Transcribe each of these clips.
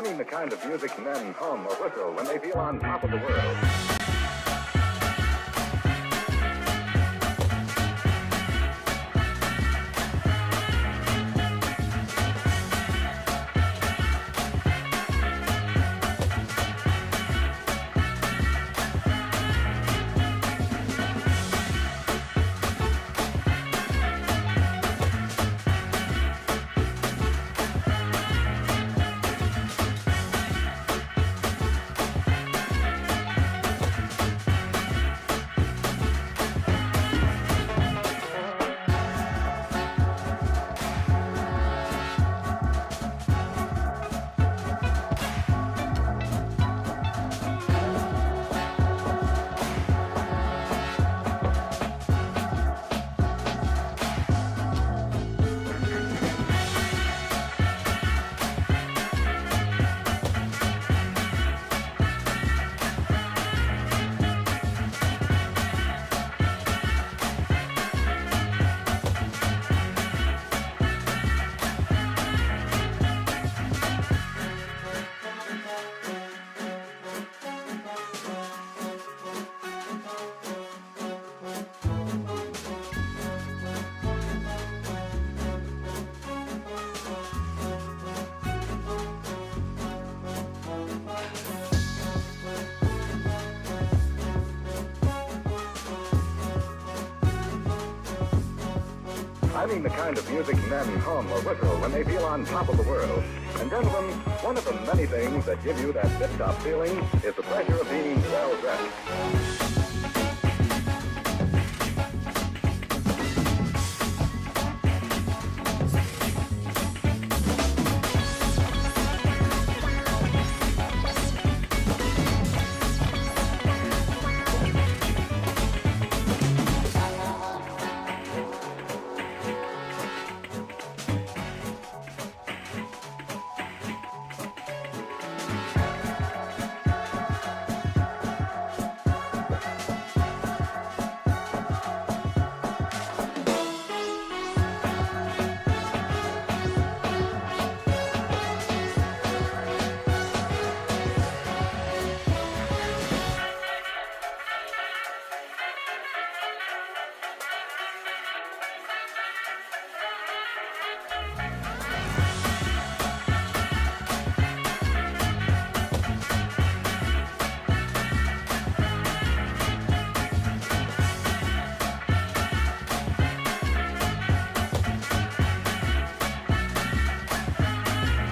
I mean the kind of music men hum or whistle when they feel on top of the world. I mean the kind of music men hum or whistle when they feel on top of the world. And gentlemen, one of the many things that give you that tip-top feeling is the pleasure of being well-dressed.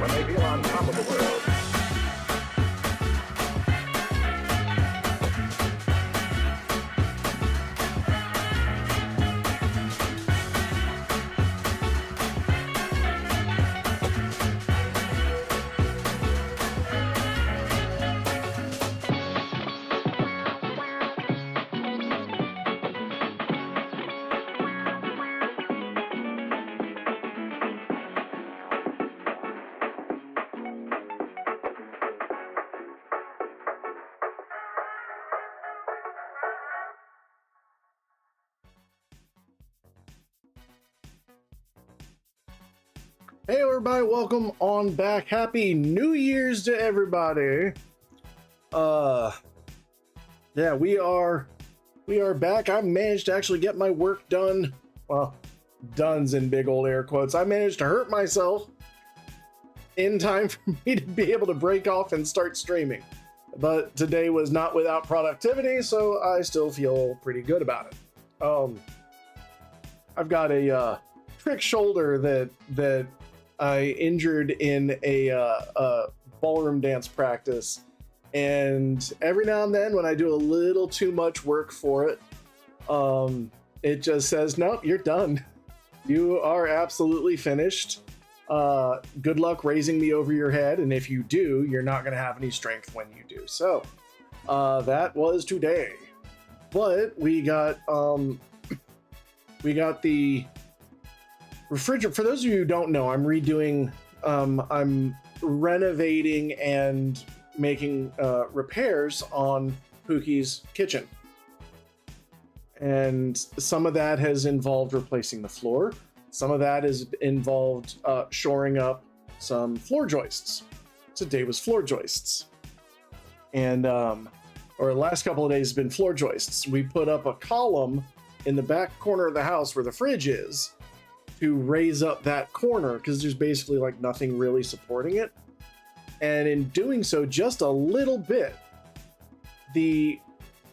When they feel on top of the world. Hey everybody, welcome on back. Happy New Year's to everybody. Yeah, we are back. I managed to actually get my work done. Well, done's in big old air quotes. I managed to hurt myself in time for me to be able to break off and start streaming. But today was not without productivity, so I still feel pretty good about it. I've got a trick shoulder that I injured in a ballroom dance practice, and every now and then when I do a little too much work for it, it just says, nope, you're done. You are absolutely finished. Good luck raising me over your head, and if you do, you're not going to have any strength when you do. So that was today. But we got the refrigerator. For those of you who don't know, I'm redoing, I'm renovating and making repairs on Pookie's kitchen. And some of that has involved replacing the floor. Some of that has involved shoring up some floor joists. today was floor joists. And, or the last couple of days has been floor joists. We put up a column in the back corner of the house where the fridge is to raise up that corner because there's basically like nothing really supporting it. And in doing so just a little bit, the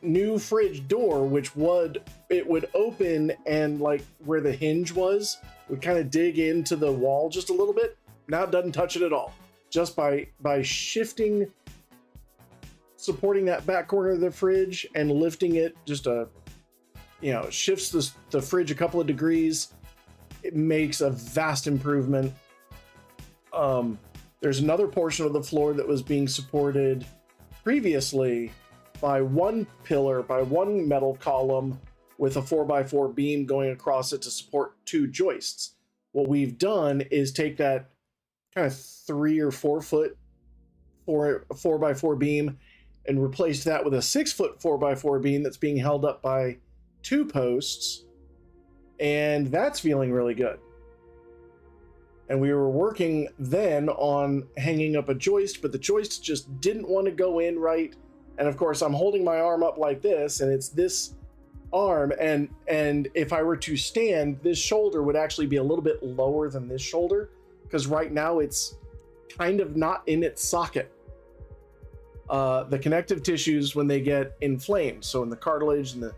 new fridge door, which would open and like where the hinge was, would kind of dig into the wall just a little bit. Now it doesn't touch it at all. Just by shifting, supporting that back corner of the fridge and lifting it just shifts the fridge a couple of degrees. It makes a vast improvement. There's another portion of the floor that was being supported previously by one pillar, by one metal column with a 4x4 beam going across it to support two joists. What we've done is take that kind of 3 or 4 foot 4x4 beam and replaced that with a 6 foot 4x4 beam that's being held up by 2 posts, and that's feeling really good. And we were working then on hanging up a joist, but the joist just didn't want to go in right. And of course, I'm holding my arm up like this, and it's this arm, and if I were to stand, this shoulder would actually be a little bit lower than this shoulder, because right now it's kind of not in its socket. The connective tissues, when they get inflamed, so in the cartilage and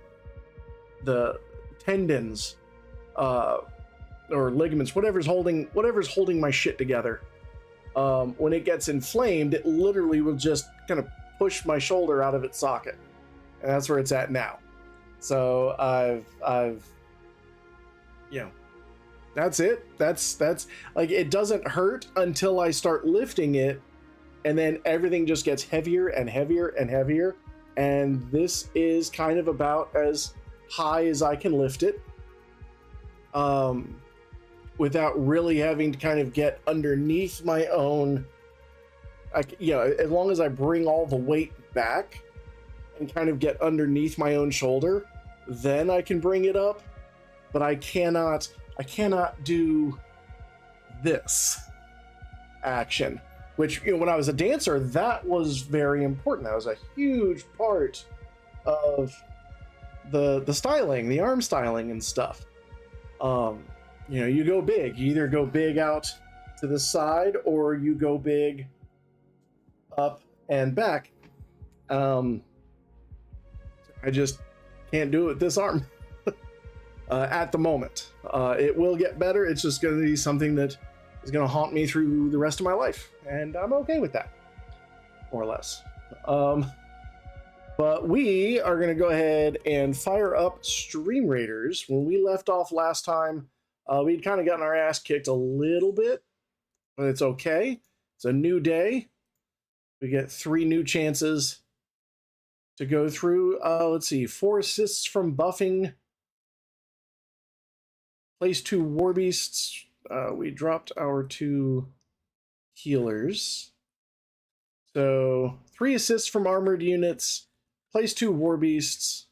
the tendons, or ligaments, whatever's holding my shit together, when it gets inflamed, it literally will just kind of push my shoulder out of its socket, and that's where it's at now. So I've that's it. That's like, it doesn't hurt until I start lifting it, and then everything just gets heavier and heavier and heavier, and this is kind of about as high as I can lift it, without really having to kind of get underneath my own, as long as I bring all the weight back and kind of get underneath my own shoulder, then I can bring it up. But I cannot do this action, which, when I was a dancer, that was very important. That was a huge part of the styling, the arm styling and stuff. You go big. You either go big out to the side or you go big up and back. I just can't do it with this arm at the moment. It will get better. It's just going to be something that is going to haunt me through the rest of my life, and I'm okay with that, more or less. But we are going to go ahead and fire up Stream Raiders. When we left off last time, we'd kind of gotten our ass kicked a little bit, but it's okay. It's a new day. We get 3 new chances to go through. Let's see, 4 assists from buffing. Place 2 war beasts. We dropped our 2 healers. So 3 assists from armored units. Place 2 war beasts.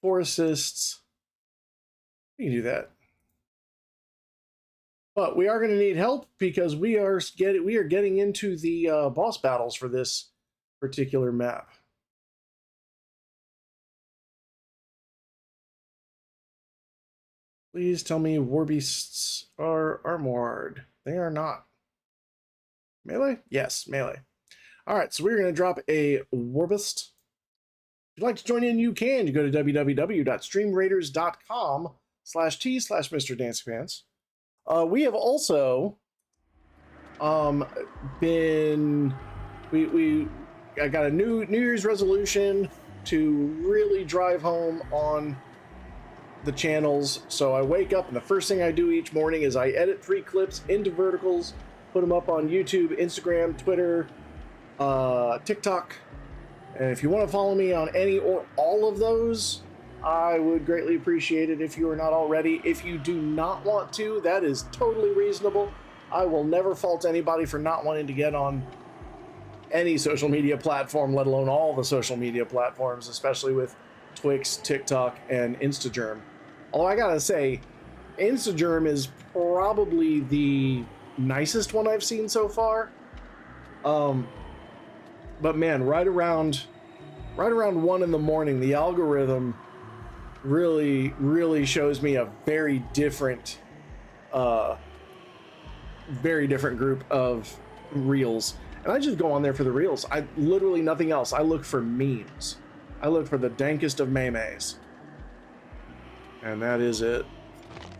4 assists. We can do that. But we are going to need help because we are getting into the boss battles for this particular map. Please tell me war beasts are armored. They are not. Melee? Yes, melee. All right, so we're going to drop a war beast. If you'd like to join in, you can. You go to www.streamraiders.com/t/mrdancypants. We have also I got a New Year's resolution to really drive home on the channels. So I wake up and the first thing I do each morning is I edit 3 clips into verticals, put them up on YouTube, Instagram, Twitter, TikTok. And if you want to follow me on any or all of those, I would greatly appreciate it if you are not already. If you do not want to, that is totally reasonable. I will never fault anybody for not wanting to get on any social media platform, let alone all the social media platforms, especially with Twix, TikTok, and Instagram. Although I gotta say, Instagram is probably the nicest one I've seen so far. But man, right around 1 in the morning, the algorithm really shows me a very different group of reels, and I just go on there for the reels. I literally nothing else. I look for memes. I look for the dankest of memes, and that is it.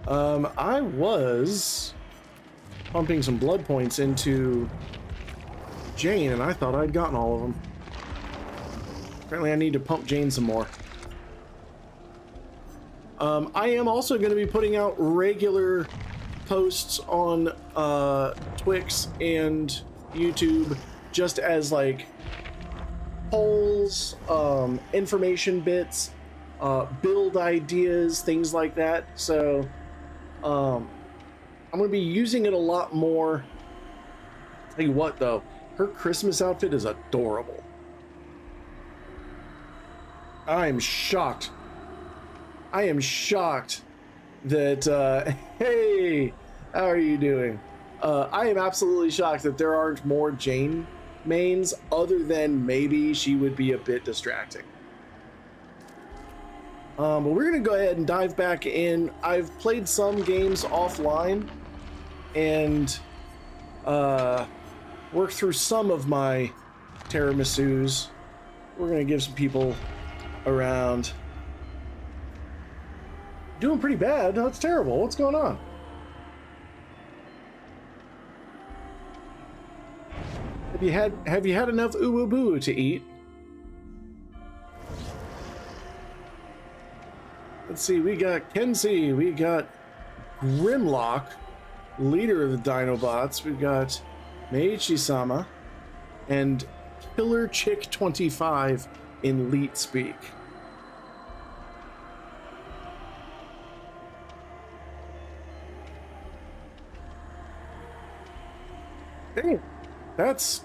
I was pumping some blood points into Jane, and I thought I'd gotten all of them. Apparently I need to pump Jane some more. I am also going to be putting out regular posts on Twix and YouTube, just as like polls, information bits, build ideas, things like that. So I'm going to be using it a lot more. Tell you what though, her Christmas outfit is adorable. I am shocked that, hey, how are you doing? I am absolutely shocked that there aren't more Jane mains, other than maybe she would be a bit distracting. But we're gonna go ahead and dive back in. I've played some games offline and worked through some of my Terrormisus. We're gonna give some people around. Doing pretty bad. That's terrible. What's going on? Have you had enough uwu to eat? Let's see, we got Kenzie, we got Grimlock, leader of the Dinobots, we got Meiichi-sama, and Killer Chick 25 in Leet speak. Dang, that's...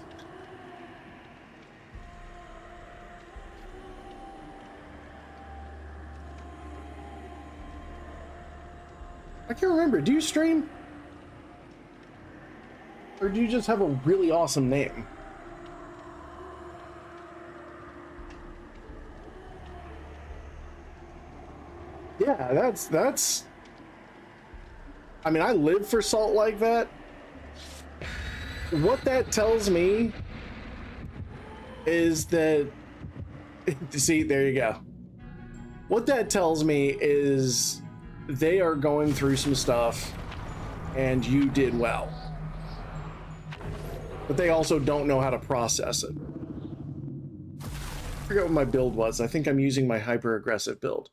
I can't remember. Do you stream? Or do you just have a really awesome name? Yeah, that's... I mean, I live for salt like that. What that tells me is that... See, there you go. What that tells me is they are going through some stuff and you did well. But they also don't know how to process it. I forget what my build was. I think I'm using my hyper-aggressive build.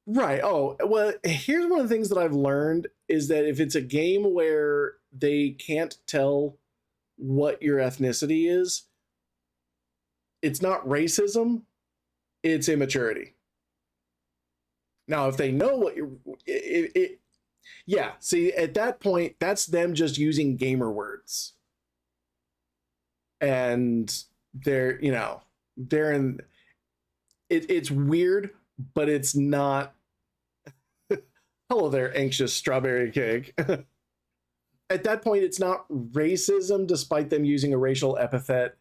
Right. Oh, well, here's one of the things that I've learned is that if it's a game where they can't tell what your ethnicity is, it's not racism, it's immaturity. Now, if they know what you're... yeah, see, at that point, that's them just using gamer words. And they're, you know, they're in... It's weird, but it's not... Hello there, anxious strawberry cake. At that point, it's not racism, despite them using a racial epithet.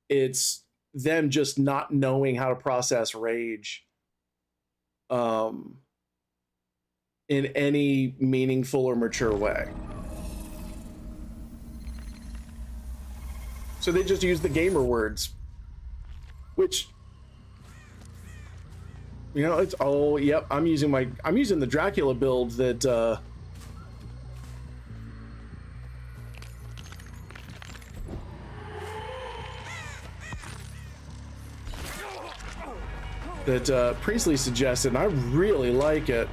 It's them just not knowing how to process rage in any meaningful or mature way. So they just use the gamer words, which, you know, it's, oh, yep, I'm using the Dracula build that Priestley suggested, and I really like it.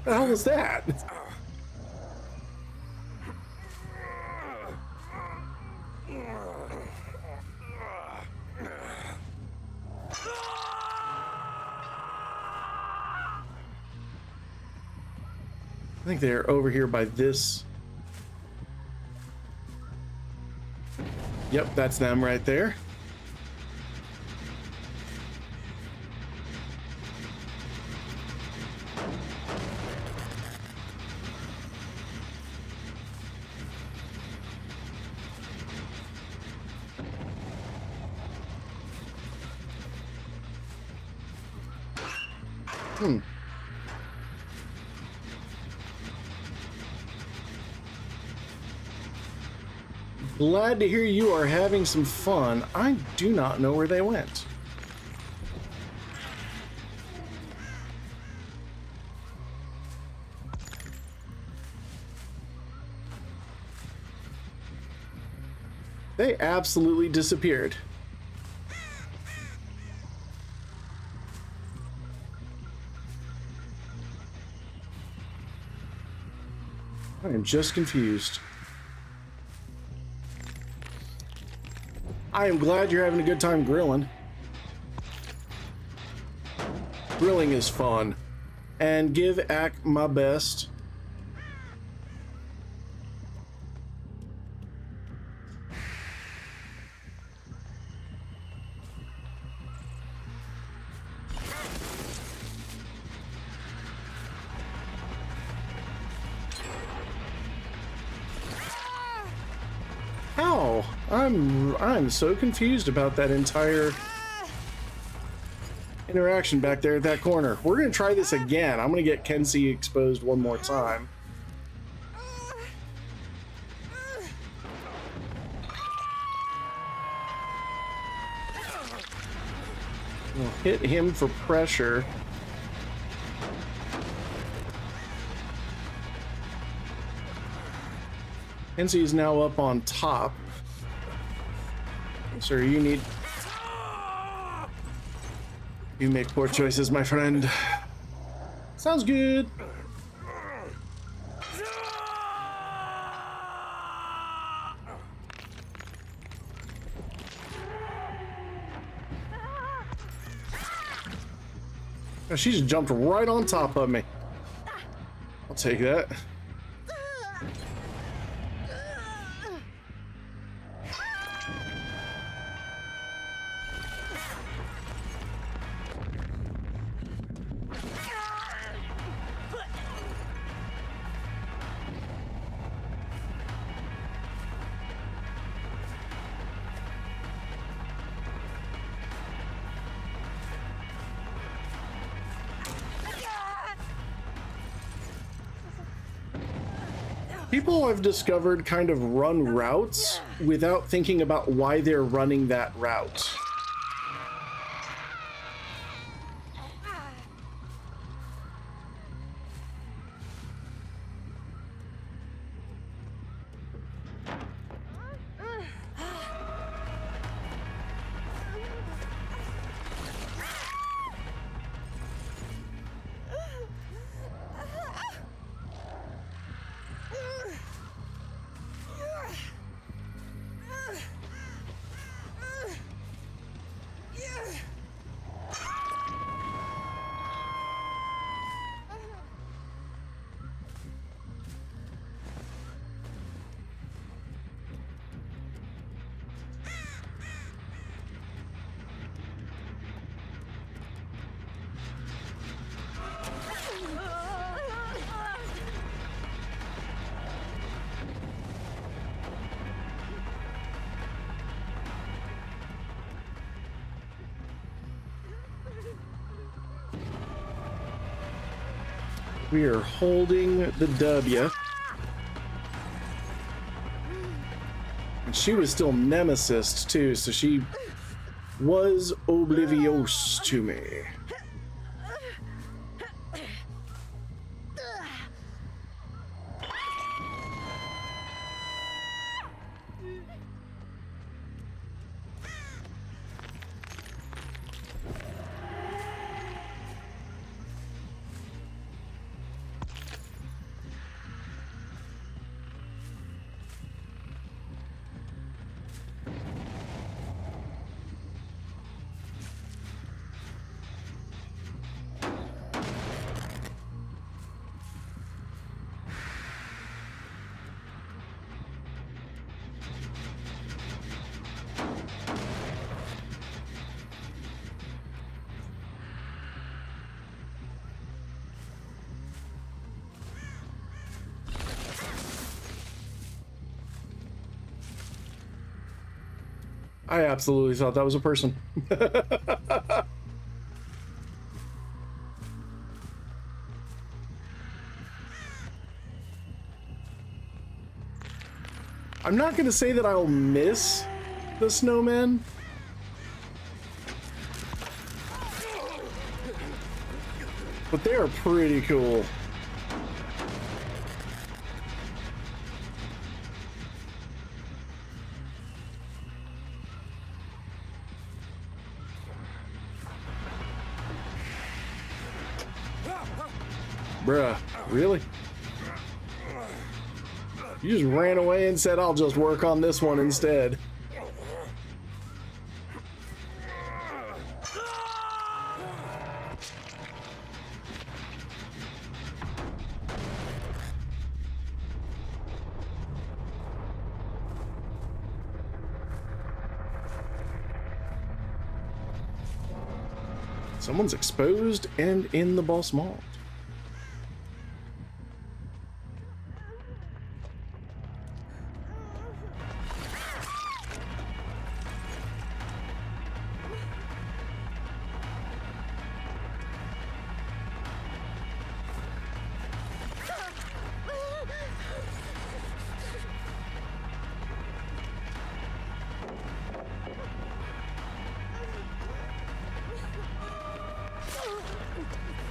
What the hell was that? I think they're over here by this. Yep, that's them right there. Glad to hear you are having some fun. I do not know where they went. They absolutely disappeared. I am just confused. I am glad you're having a good time grilling. Grilling is fun. And give Ack my best. How? I'm so confused about that entire interaction back there at that corner. We're gonna try this again. I'm gonna get Kenzie exposed one more time. We'll hit him for pressure. Kenzie is now up on top. Sir, you need... You make poor choices, my friend. Sounds good. Oh, she just jumped right on top of me. I'll take that. People I've discovered kind of run routes without thinking about why they're running that route. We are holding the W. And she was still Nemesis too, so she was oblivious to me. I absolutely thought that was a person. I'm not going to say that I'll miss the snowmen. But they are pretty cool. Bruh, really? You just ran away and said, I'll just work on this one instead. Someone's exposed and in the boss malt.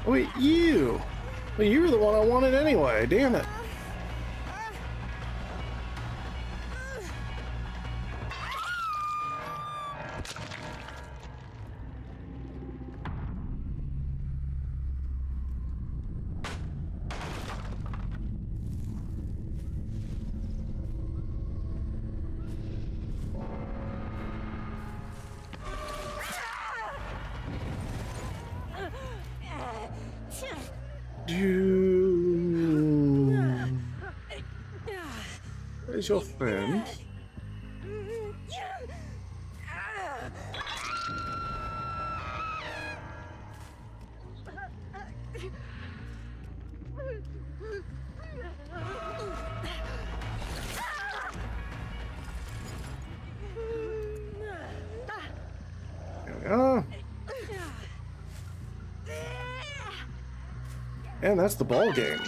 Wait, you! Well, you were the one I wanted anyway, damn it. Where's your friend? There we are. And that's the ball game.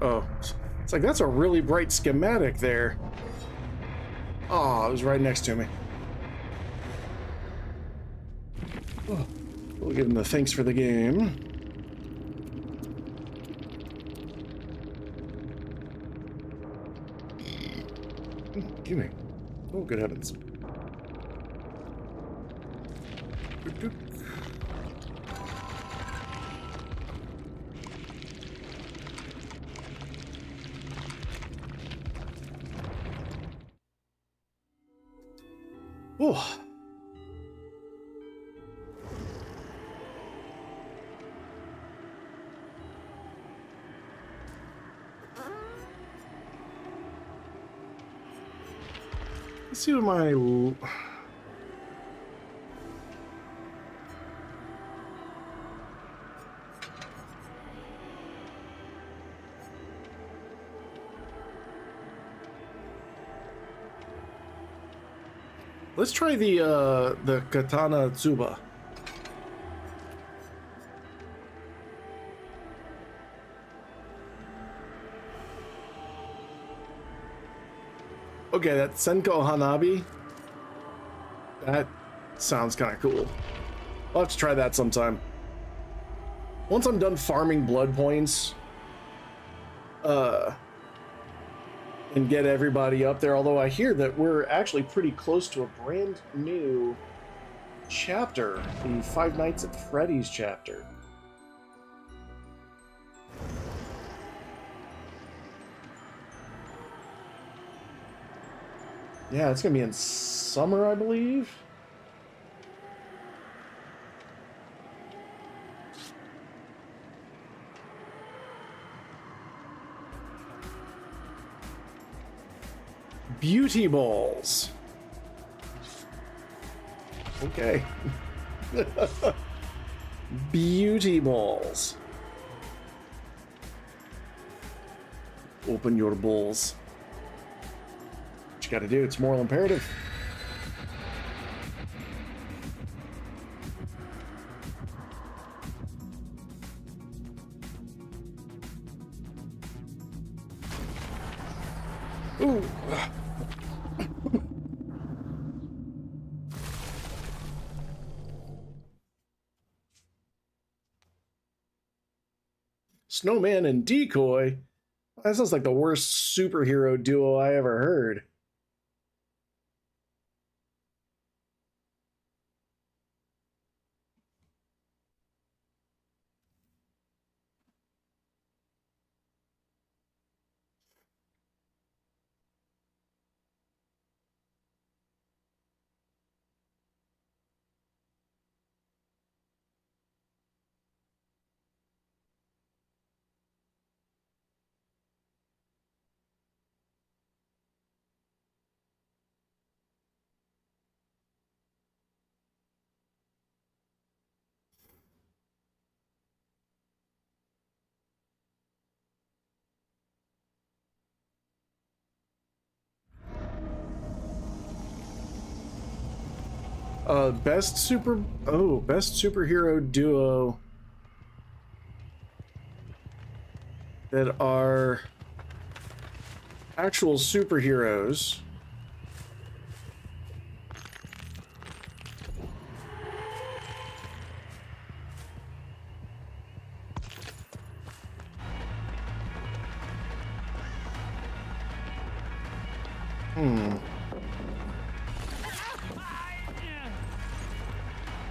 Oh, it's like that's a really bright schematic there. Oh, it was right next to me. Oh, we'll give him the thanks for the game. Give me. Oh, good heavens. Oh. Let's see what my... Let's try the Katana Tsuba. Okay, that Senko Hanabi. That sounds kind of cool. I'll have to try that sometime. Once I'm done farming blood points, and get everybody up there, although I hear that we're actually pretty close to a brand new chapter, the Five Nights at Freddy's chapter. Yeah, it's gonna be in summer, I believe. Beauty balls. Okay. Beauty balls. Open your balls. What you gotta do, it's moral imperative. Ooh. Snowman and Decoy? That sounds like the worst superhero duo I ever heard. Best superhero duo that are actual superheroes.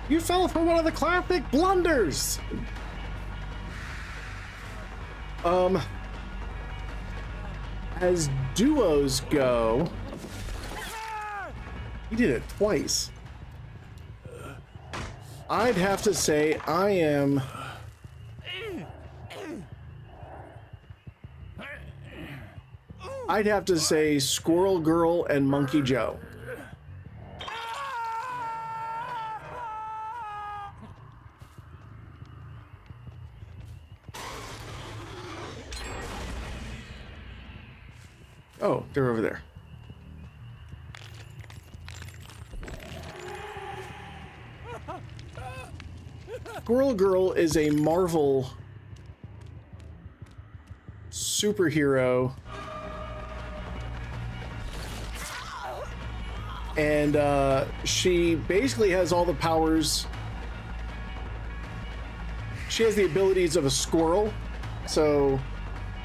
You fell for one of the classic blunders! As duos go, he did it twice. I'd have to say I'd have to say Squirrel Girl and Monkey Joe. Oh, they're over there. Squirrel Girl is a Marvel superhero. And she basically has all the powers. She has the abilities of a squirrel. So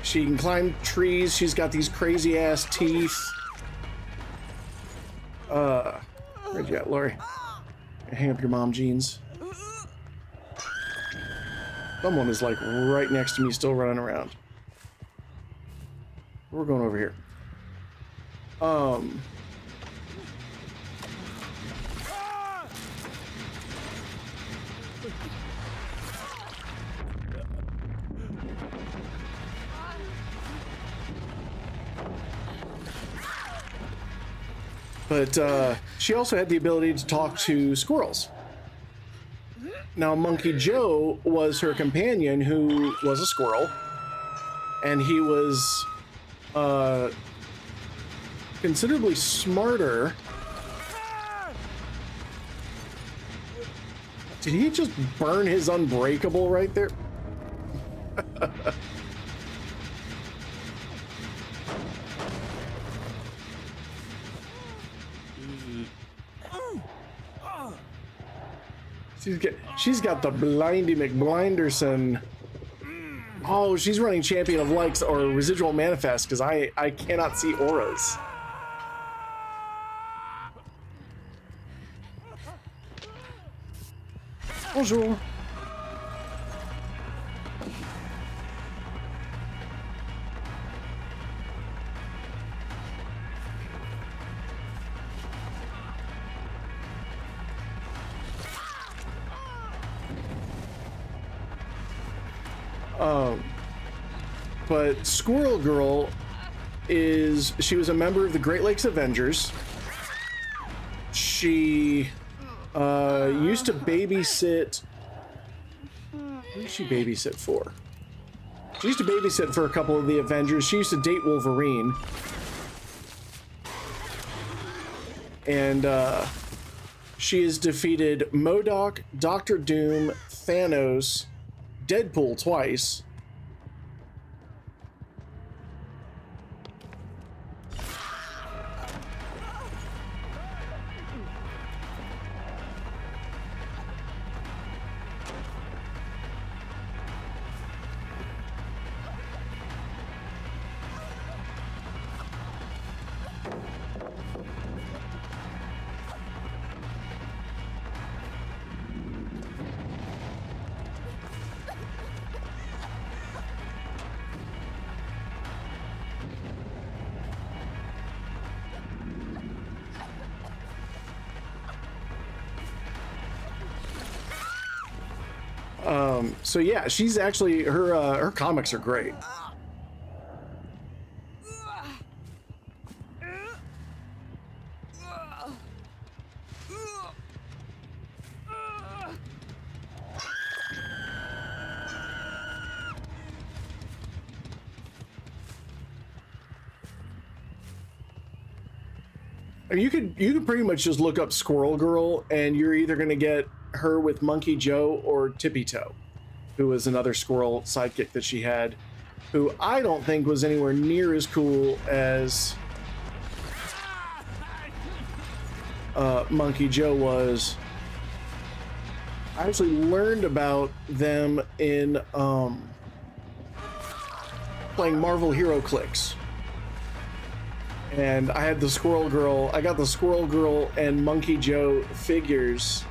she can climb trees. She's got these crazy ass teeth. Where'd you at, Lori? Hang up your mom jeans. Someone is like right next to me still running around. We're going over here. But she also had the ability to talk to squirrels. Now, Monkey Joe was her companion, who was a squirrel, and he was considerably smarter. Did he just burn his Unbreakable right there? She's got the Blindy McBlinderson. Oh, she's running Champion of Likes or Residual Manifest because I cannot see auras. Bonjour. But Squirrel Girl she was a member of the Great Lakes Avengers. She used to babysit. Who did she babysit for? She used to babysit for a couple of the Avengers. She used to date Wolverine. And she has defeated MODOK, Doctor Doom, Thanos, Deadpool twice. So yeah, she's actually her comics are great. I mean, you could pretty much just look up Squirrel Girl, and you're either going to get her with Monkey Joe or Tippy Toe, who was another squirrel sidekick that she had, who I don't think was anywhere near as cool as Monkey Joe was. I actually learned about them in playing Marvel Hero Clicks. And I had the Squirrel Girl, I got the Squirrel Girl and Monkey Joe figures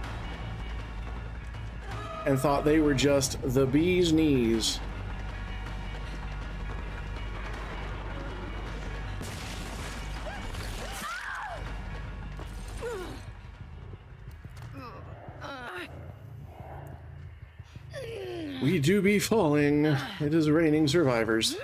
and thought they were just the bee's knees. We do be falling. It is raining survivors.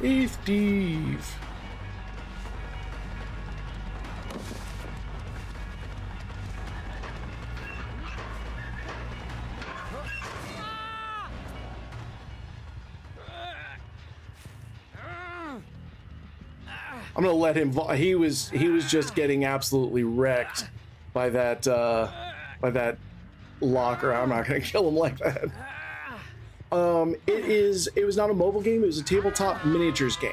Eighth Steve. I'm gonna let him. He was just getting absolutely wrecked by that locker. I'm not gonna kill him like that. It was not a mobile game. It was a tabletop miniatures game.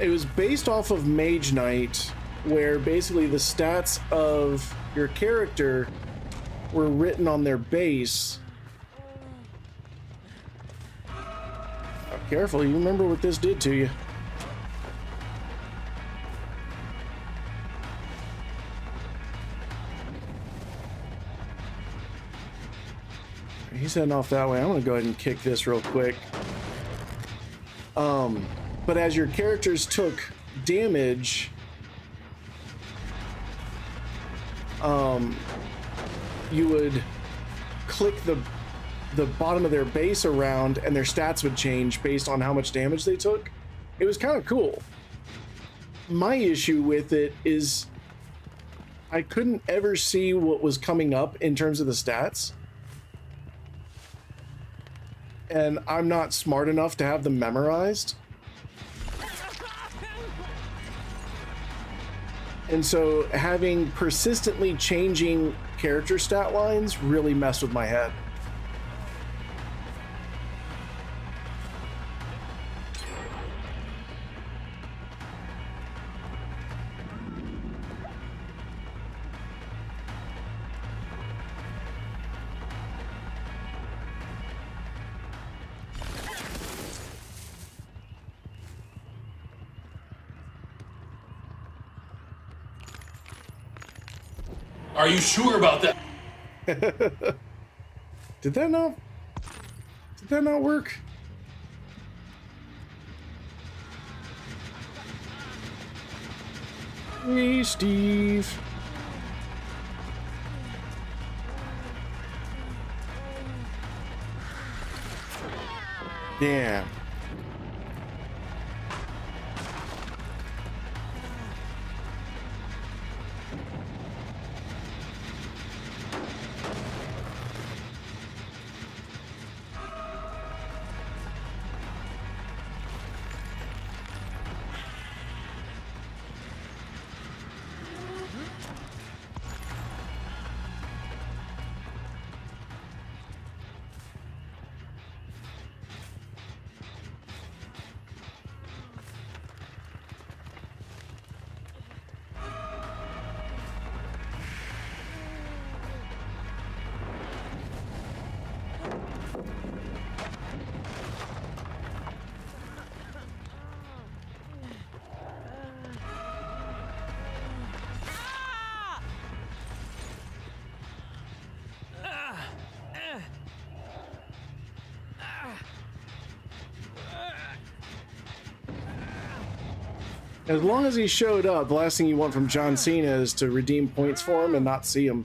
It was based off of Mage Knight, where basically the stats of your character were written on their base. Oh, careful, you remember what this did to you. He's heading off that way. I'm gonna go ahead and kick this real quick. But as your characters took damage, you would click the bottom of their base around and their stats would change based on how much damage they took. It was kind of cool. My issue with it is I couldn't ever see what was coming up in terms of the stats. And I'm not smart enough to have them memorized. And so having persistently changing character stat lines really messed with my head. Are you sure about that? Did that not work? Hey, Steve. Damn. As long as he showed up, the last thing you want from John Cena is to redeem points for him and not see him.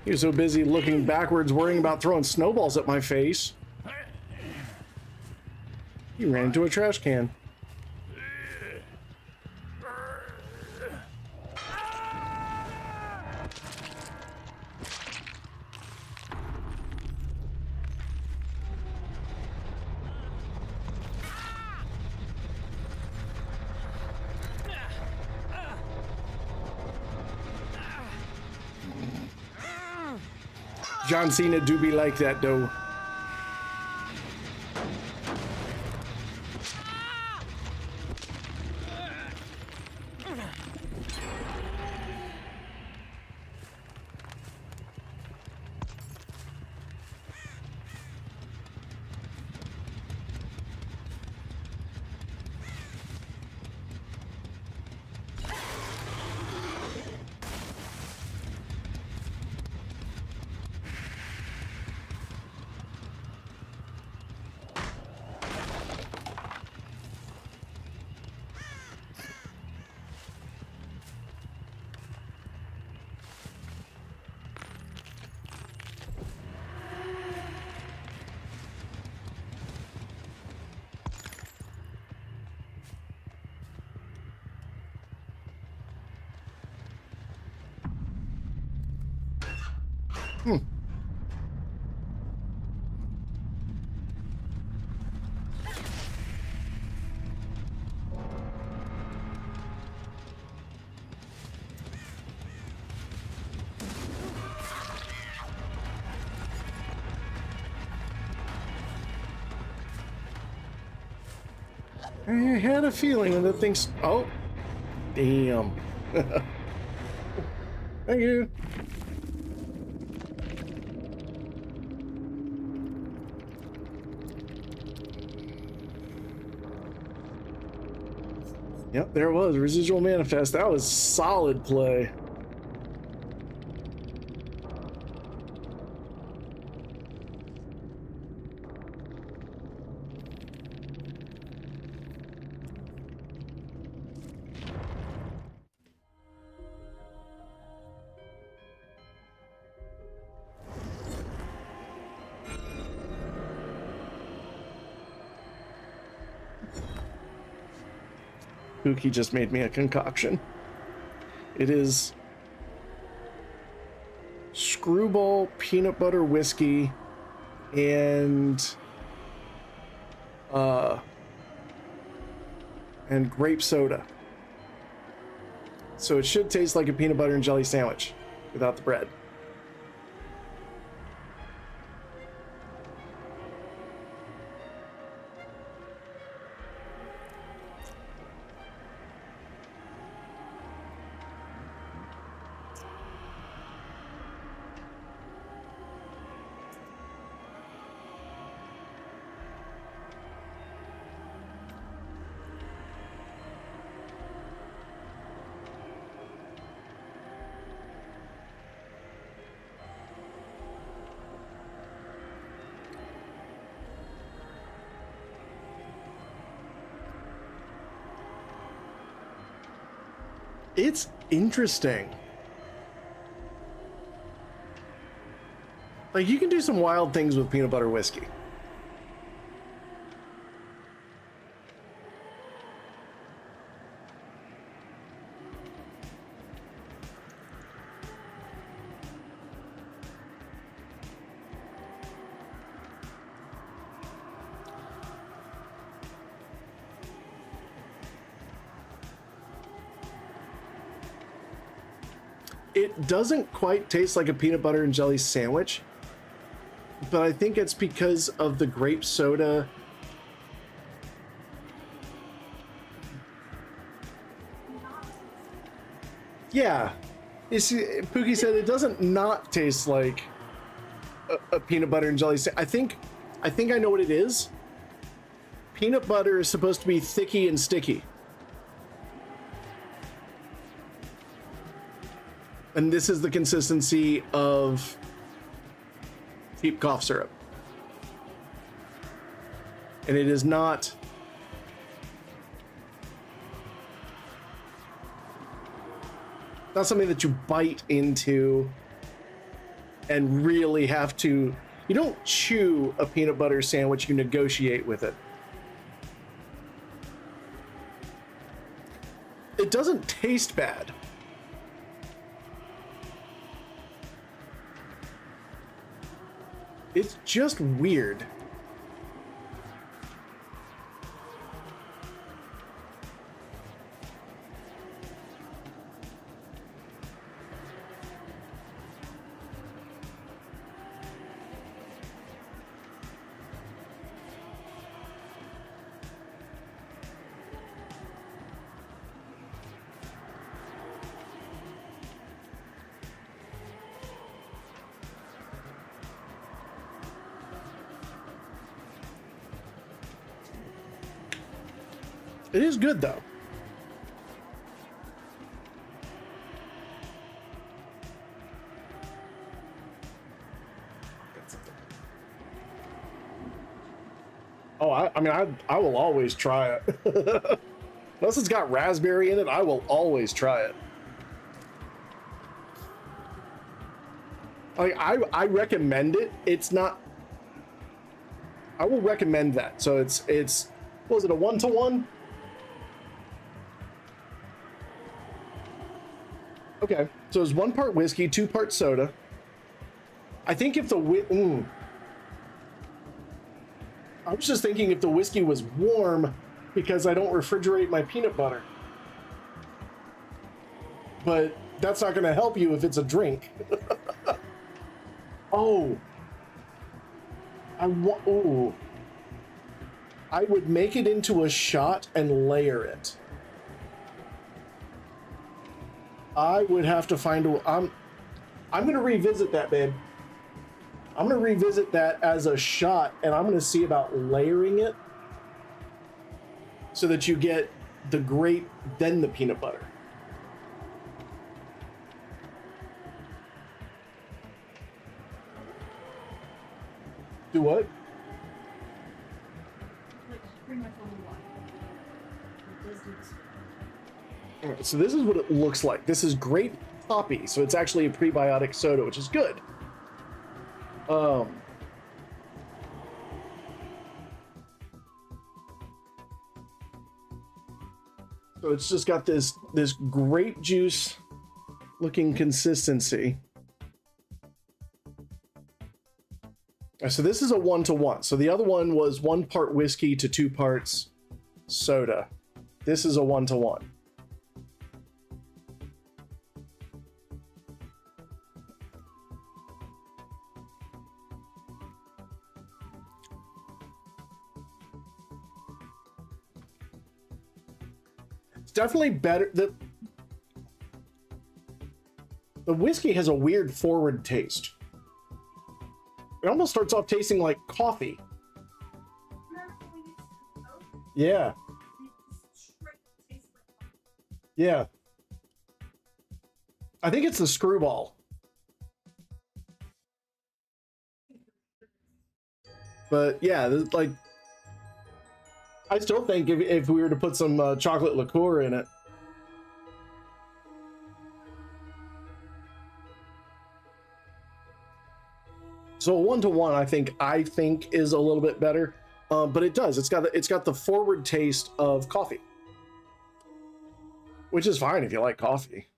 He was so busy looking backwards, worrying about throwing snowballs at my face. He ran into a trash can. John Cena do be like that though. I had a feeling that things. Oh, damn. Thank you. Yep, there it was. Residual manifest. That was solid play. Pookie just made me a concoction. It is screwball peanut butter whiskey and grape soda. So it should taste like a peanut butter and jelly sandwich without the bread. It's interesting. Like, you can do some wild things with peanut butter whiskey. It doesn't quite taste like a peanut butter and jelly sandwich, but I think it's because of the grape soda. Yeah, you see, Pookie said it doesn't not taste like a peanut butter and jelly sandwich. I think I know what it is. Peanut butter is supposed to be thicky and sticky. And this is the consistency of cheap cough syrup. And it is not something that you bite into and really have to. You don't chew a peanut butter sandwich, you negotiate with it. It doesn't taste bad. It's just weird. It is good though. Oh, I mean, I will always try it. Unless it's got raspberry in it, I will always try it. Like, I recommend it. It's not. I will recommend that. So it's what was it, a 1-to-1? Okay, so it's 1 part whiskey, 2 parts soda. I think if the I was just thinking if the whiskey was warm because I don't refrigerate my peanut butter. But that's not going to help you if it's a drink. Oh. I would make it into a shot and layer it. I would have to find a. I'm going to revisit that, babe. I'm going to revisit that as a shot, and I'm going to see about layering it so that you get the grape, then the peanut butter. Do what? All right, so this is what it looks like. This is grape poppy, so it's actually a prebiotic soda, which is good. So it's just got this grape juice looking consistency. So this is a 1-to-1. So the other one was 1 part whiskey to 2 parts soda. This is a 1-to-1. It's definitely better. The whiskey has a weird forward taste. It almost starts off tasting like coffee. Yeah. Yeah. I think it's the screwball. But yeah, like, I still think if we were to put some chocolate liqueur in it. So a 1-to-1, I think is a little bit better, but it does. It's got the forward taste of coffee, which is fine if you like coffee,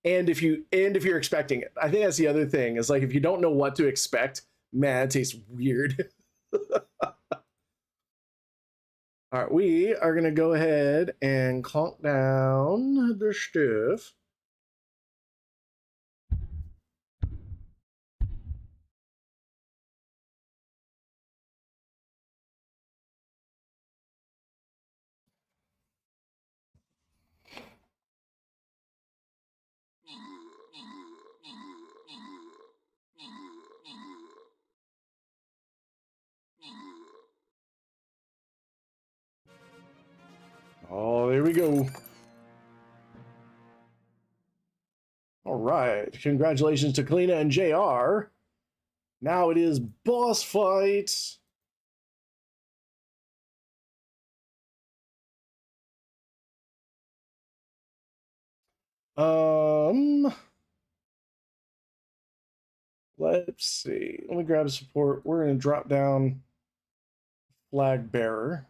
and if you're expecting it. I think that's the other thing is like if you don't know what to expect, man, it tastes weird. All right, we are gonna go ahead and clunk down the stuff. Oh, there we go. All right. Congratulations to Kalina and JR. Now it is boss fight. Let's see. Let me grab support. We're going to drop down flag bearer.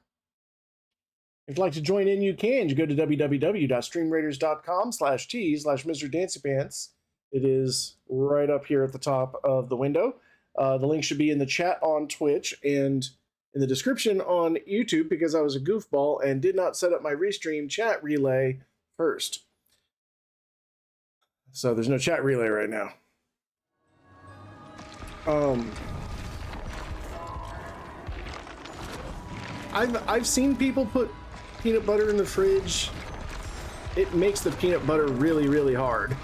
If you'd like to join in, you can. You go to www.streamraiders.com/t/mrdancypants. It is right up here at the top of the window. The link should be in the chat on Twitch and in the description on YouTube because I was a goofball and did not set up my restream chat relay first. So there's no chat relay right now. I've seen people put peanut butter in the fridge. It makes the peanut butter really, really hard.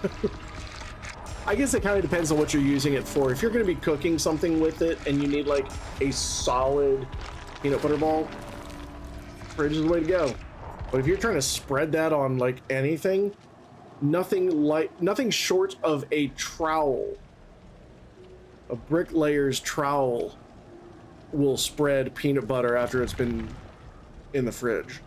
I guess it kind of depends on what you're using it for. If you're going to be cooking something with it and you need like a solid peanut butter ball, fridge is the way to go. But if you're trying to spread that on like anything, nothing short of a trowel, a bricklayer's trowel, will spread peanut butter after it's been in the fridge.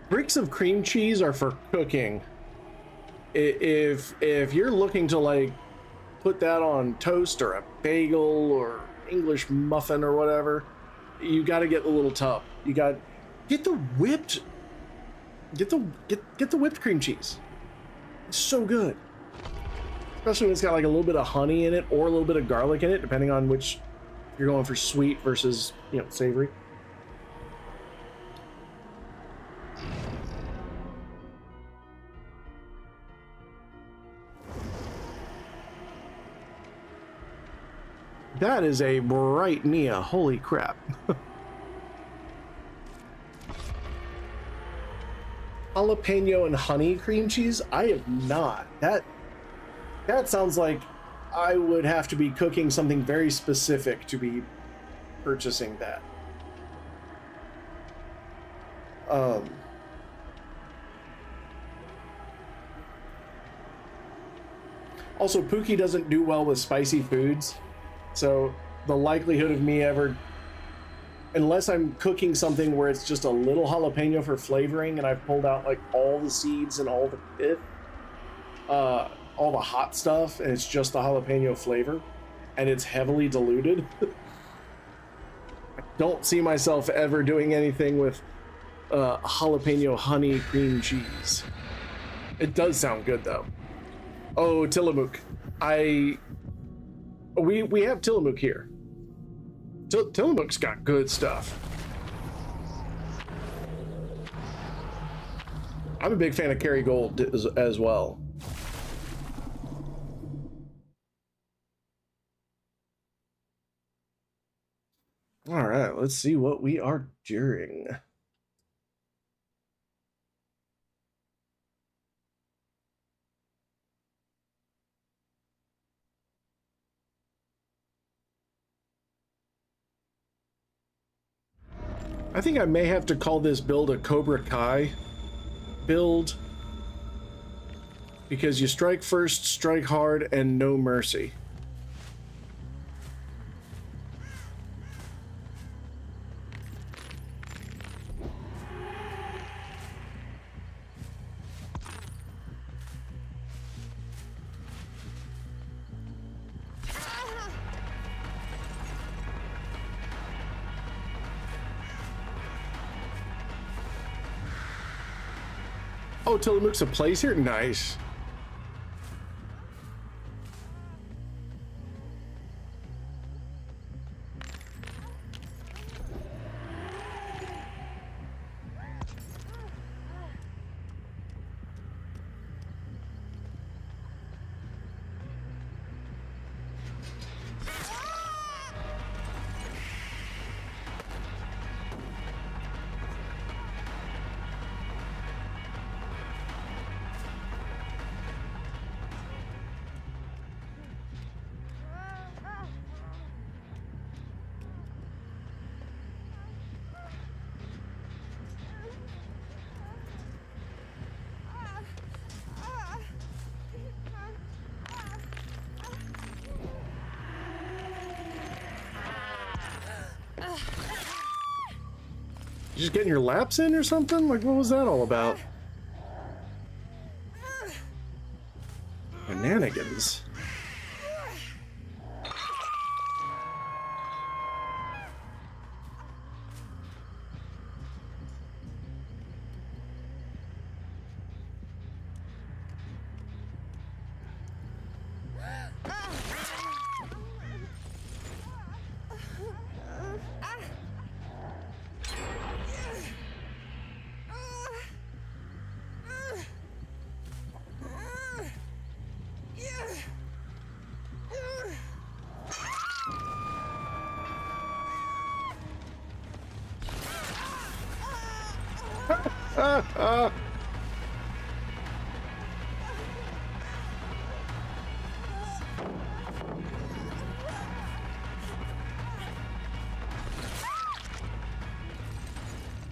Bricks of cream cheese are for cooking. If you're looking to like put that on toast or a bagel or English muffin or whatever, you got to get the little tub. You got get the whipped cream cheese. It's so good, especially when it's got like a little bit of honey in it or a little bit of garlic in it, depending on which you're going for, sweet versus savory. That is a bright Nia. Holy crap. Jalapeno and honey cream cheese? I have not. That sounds like I would have to be cooking something very specific to be purchasing that. Also, Pookie doesn't do well with spicy foods. So the likelihood of me ever, unless I'm cooking something where it's just a little jalapeno for flavoring and I've pulled out like all the seeds and all the pith, all the hot stuff, and it's just the jalapeno flavor and it's heavily diluted, I don't see myself ever doing anything with jalapeno honey cream cheese. It does sound good though. Oh, Tillamook. We have Tillamook here. Tillamook's got good stuff. I'm a big fan of Kerrygold as well. All right, let's see what we are doing. I think I may have to call this build a Cobra Kai build, because you strike first, strike hard, and no mercy. Oh, Tillamook's a place here? Nice. You just getting your laps in or something? Like, what was that all about? Shenanigans.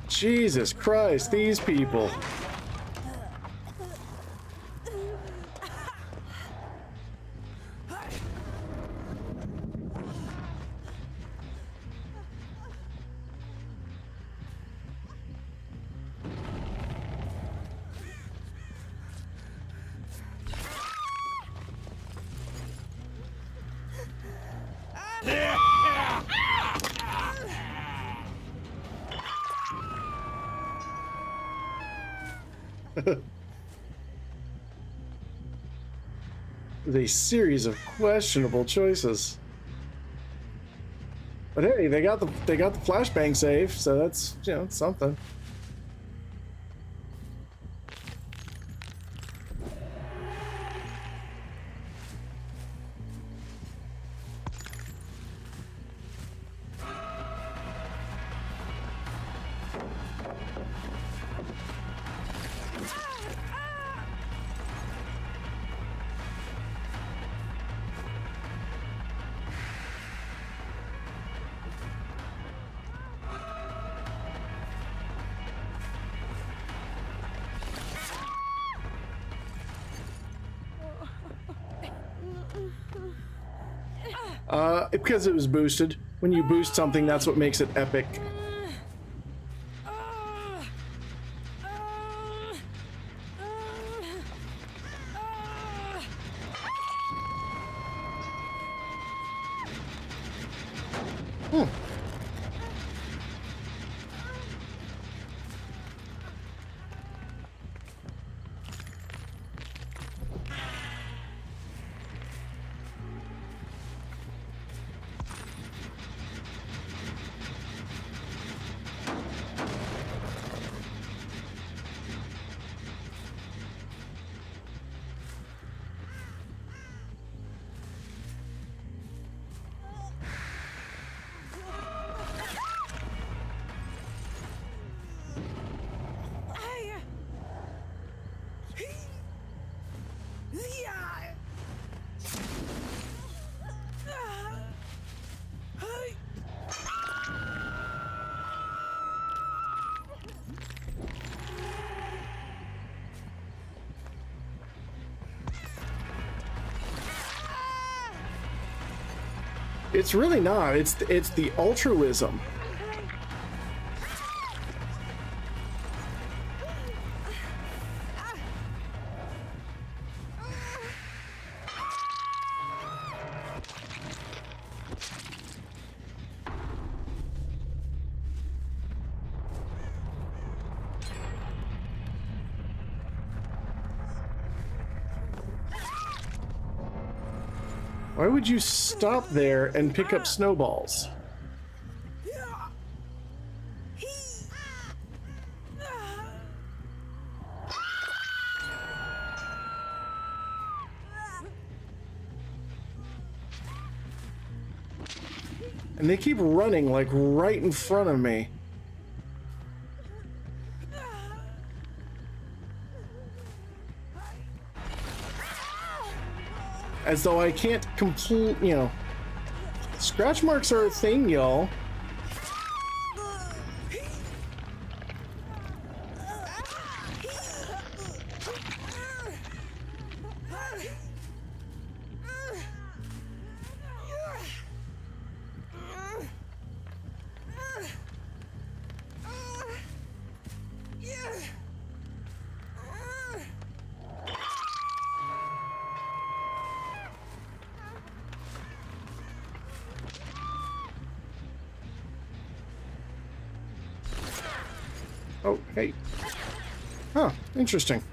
Jesus Christ, these people. With a series of questionable choices. But hey, they got the flashbang save, so that's, you know, something. Because it was boosted. When you boost something, that's what makes it epic. It's really not. It's the altruism. Why would you stop there and pick up snowballs? And they keep running like right in front of me. As though I can't complete, you know. Scratch marks are a thing, y'all. Oh, hey. Huh, interesting.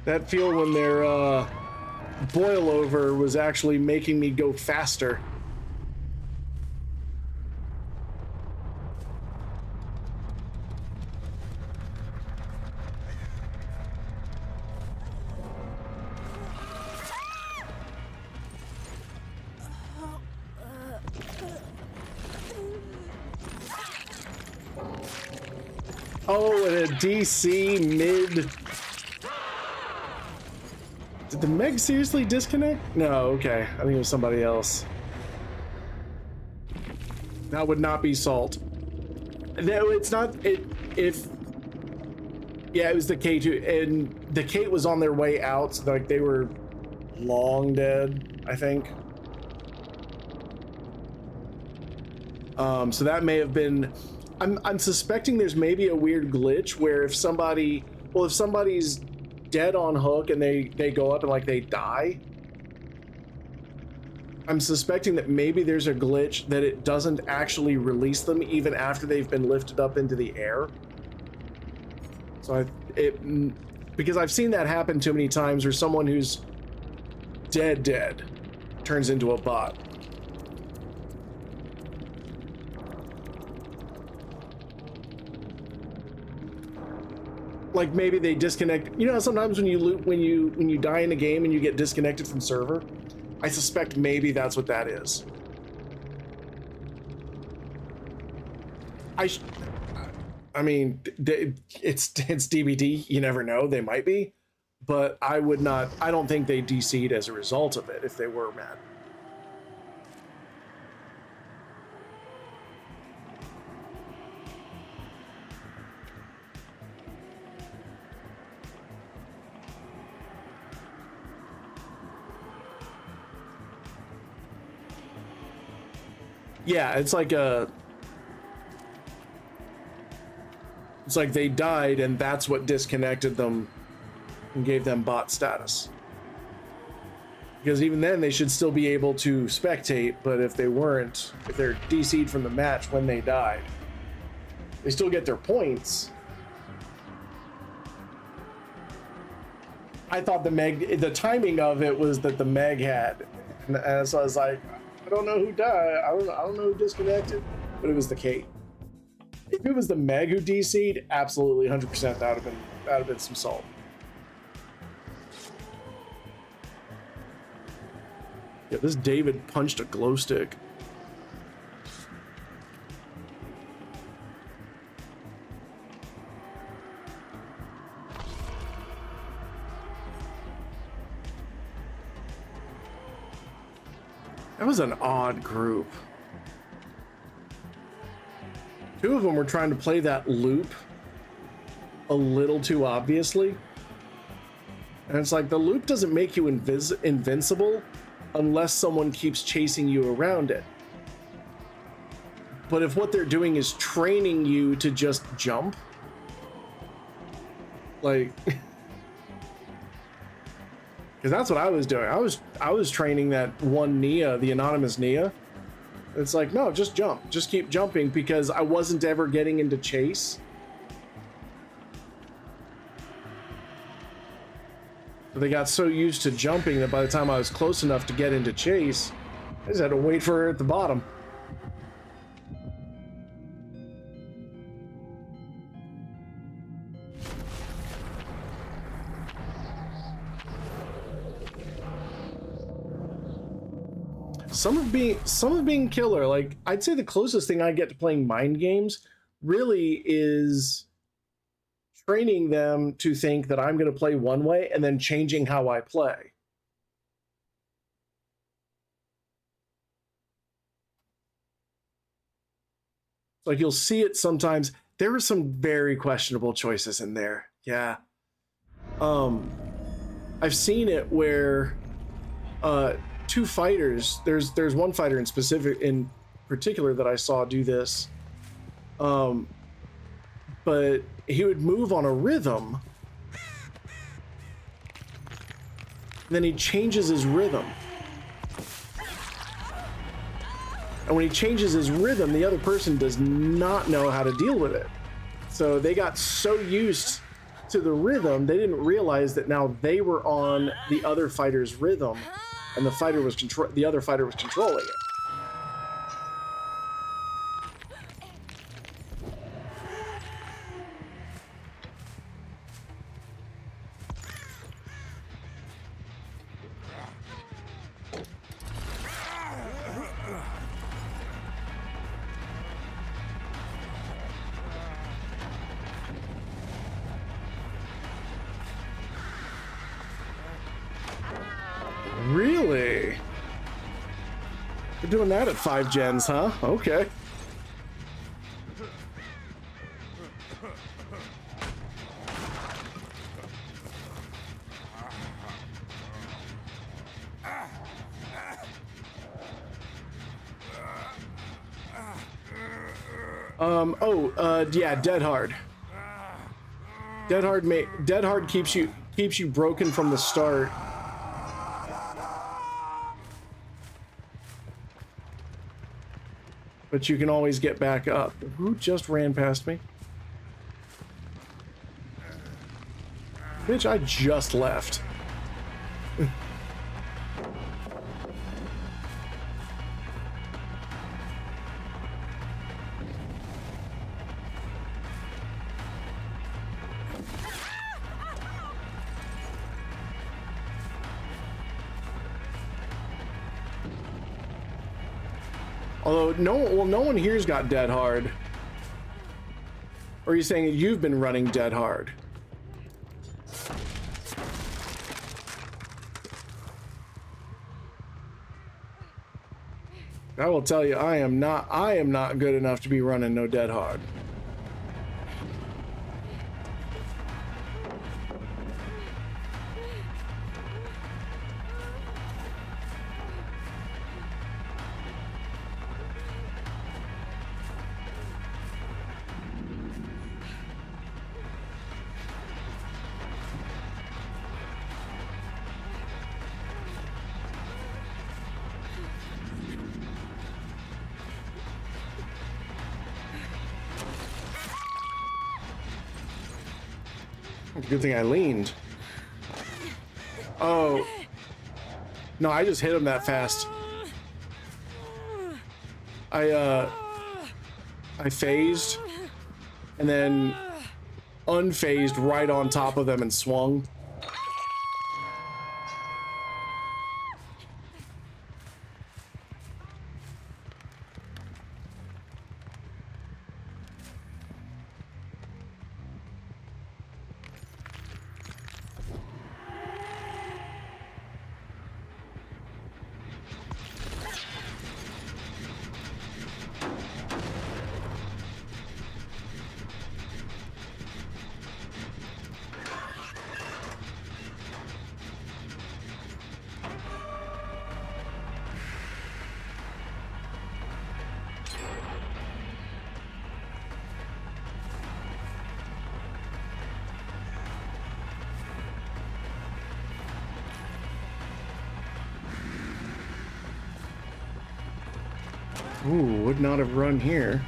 That feel when their boil over was actually making me go faster. Oh, and a DC mid. Did the Meg seriously disconnect? No, okay. I think it was somebody else. That would not be Salt. No, it's not. Yeah, it was the K2, and the Kate was on their way out, so like they were long dead, I think. So that may have been. I'm suspecting there's maybe a weird glitch where if somebody's dead on hook and they go up and like they die, I'm suspecting that maybe there's a glitch that it doesn't actually release them even after they've been lifted up into the air. So because I've seen that happen too many times where someone who's dead turns into a bot. Like maybe they disconnect. You know, sometimes when you die in a game and you get disconnected from server, I suspect maybe that's what that is. I mean, it's DBD. You never know. They might be, but I don't think they DC'd as a result of it if they were mad. Yeah, it's like they died and that's what disconnected them and gave them bot status. Because even then they should still be able to spectate, but if they're DC'd from the match when they died, they still get their points. I thought the timing of it was that the Meg had, and so I was like, I don't know who died. I don't know who disconnected, but it was the Kate. If it was the Meg who DC'd, absolutely 100% that would have been some Salt. Yeah, this David punched a glow stick. That was an odd group. Two of them were trying to play that loop a little too obviously. And it's like, the loop doesn't make you invincible unless someone keeps chasing you around it. But if what they're doing is training you to just jump, like, because that's what I was doing. I was training that one Nia, the anonymous Nia. It's like, no, just jump. Just keep jumping, because I wasn't ever getting into chase. But they got so used to jumping that by the time I was close enough to get into chase, I just had to wait for her at the bottom. some of being killer. Like, I'd say the closest thing I get to playing mind games really is training them to think that I'm going to play one way and then changing how I play. Like, you'll see it sometimes. There were some very questionable choices in there. Yeah. I've seen it where two fighters, there's one fighter in particular that I saw do this. But he would move on a rhythm. Then he changes his rhythm. And when he changes his rhythm, the other person does not know how to deal with it. So they got so used to the rhythm, they didn't realize that now they were on the other fighter's rhythm, and the other fighter was controlling it. Really? They're doing that at 5 gens, huh? Okay. Yeah, Dead Hard. Dead Hard keeps you broken from the start. But you can always get back up. Who just ran past me? Bitch, I just left. Although no one here's got Dead Hard. Or are you saying that you've been running Dead Hard? I will tell you, I am not good enough to be running no Dead Hard. Good thing I leaned. Oh. No, I just hit him that fast. I phased and then unphased right on top of them and swung. Ooh, would not have run here.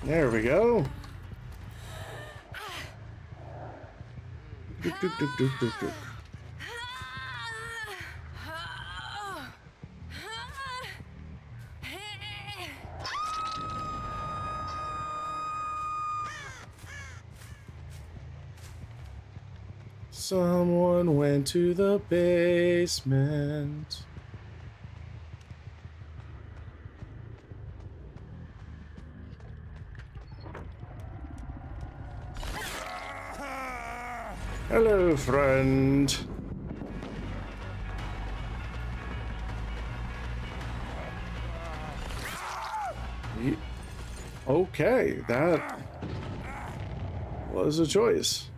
There we go. Someone went to the basement. Hello, friend. Okay, that was a choice.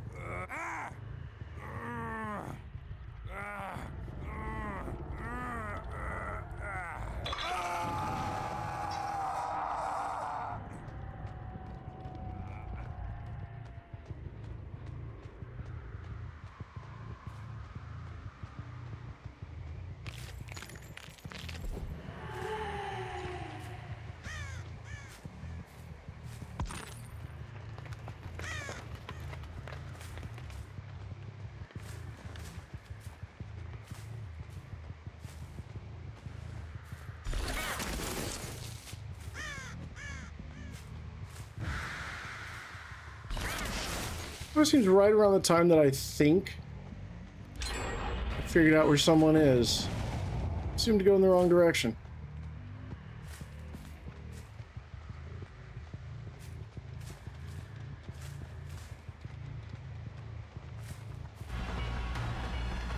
It seems right around the time that I think I figured out where someone is. Seemed to go in the wrong direction.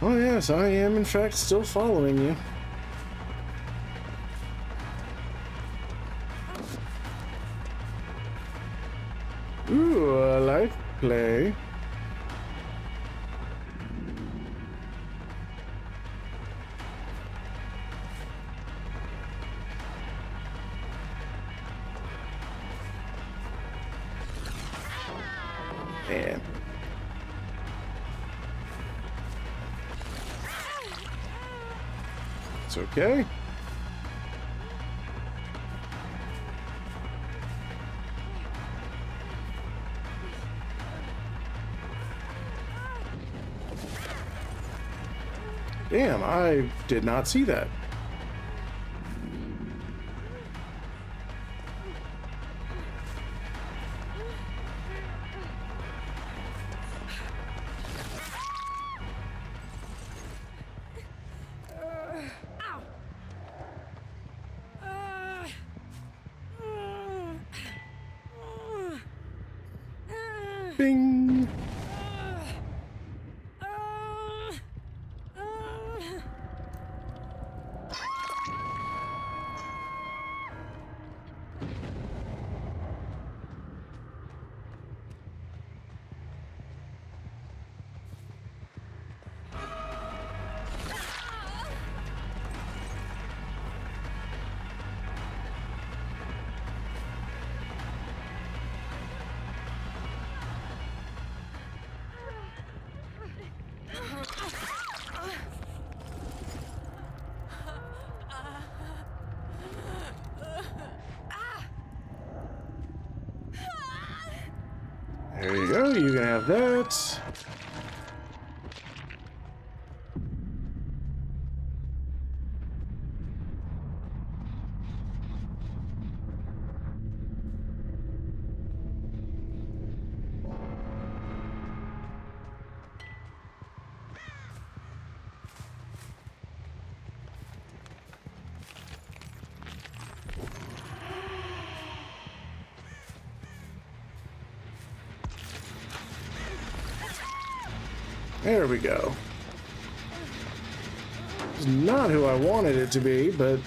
Oh yes, I am in fact still following you. Ooh, I like play. Man. It's okay. Damn, I did not see that. Bing. There you go, you can have that. There we go. It's not who I wanted it to be, but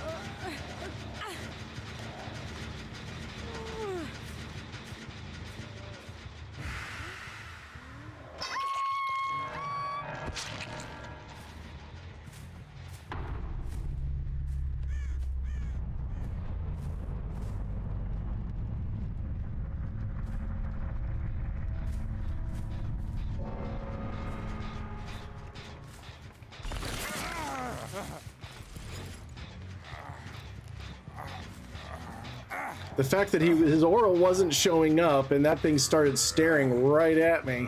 the fact that his aura wasn't showing up and that thing started staring right at me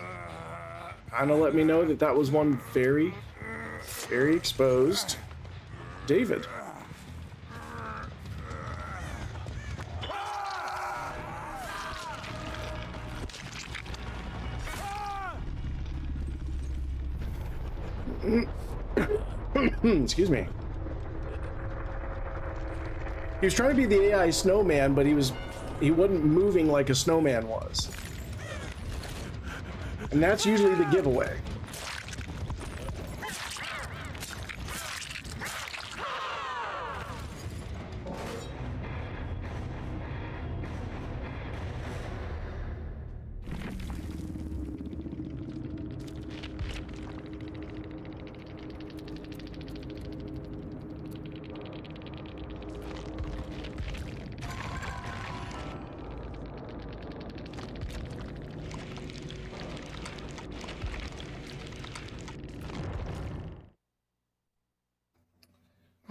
kind of let me know that that was one very, very exposed David. Excuse me. He was trying to be the AI snowman, but he wasn't moving like a snowman was. And that's usually the giveaway.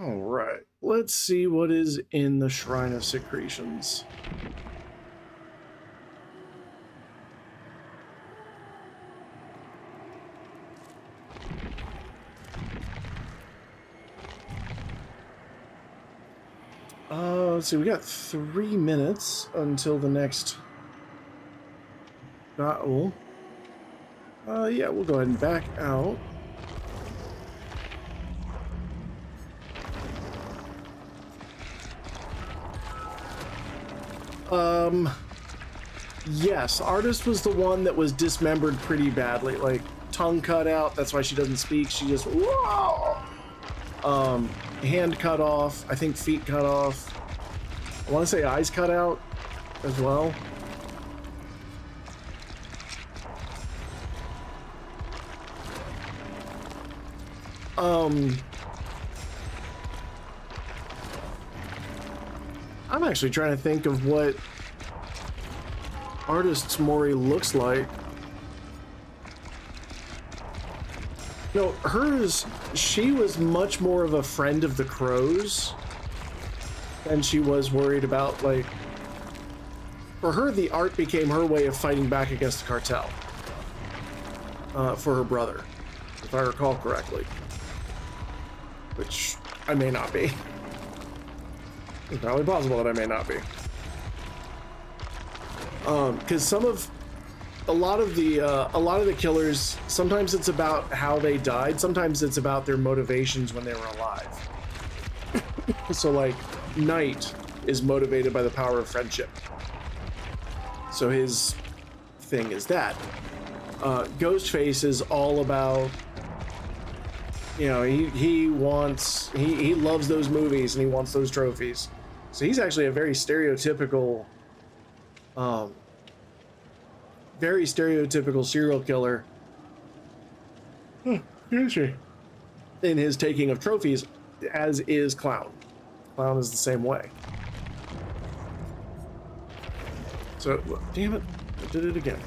All right, let's see what is in the Shrine of Secretions. Let's see, we got 3 minutes until the next battle. Yeah, we'll go ahead and back out. Yes, Artist was the one that was dismembered pretty badly, like tongue cut out. That's why she doesn't speak. She just whoa. Hand cut off. I think feet cut off. I want to say eyes cut out as well. I'm actually trying to think of what Artist's Mori looks like. No, hers, she was much more of a friend of the crows than she was worried about, like, for her, the art became her way of fighting back against the cartel for her brother, if I recall correctly, which I may not be. It's probably possible that I may not be. Because a lot of the killers, sometimes it's about how they died, sometimes it's about their motivations when they were alive. So like Knight is motivated by the power of friendship, so his thing is that. Ghostface is all about, you know, he loves those movies and he wants those trophies, so he's actually a very stereotypical serial killer in his taking of trophies, as is Clown. Clown is the same way. So, damn it, I did it again.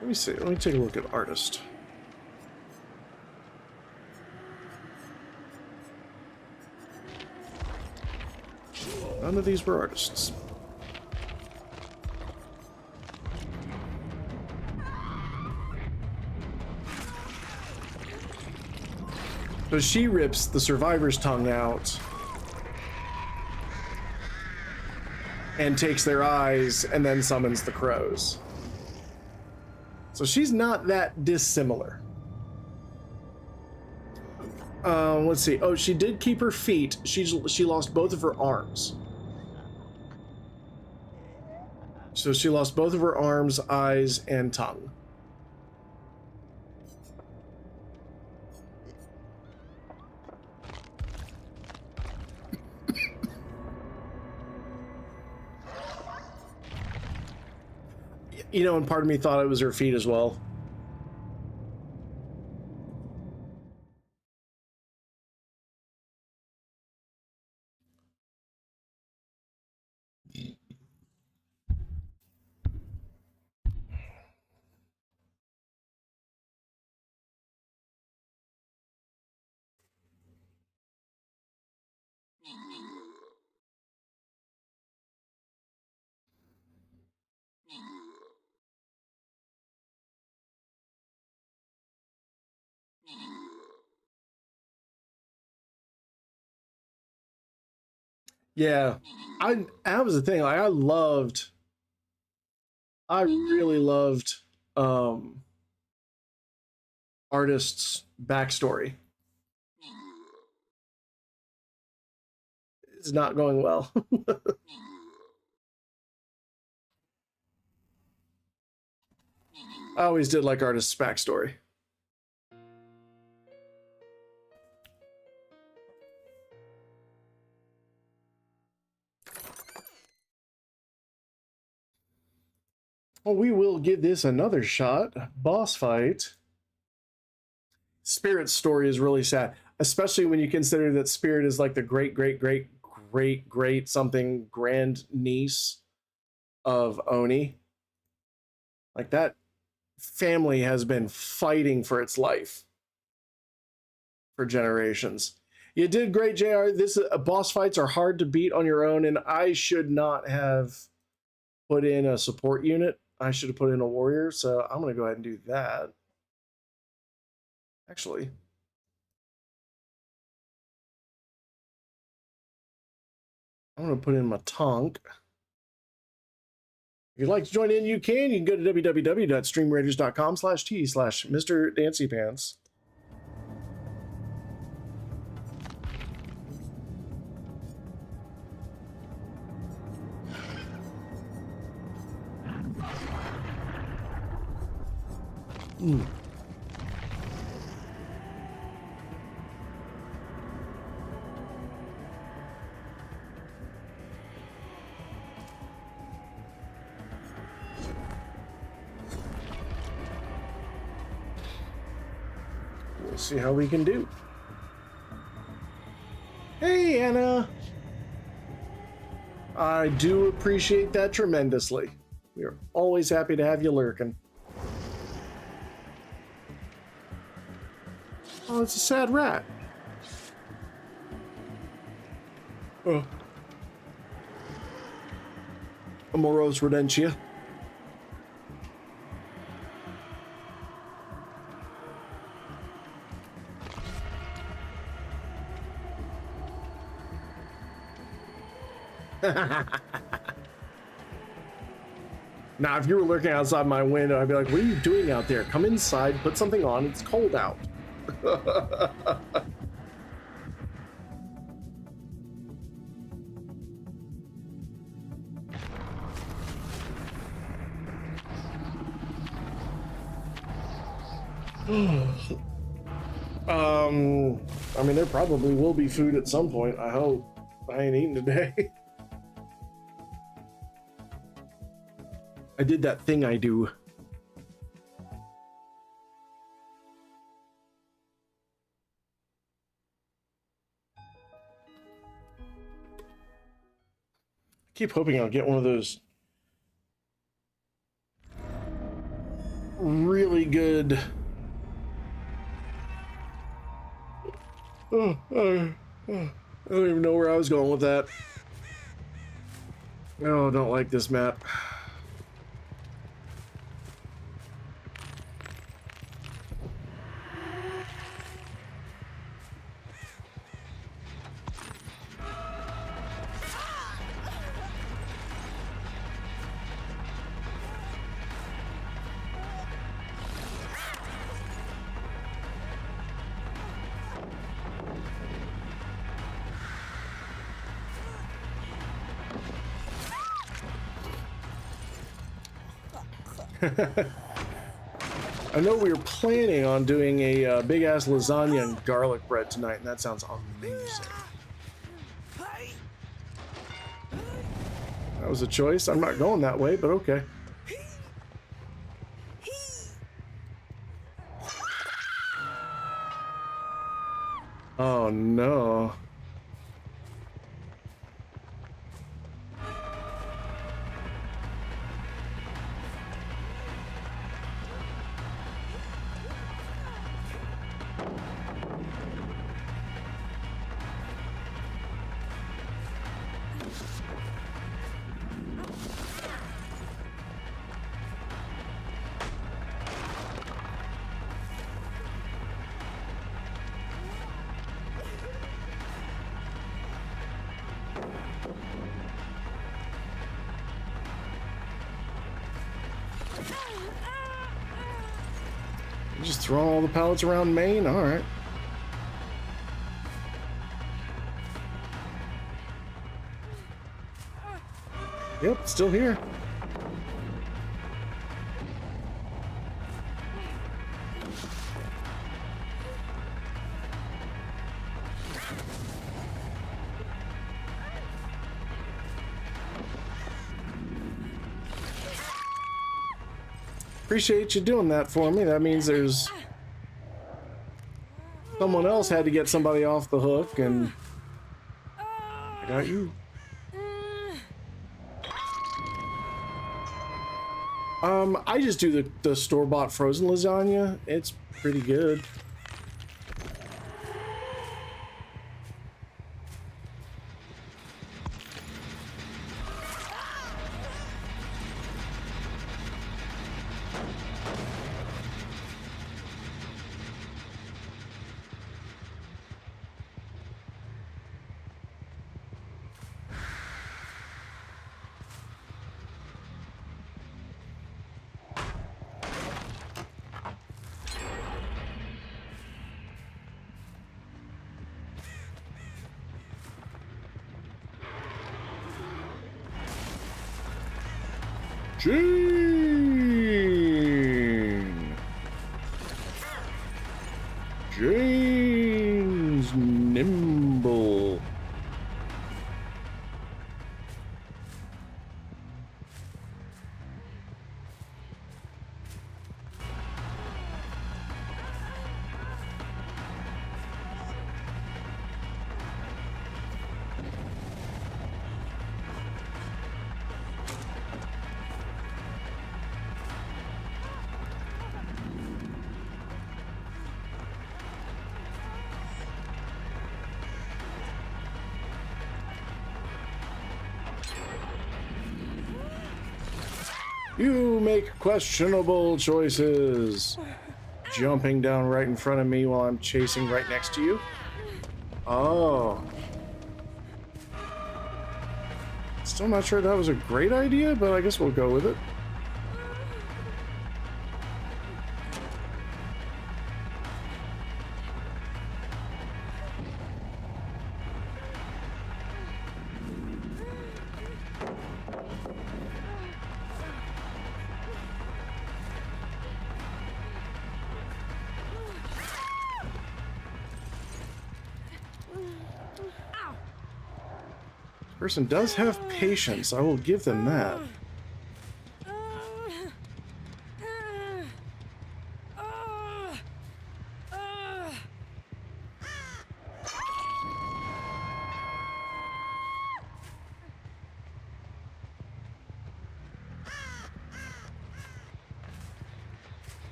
Let me see, let me take a look at Artist. None of these were artists. So she rips the survivor's tongue out and takes their eyes and then summons the crows. So she's not that dissimilar. Let's see. Oh, she did keep her feet. She lost both of her arms. So she lost both of her arms, eyes, and tongue. You know, and part of me thought it was her feet as well. Yeah, that was the thing. Like, I really loved artists' backstory. It's not going well. I always did like artists' backstory. Well, we will give this another shot. Boss fight. Spirit's story is really sad, especially when you consider that Spirit is like the great something grand niece of Oni. Like, that family has been fighting for its life for generations. You did great, JR. This boss fights are hard to beat on your own, and I should not have put in a support unit. I should have put in a warrior, so I'm going to go ahead and do that. Actually, I'm going to put in my tonk. If you'd like to join in, you can. You can go to www.streamraiders.com/t/mrdancypants. We'll see how we can do. Hey, Anna. I do appreciate that tremendously. We are always happy to have you lurking. Oh, it's a sad rat. Oh. Amoros rodentia. Now, if you were lurking outside my window, I'd be like, what are you doing out there? Come inside, put something on, it's cold out. I mean, there probably will be food at some point, I hope. I ain't eating today. I did that thing I do. I keep hoping I'll get one of those really good I don't even know where I was going with that. Oh, I don't like this map. I know we were planning on doing a big-ass lasagna and garlic bread tonight, and that sounds amazing. That was a choice. I'm not going that way, but okay. Oh, no. Just throwing all the pallets around Maine? Alright. Yep, still here. Appreciate you doing that for me. That means there's someone else had to get somebody off the hook, and I got you. I just do the store-bought frozen lasagna. It's pretty good. Jane! Jane's nimble. You make questionable choices. Jumping down right in front of me while I'm chasing right next to you. Oh. Still not sure that was a great idea, but I guess we'll go with it. Person does have patience. I will give them that.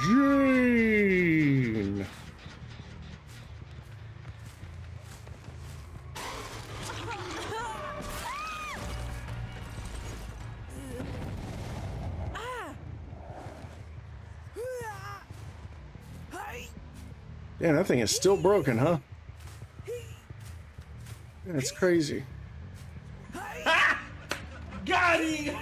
Jane! Damn, that thing is still broken, huh? That's crazy. Got him!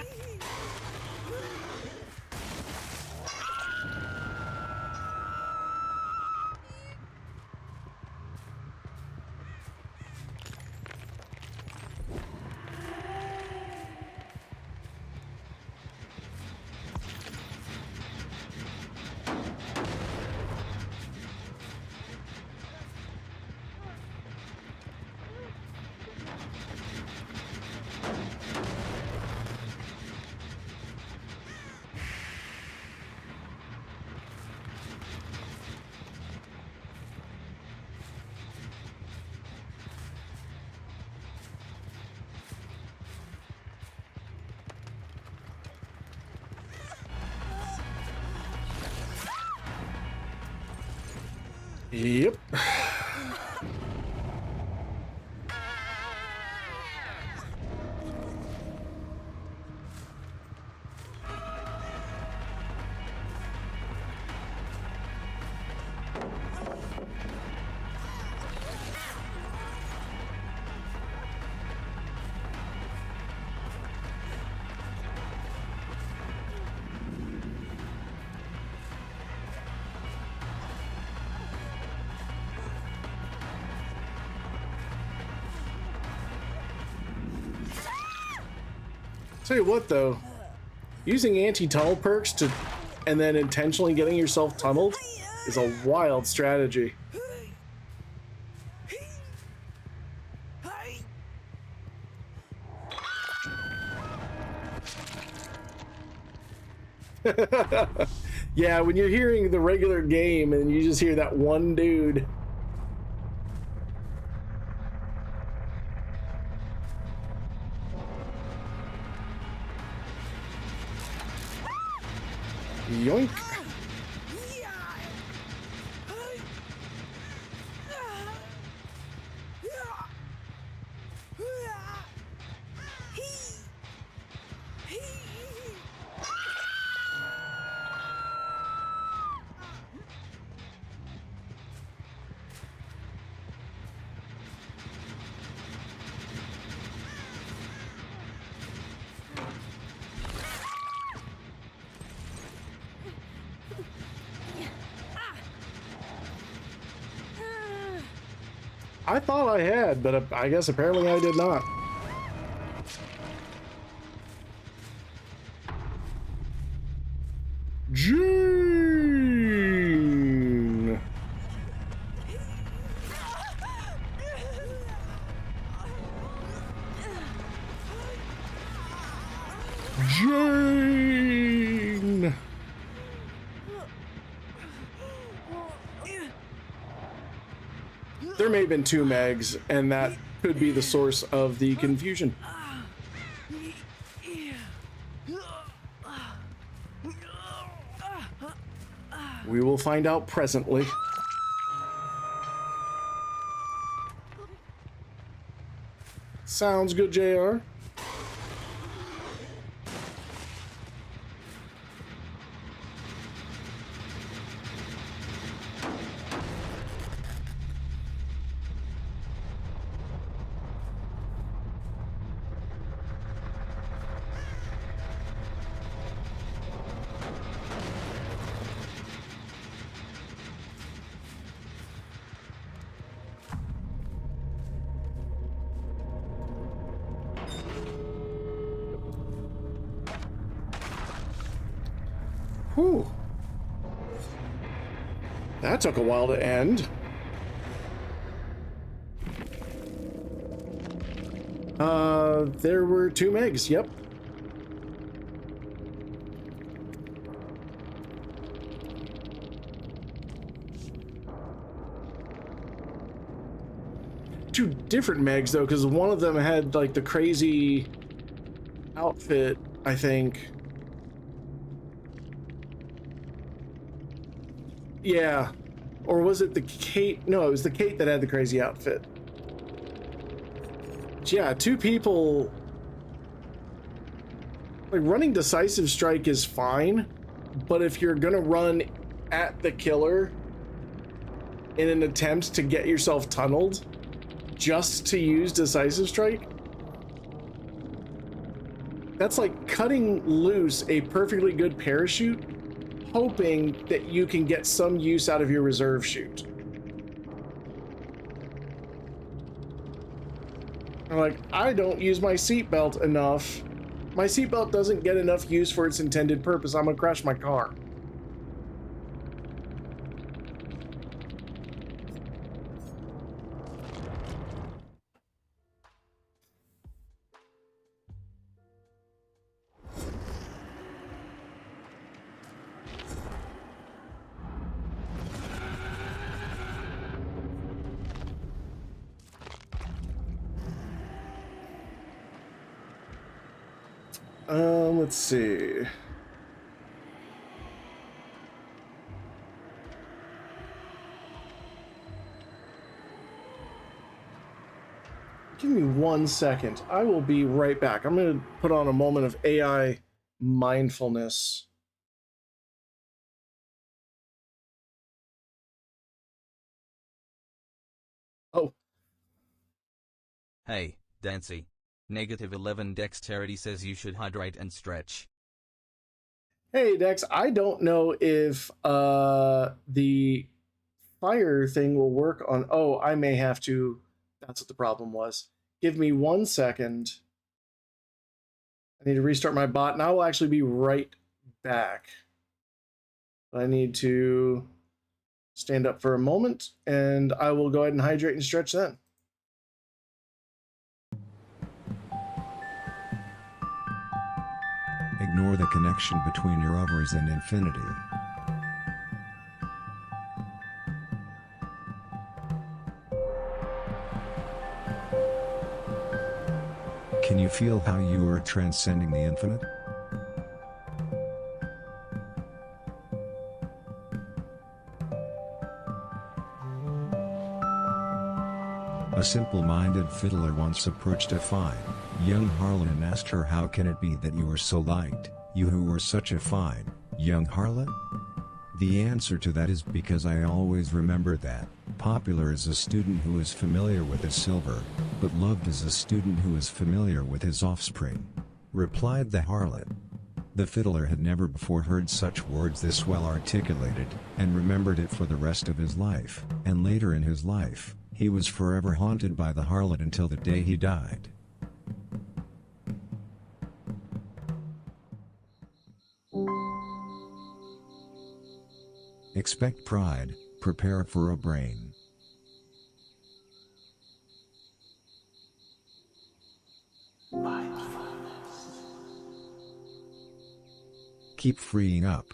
Yep. Tell you what though, using anti-tunnel perks to and then intentionally getting yourself tunneled is a wild strategy. Yeah, when you're hearing the regular game and you just hear that one dude. Yoink. I thought I had, but I guess apparently I did not. Gene! Jane! There may have been two Megs, and that could be the source of the confusion. We will find out presently. Sounds good, JR. Whew. That took a while to end. There were two Megs, yep. Two different Megs, though, because one of them had, like, the crazy outfit, I think. Yeah. Or was it the Kate? No, it was the Kate that had the crazy outfit. But yeah, two people... Like, running Decisive Strike is fine, but if you're gonna run at the killer in an attempt to get yourself tunneled just to use Decisive Strike, that's like cutting loose a perfectly good parachute, hoping that you can get some use out of your reserve chute. I'm like, I don't use my seatbelt enough. My seatbelt doesn't get enough use for its intended purpose. I'm gonna crash my car. Let's see. Give me 1 second. I will be right back. I'm going to put on a moment of AI mindfulness. Oh. Hey, Dancy. -11 dexterity says you should hydrate and stretch. Hey, Dex. I don't know if the fire thing will work on... Oh, I may have to... That's what the problem was. Give me 1 second. I need to restart my bot, and I will actually be right back. I need to stand up for a moment, and I will go ahead and hydrate and stretch then. Ignore the connection between your ovaries and infinity. Can you feel how you are transcending the infinite? A simple-minded fiddler once approached a fine, young harlot and asked her, "How can it be that you are so liked, you who were such a fine, young harlot?" The answer to that is, "Because I always remember that, popular is a student who is familiar with his silver, but loved is a student who is familiar with his offspring," replied the harlot. The fiddler had never before heard such words this well articulated, and remembered it for the rest of his life, and later in his life, he was forever haunted by the harlot until the day he died. Expect pride, prepare for a brain. Keep freeing up.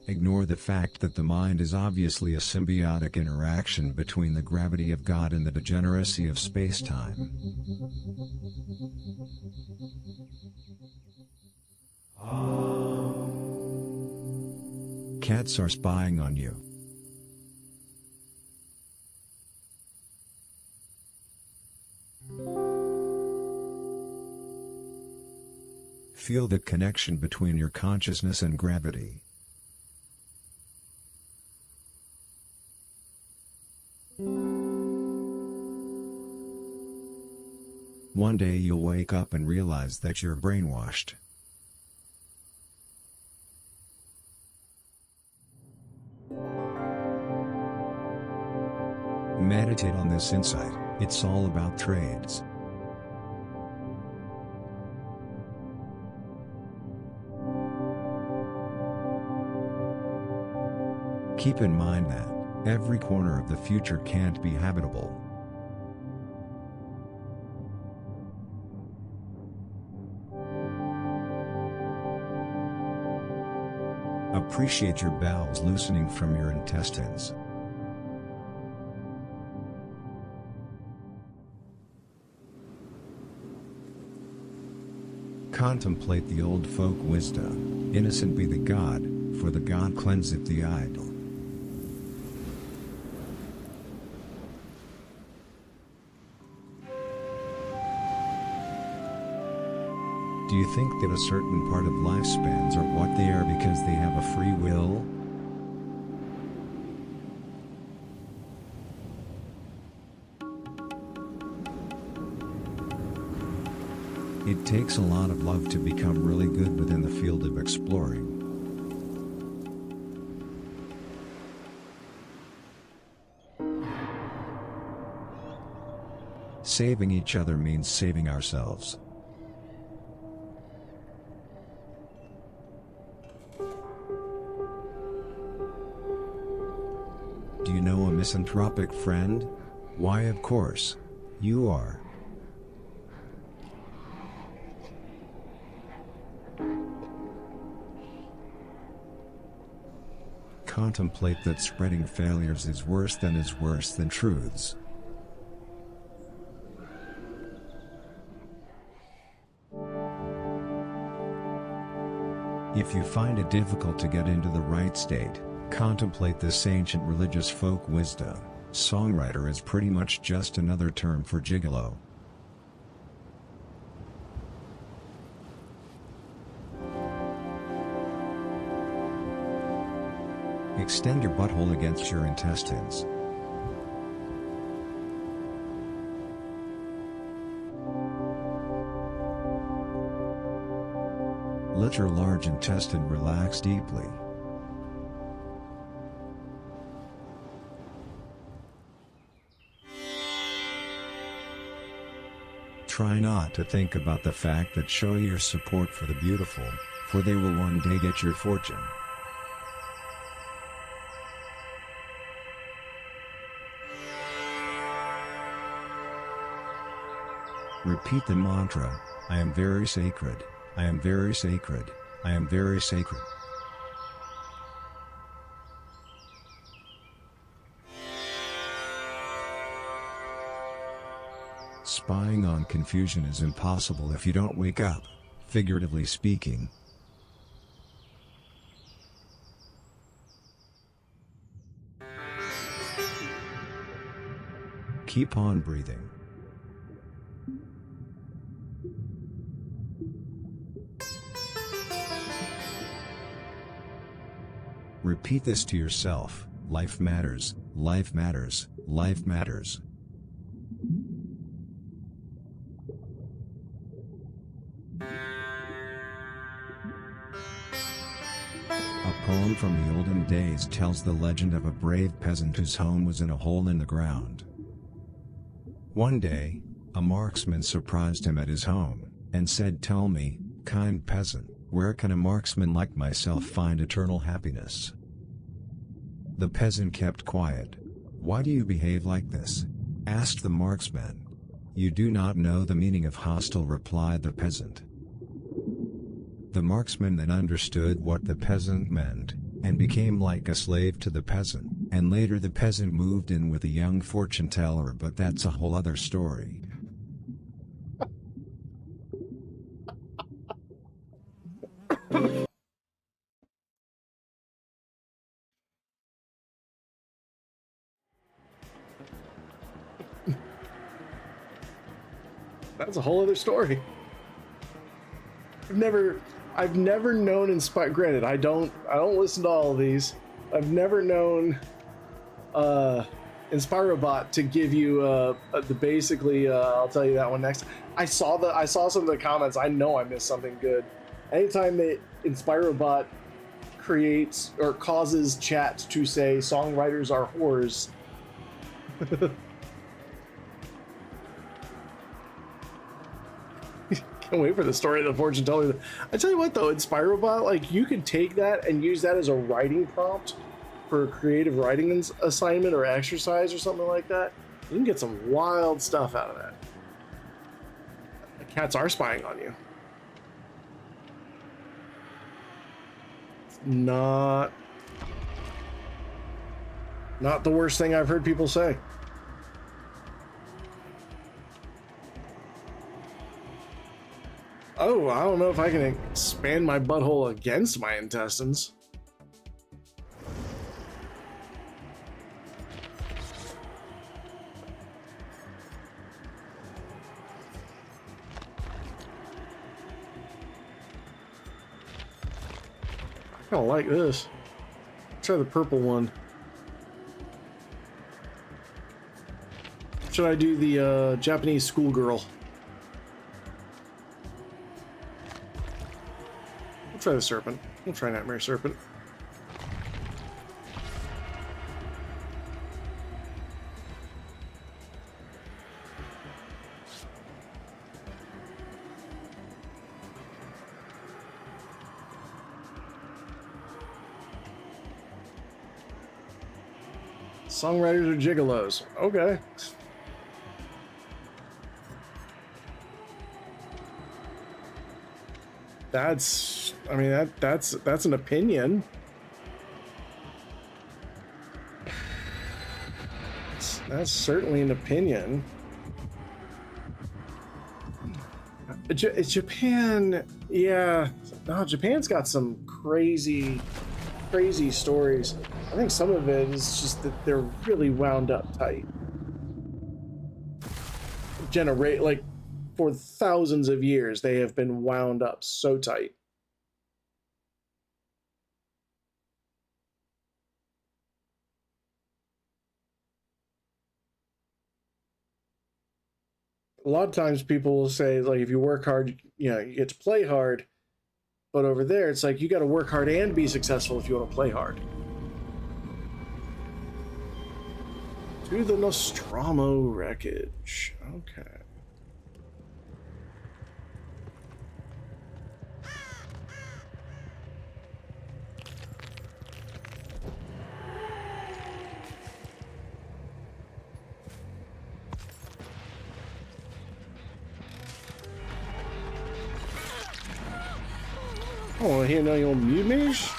Ignore the fact that the mind is obviously a symbiotic interaction between the gravity of God and the degeneracy of space-time. Cats are spying on you. Feel the connection between your consciousness and gravity. One day you'll wake up and realize that you're brainwashed. Meditate on this insight. It's all about trades. Keep in mind that every corner of the future can't be habitable. Appreciate your bowels loosening from your intestines. Contemplate the old folk wisdom. Innocent be the God, for the God cleanseth the idol. Do you think that a certain part of lifespans are what they are because they have a free will? It takes a lot of love to become really good within the field of exploring. Saving each other means saving ourselves. Do you know a misanthropic friend? Why, of course. You are. Contemplate that spreading failures is worse than truths. If you find it difficult to get into the right state, contemplate this ancient religious folk wisdom. Songwriter is pretty much just another term for gigolo. Extend your butthole against your intestines. Let your large intestine relax deeply. Try not to think about the fact that show your support for the beautiful, for they will one day get your fortune. Repeat the mantra, I am very sacred, I am very sacred, I am very sacred. Spying on confusion is impossible if you don't wake up, figuratively speaking. Keep on breathing. Repeat this to yourself, life matters, life matters, life matters. A poem from the olden days tells the legend of a brave peasant whose home was in a hole in the ground. One day, a marksman surprised him at his home, and said, "Tell me, kind peasant, where can a marksman like myself find eternal happiness?" The peasant kept quiet. "Why do you behave like this?" asked the marksman. "You do not know the meaning of hostile," replied the peasant. The marksman then understood what the peasant meant, and became like a slave to the peasant, and later the peasant moved in with a young fortune teller, but that's a whole other story. That's a whole other story. I've never known granted, I don't listen to all of these. I've never known Inspirobot to give you the basically I'll tell you that one next. I saw some of the comments. I know I missed something good. Anytime that Inspirobot creates or causes chat to say songwriters are whores. Can't wait for the story of the fortune teller. I tell you what though, Inspirobot, like you could take that and use that as a writing prompt for a creative writing assignment or exercise or something like that. You can get some wild stuff out of that. The cats are spying on you. It's not the worst thing I've heard people say. Oh, I don't know if I can expand my butthole against my intestines. I kind of like this. Try the purple one. Should I do the Japanese schoolgirl? Try the serpent. We'll try Nightmare Serpent. Songwriters are gigolos. Okay. That's an opinion. That's certainly an opinion. Japan, yeah. No, Japan's got some crazy, crazy stories. I think some of it is just that they're really wound up tight. Like for thousands of years, they have been wound up so tight. A lot of times people will say, like, if you work hard, you know, you get to play hard. But over there, it's like you got to work hard and be successful if you want to play hard. To the Nostromo wreckage. Okay. Oh, here now you're mute mage?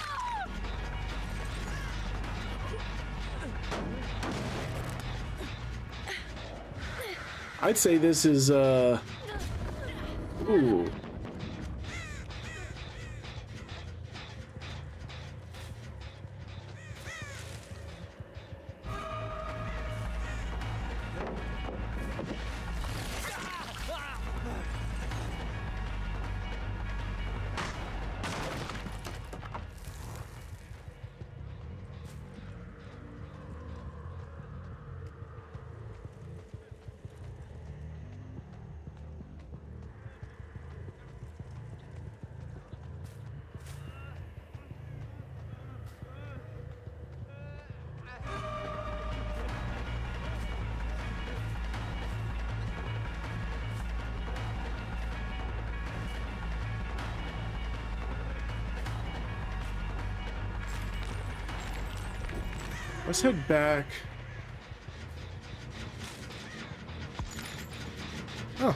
I'd say this is ooh. Let's head back. Oh.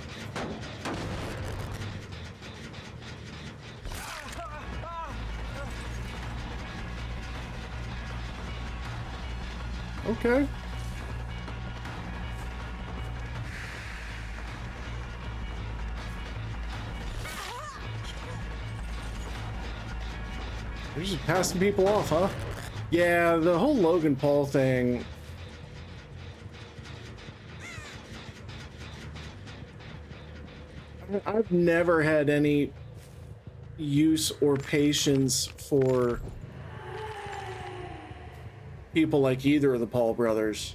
Okay. They're just passing people off, huh? Yeah, the whole Logan Paul thing. I've never had any use or patience for people like either of the Paul brothers.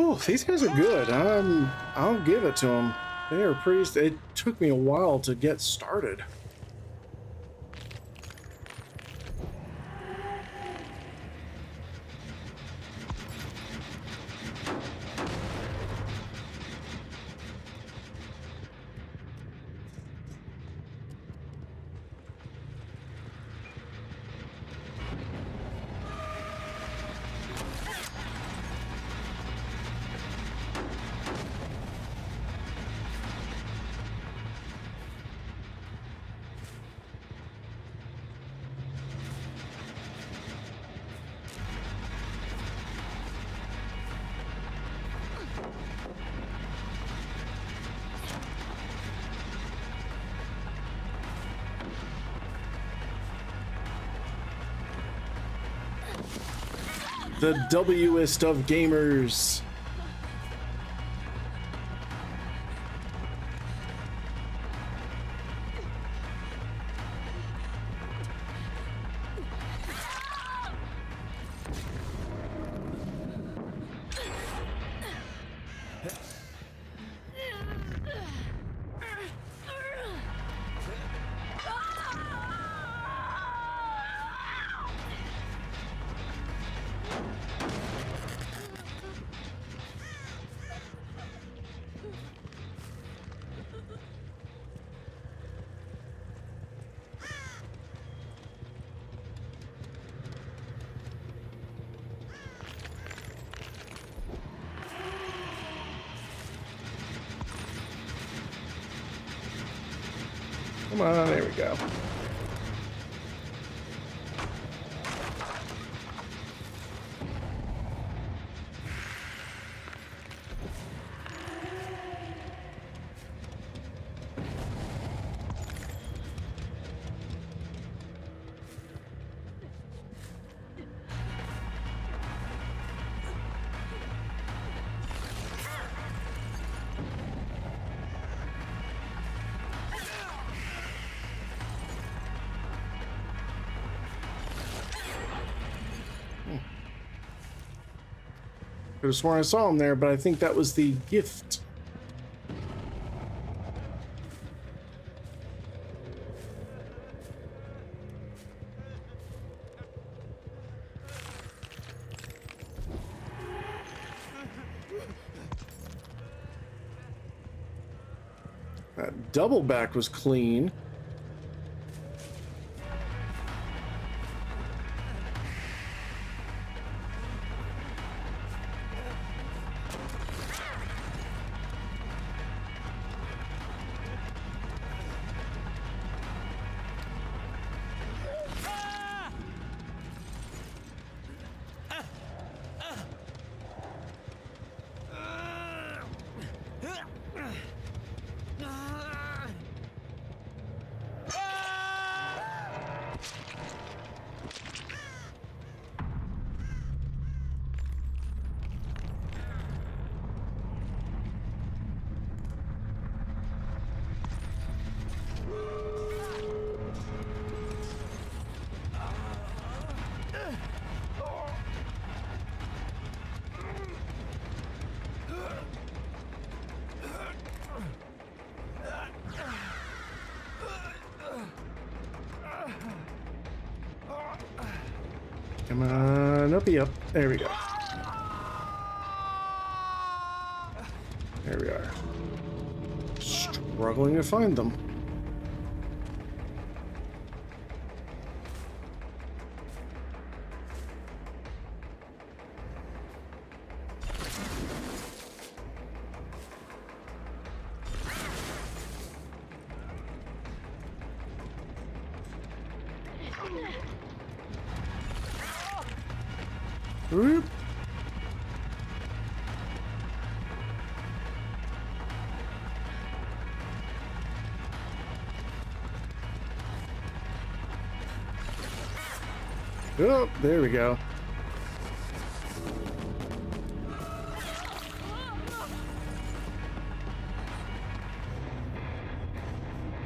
Oh, these guys are good. I'll give it to them. They are pretty. It took me a while to get started. The West of gamers. Come on, there we go. Could have sworn I saw him there, but I think that was the gift. That double back was clean. Come on, uppy up. There we go. There we are. Struggling to find them. Whoop. Oh, there we go.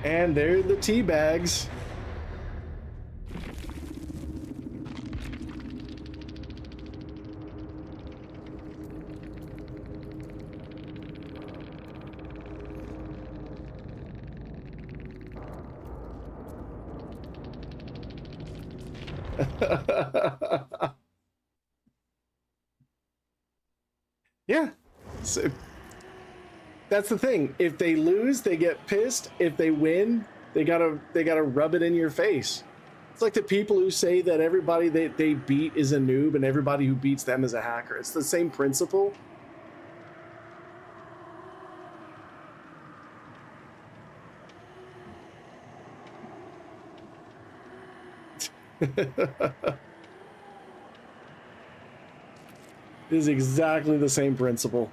And there are the tea bags. Yeah. So, that's the thing. If they lose, they get pissed. If they win, they gotta rub it in your face. It's like the people who say that everybody they beat is a noob and everybody who beats them is a hacker. It's the same principle. It is exactly the same principle.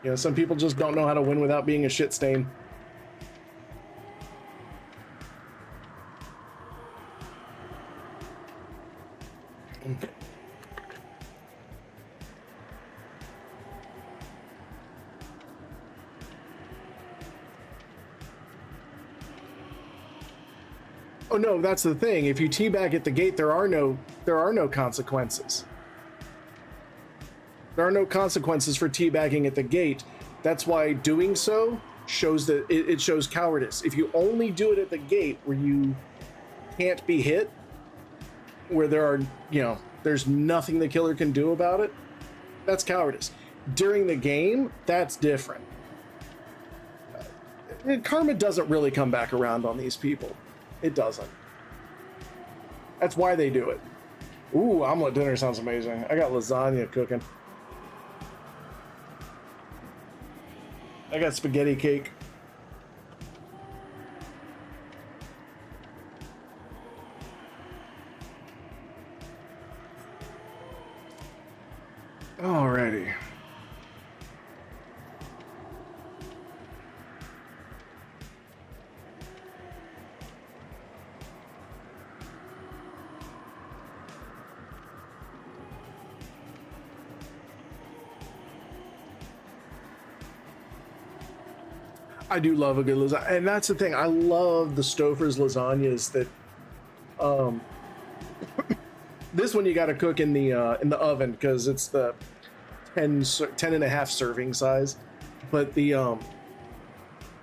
You know, some people just don't know how to win without being a shit stain. Oh no, that's the thing. If you teabag at the gate, there are no consequences. There are no consequences for teabagging at the gate. That's why doing so shows that it shows cowardice. If you only do it at the gate where you can't be hit, where there are, you know, there's nothing the killer can do about it, that's cowardice. During the game, that's different. Karma doesn't really come back around on these people. It doesn't. That's why they do it. Ooh, omelet dinner sounds amazing. I got lasagna cooking. I got spaghetti cake. Alrighty. I do love a good lasagna, and that's the thing. I love the Stouffer's lasagnas that, this one you got to cook in the oven because it's the 10 and a half serving size, but the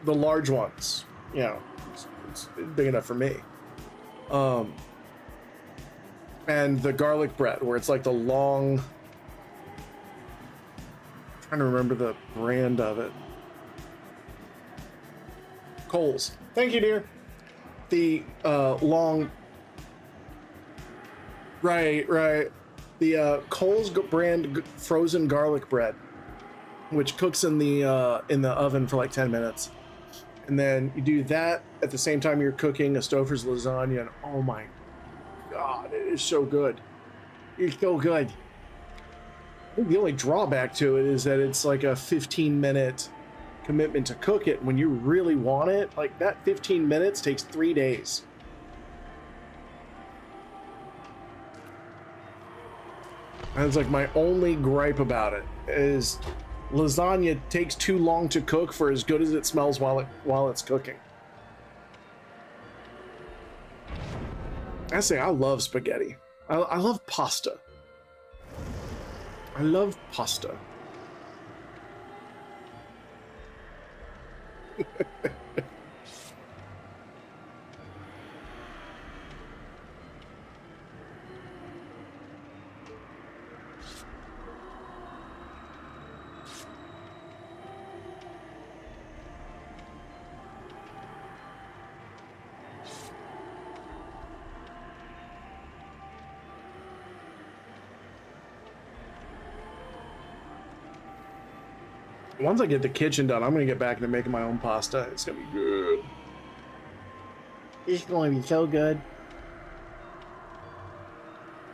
large ones, you know, it's big enough for me. And the garlic bread where it's like the long, I'm trying to remember the brand of it. Coles. Thank you, dear. The long, right. The Coles brand frozen garlic bread, which cooks in the oven for like 10 minutes, and then you do that at the same time you're cooking a Stouffer's lasagna, and oh my god, it is so good. It's so good. I think the only drawback to it is that it's like a 15-minute commitment to cook it. When you really want it, like that 15 minutes takes 3 days. That's like my only gripe about it is lasagna takes too long to cook for as good as it smells while it's cooking. I say I love spaghetti. I love pasta. I love pasta. Once I get the kitchen done, I'm gonna get back into making my own pasta. It's gonna be good. It's going to be so good.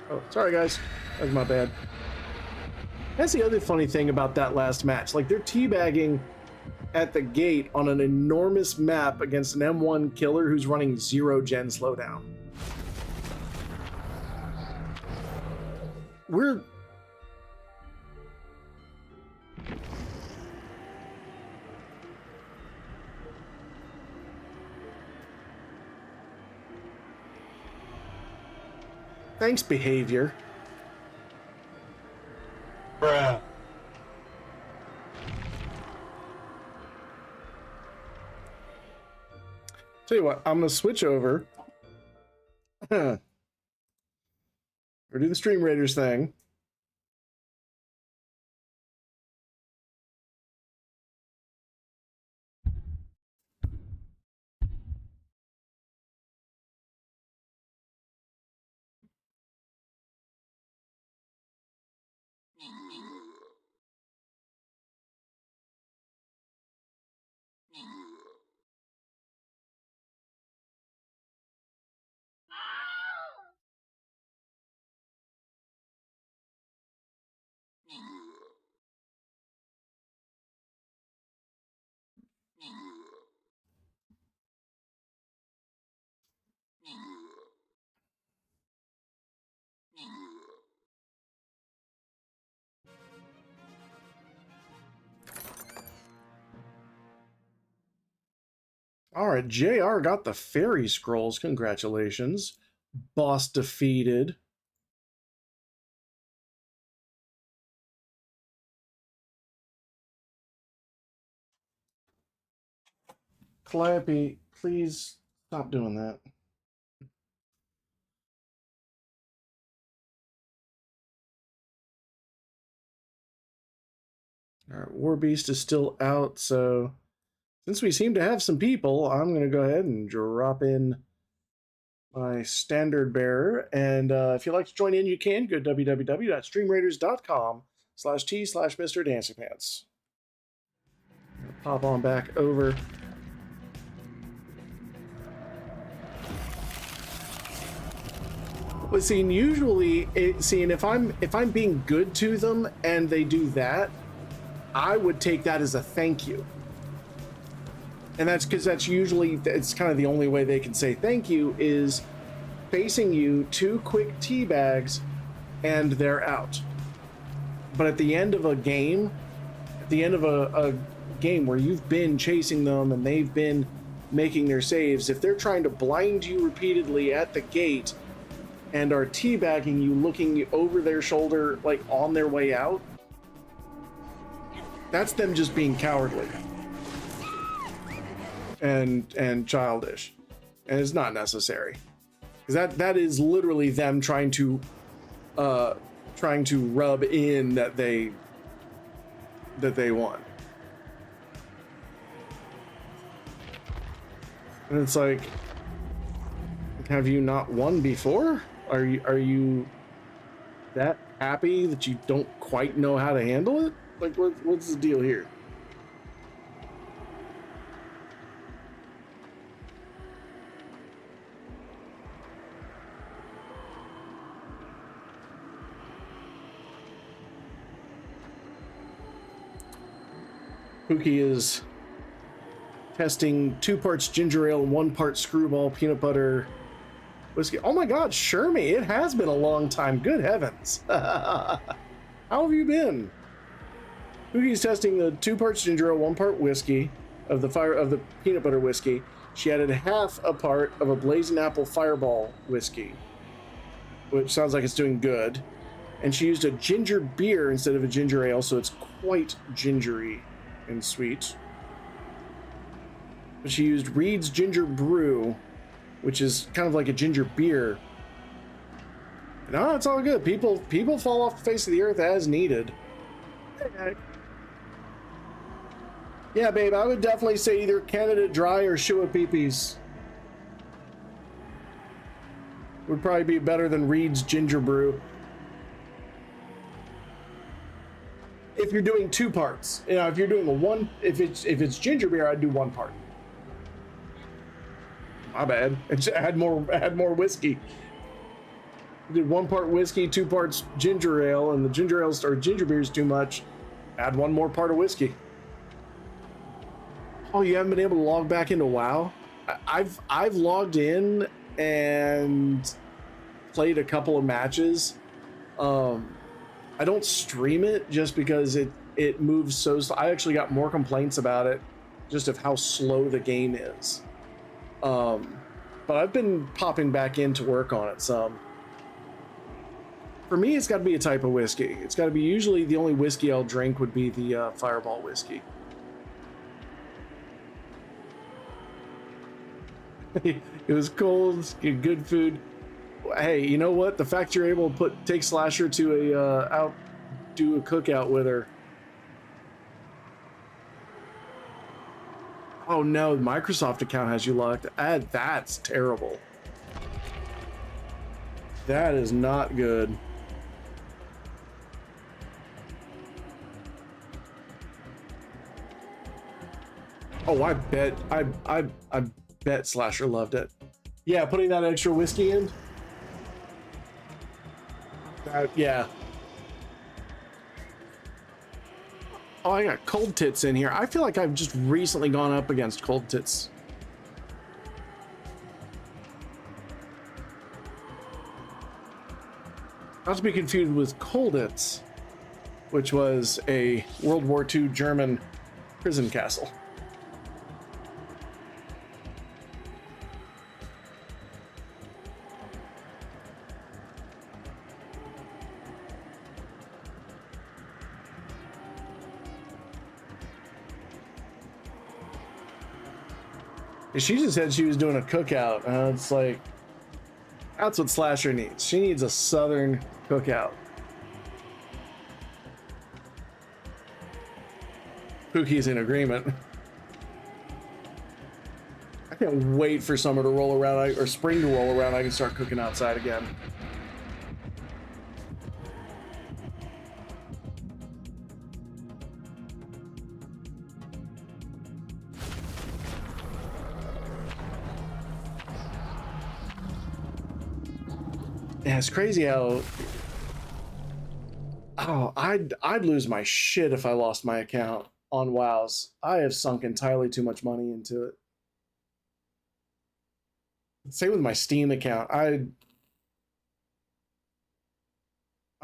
Oh, sorry guys. That's my bad. That's the other funny thing about that last match. Like, they're teabagging at the gate on an enormous map against an M1 killer who's running 0 gen slowdown. We're... Thanks, behavior. Bruh. Tell you what, I'm gonna switch over. Or do the Stream Raiders thing. All right, JR got the fairy scrolls. Congratulations. Boss defeated. Clappy, please stop doing that. All right, War Beast is still out, so since we seem to have some people, I'm going to go ahead and drop in my standard bearer. And if you'd like to join in, you can go to www.streamraiders.com/t/mrdancypants. Pop on back over. But seeing usually, if I'm being good to them and they do that, I would take that as a thank you. And that's because it's kind of the only way they can say thank you is facing you 2 quick tea bags and they're out. But at the end of a game, a game where you've been chasing them and they've been making their saves, if they're trying to blind you repeatedly at the gate and are teabagging you looking over their shoulder like on their way out, that's them just being cowardly and childish, and it's not necessary, because that is literally them trying to rub in that they won. And it's like, have you not won before? Are you that happy that you don't quite know how to handle it? Like, what's the deal here? Pookie is testing 2 parts ginger ale and 1 part screwball peanut butter whiskey. Oh my god, Shermie, it has been a long time. Good heavens. How have you been? Pookie's testing the 2 parts ginger ale, 1 part whiskey of the peanut butter whiskey. She added half a part of a blazing apple fireball whiskey, which sounds like it's doing good. And she used a ginger beer instead of a ginger ale, so it's quite gingery and sweet. But she used Reed's Ginger Brew, which is kind of like a ginger beer. No, it's all good. People fall off the face of the earth as needed. Yeah, babe, I would definitely say either Canada Dry or Shua Peepees. Would probably be better than Reed's Ginger Brew. If you're doing 2 parts, you know, if you're doing if it's ginger beer, I'd do 1 part. My bad. Add more whiskey. Did 1 part whiskey, 2 parts ginger ale, and the ginger ale or ginger beer is too much. Add 1 more part of whiskey. Oh, you haven't been able to log back into WoW? I've logged in and played a couple of matches. I don't stream it just because it moves so slow. I actually got more complaints about it just of how slow the game is. But I've been popping back in to work on it some. For me, it's got to be a type of whiskey. It's got to be, usually the only whiskey I'll drink would be the Fireball whiskey. It was cold, good food. Hey, you know what? The fact you're able to take Slasher to a do a cookout with her. Oh no, the Microsoft account has you locked. That's terrible. That is not good. Oh, I bet Slasher loved it. Yeah, putting that extra whiskey in. Yeah. Oh, I got cold tits in here. I feel like I've just recently gone up against cold tits. Not to be confused with Colditz, which was a World War II German prison castle. She just said she was doing a cookout. It's like, that's what Slasher needs. She needs a southern cookout. Pookie's in agreement. I can't wait for summer to roll around, or spring to roll around. I can start cooking outside again. Yeah, it's crazy how... Oh, I'd lose my shit if I lost my account on WoWs. I have sunk entirely too much money into it. Same with my Steam account. I don't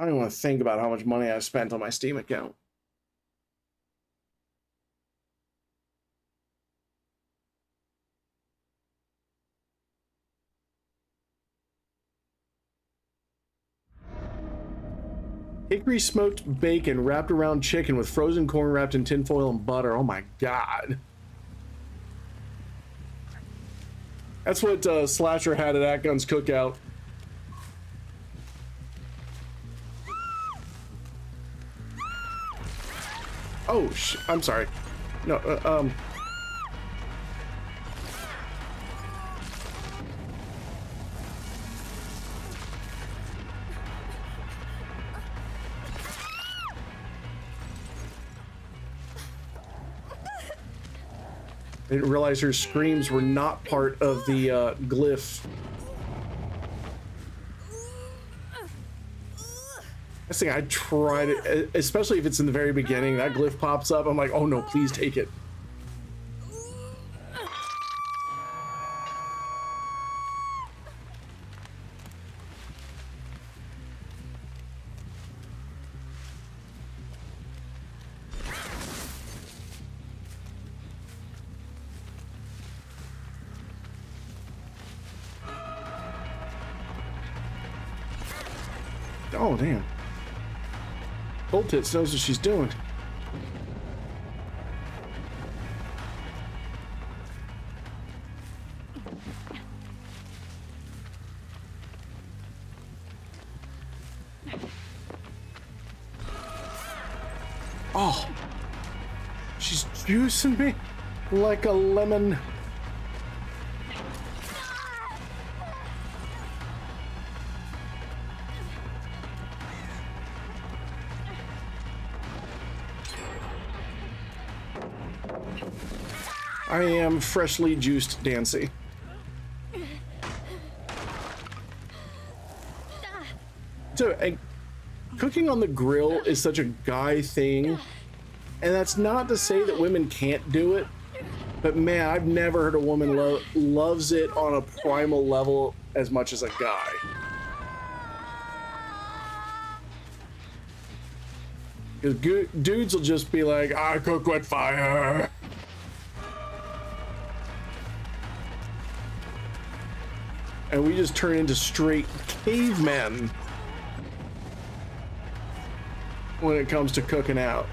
even want to think about how much money I've spent on my Steam account. Hickory smoked bacon wrapped around chicken with frozen corn wrapped in tinfoil and butter. Oh my god. That's what Slasher had at Atgun's cookout. Oh, I'm sorry. No, I didn't realize her screams were not part of the glyph. This thing, I tried it, especially if it's in the very beginning, that glyph pops up, I'm like, oh no, please take it. Oh, damn. Cold Tits knows what she's doing. Oh. She's juicing me like a lemon. I am freshly juiced Dancy. So, cooking on the grill is such a guy thing, and that's not to say that women can't do it, but man, I've never heard a woman loves it on a primal level as much as a guy. Because dudes will just be like, I cook with fire. And we just turn into straight cavemen when it comes to cooking out.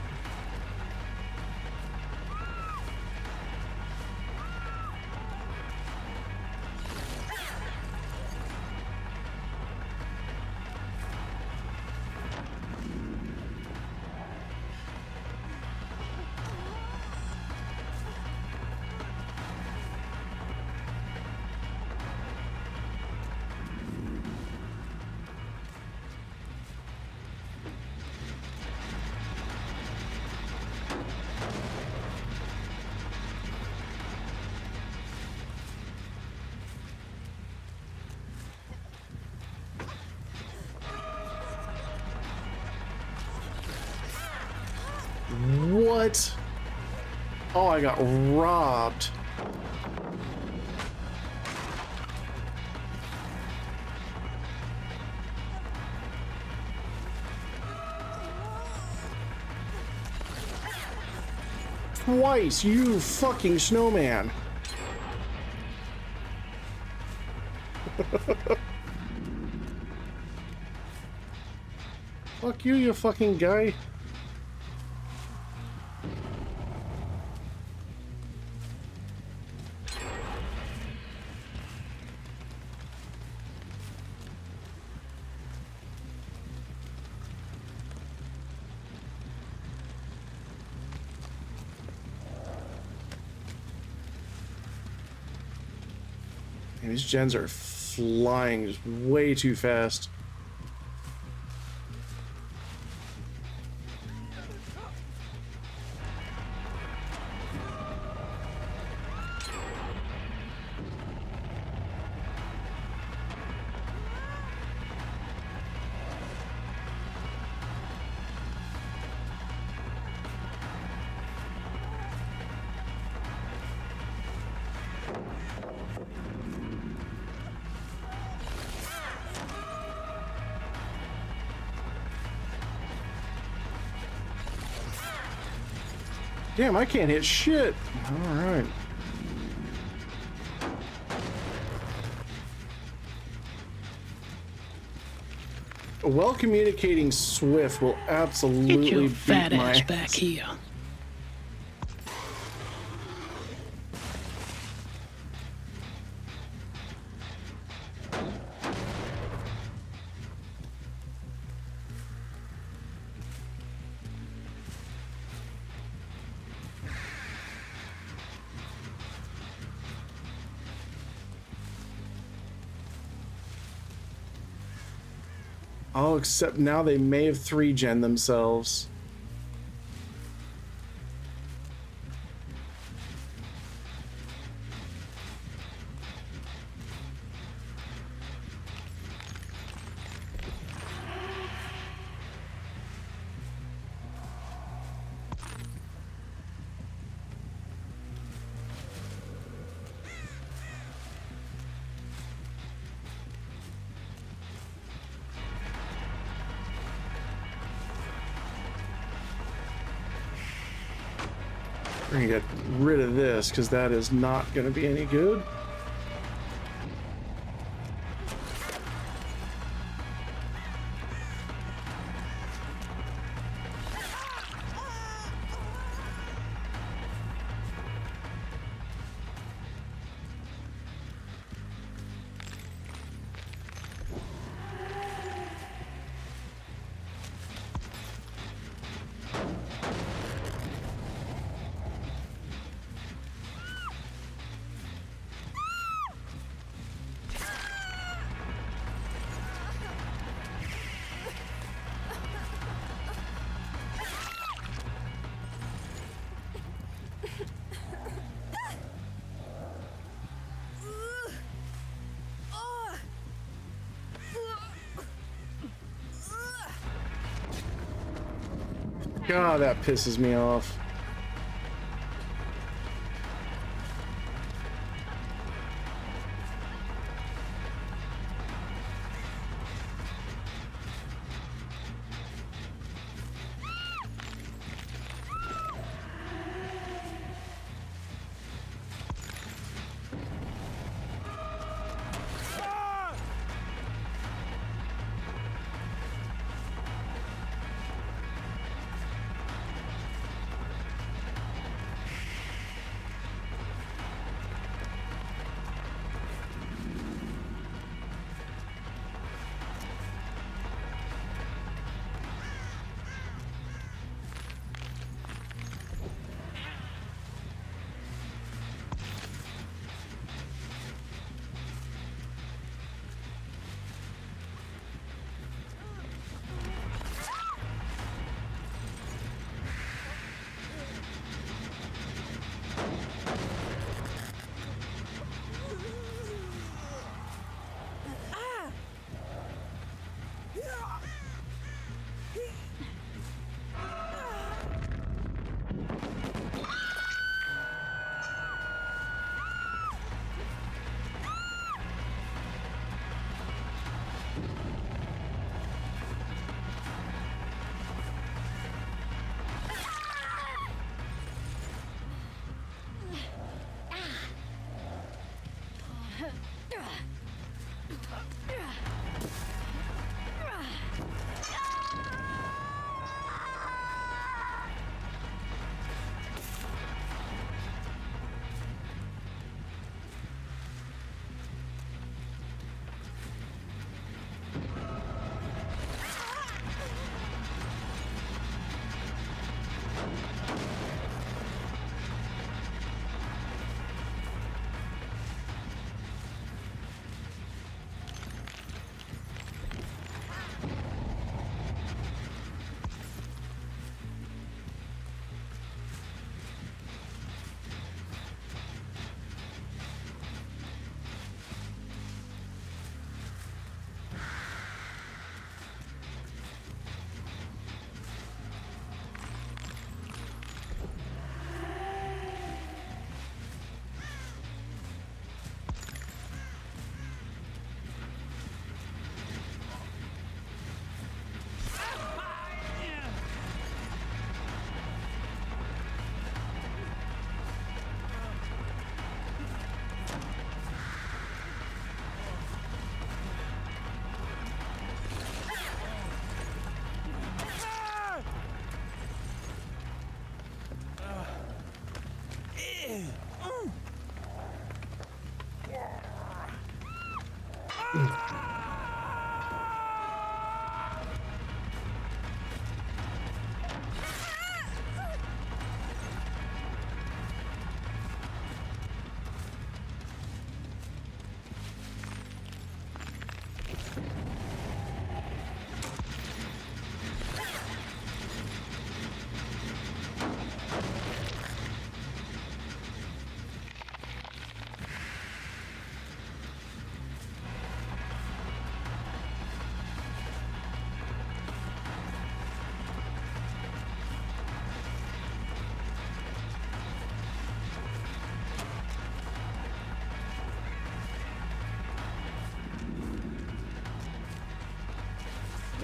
What? Oh, I got robbed. Twice, you fucking snowman. Fuck you, you fucking guy. Man, these gens are flying just way too fast. Damn, I can't hit shit. All right. A well-communicating Swift will absolutely Get your beat fat my ass back here. Oh, except now they may have 3-gen themselves. We're gonna get rid of this because that is not gonna be any good. God, that pisses me off.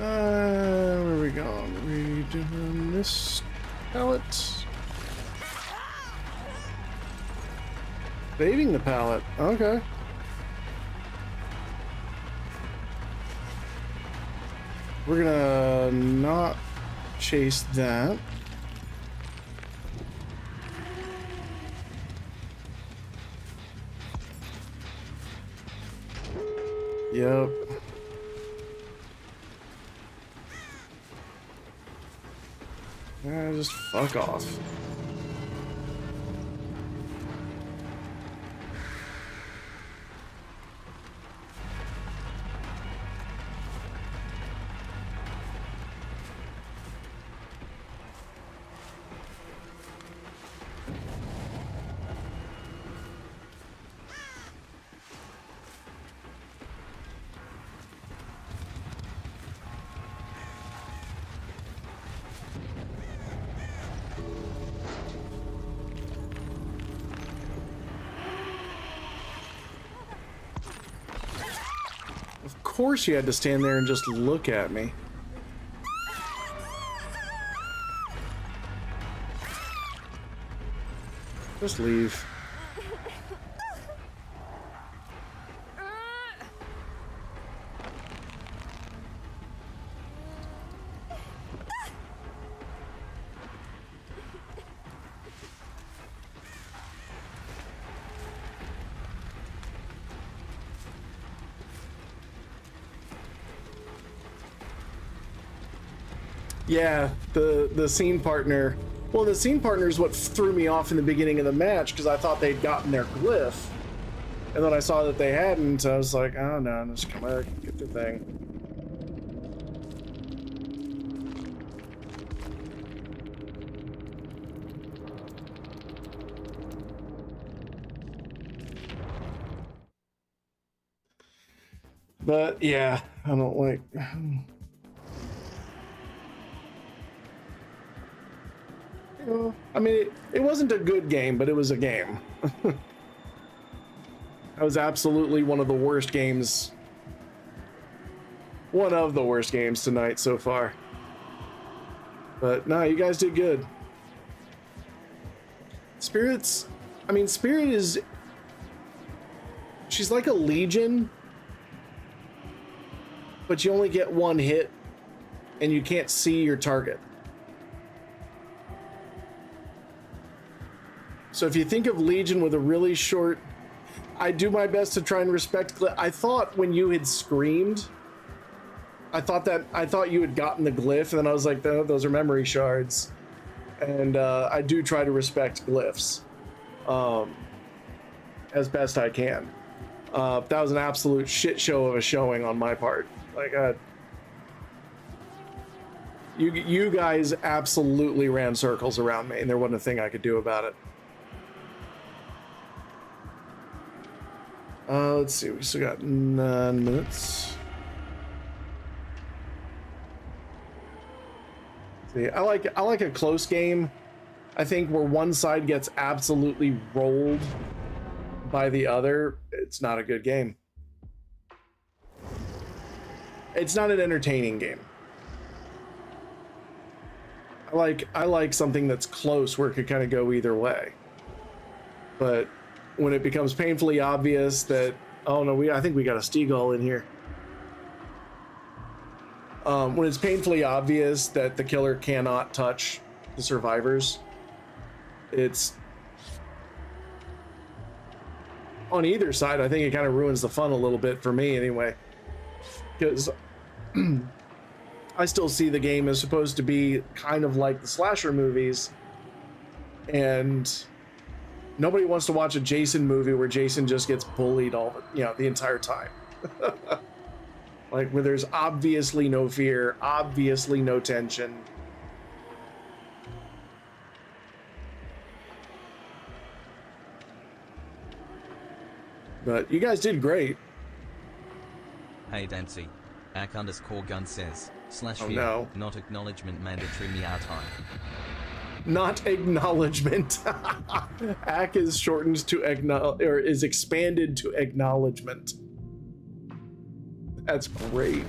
Where are we going? Are we doing this pallet? Saving the pallet. Okay. We're gonna not chase that. Yep. Just fuck off. Of course you had to stand there and just look at me. Just leave. Yeah, the scene partner. Well, the scene partner is what threw me off in the beginning of the match because I thought they'd gotten their glyph, and then I saw that they hadn't. So I was like, oh no, just come back, get the thing. But yeah, I don't like. I mean, it wasn't a good game, but it was a game. That was absolutely one of the worst games. One of the worst games tonight so far. But no, you guys did good. Spirit's, I mean, Spirit is, she's like a Legion, but you only get one hit and you can't see your target. So if you think of Legion with a really short, I do my best to try and respect. I thought when you had screamed, I thought you had gotten the glyph, and then I was like, no, those are memory shards. And I do try to respect glyphs as best I can. That was an absolute shit show of a showing on my part. Like, you guys absolutely ran circles around me, and there wasn't a thing I could do about it. Let's see, we still got 9 minutes. See, I like a close game. I think where one side gets absolutely rolled by the other, it's not a good game. It's not an entertaining game. I like something that's close where it could kind of go either way. But when it becomes painfully obvious that, oh no, I think we got a Steagull in here. When it's painfully obvious that the killer cannot touch the survivors, it's on either side. I think it kind of ruins the fun a little bit for me anyway, because I still see the game as supposed to be kind of like the slasher movies, and nobody wants to watch a Jason movie where Jason just gets bullied the entire time. Like, where there's obviously no fear, obviously no tension. But you guys did great. Hey Dancy. Ak_gun says, /view, no. not acknowledgement mandatory meow time. Not acknowledgement. Ak is shortened to or is expanded to acknowledgement. That's great.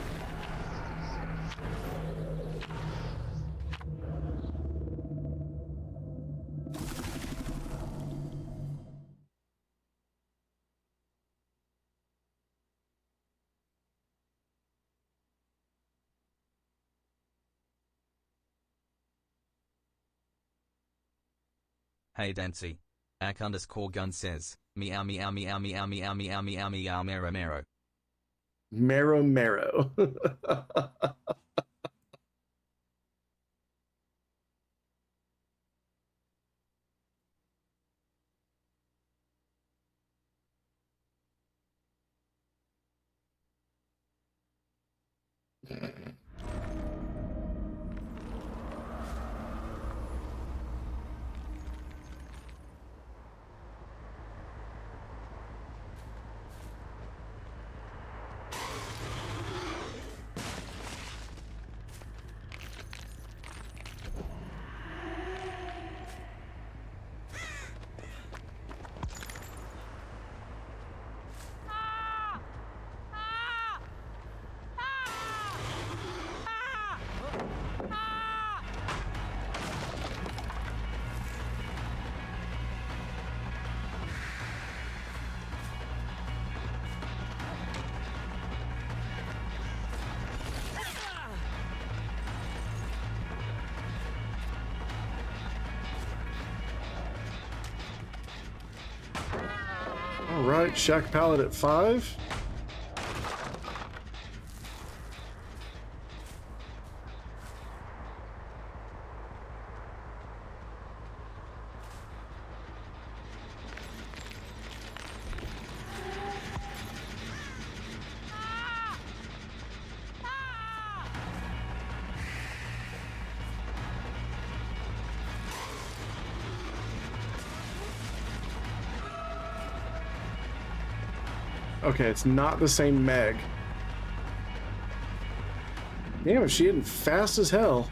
Hey Dancy. Ak_gun says, meow meow meow meow meow meow meow meow mero mero. Mero mero. All right, Shack Pallet at 5. Okay, it's not the same Meg. Damn, she hitting fast as hell.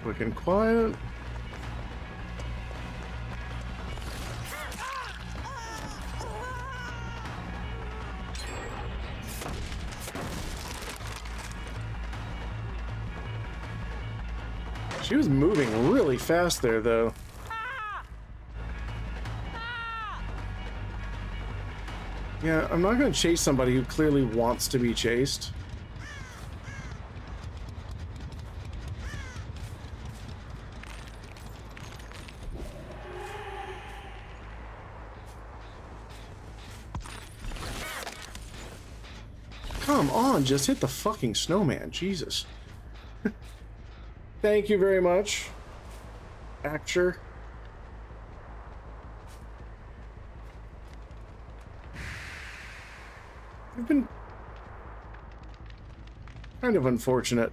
Quick and quiet. She was moving really fast there, though. Yeah, I'm not going to chase somebody who clearly wants to be chased. Come on, just hit the fucking snowman, Jesus. Thank you very much, Acture. I've been kind of unfortunate.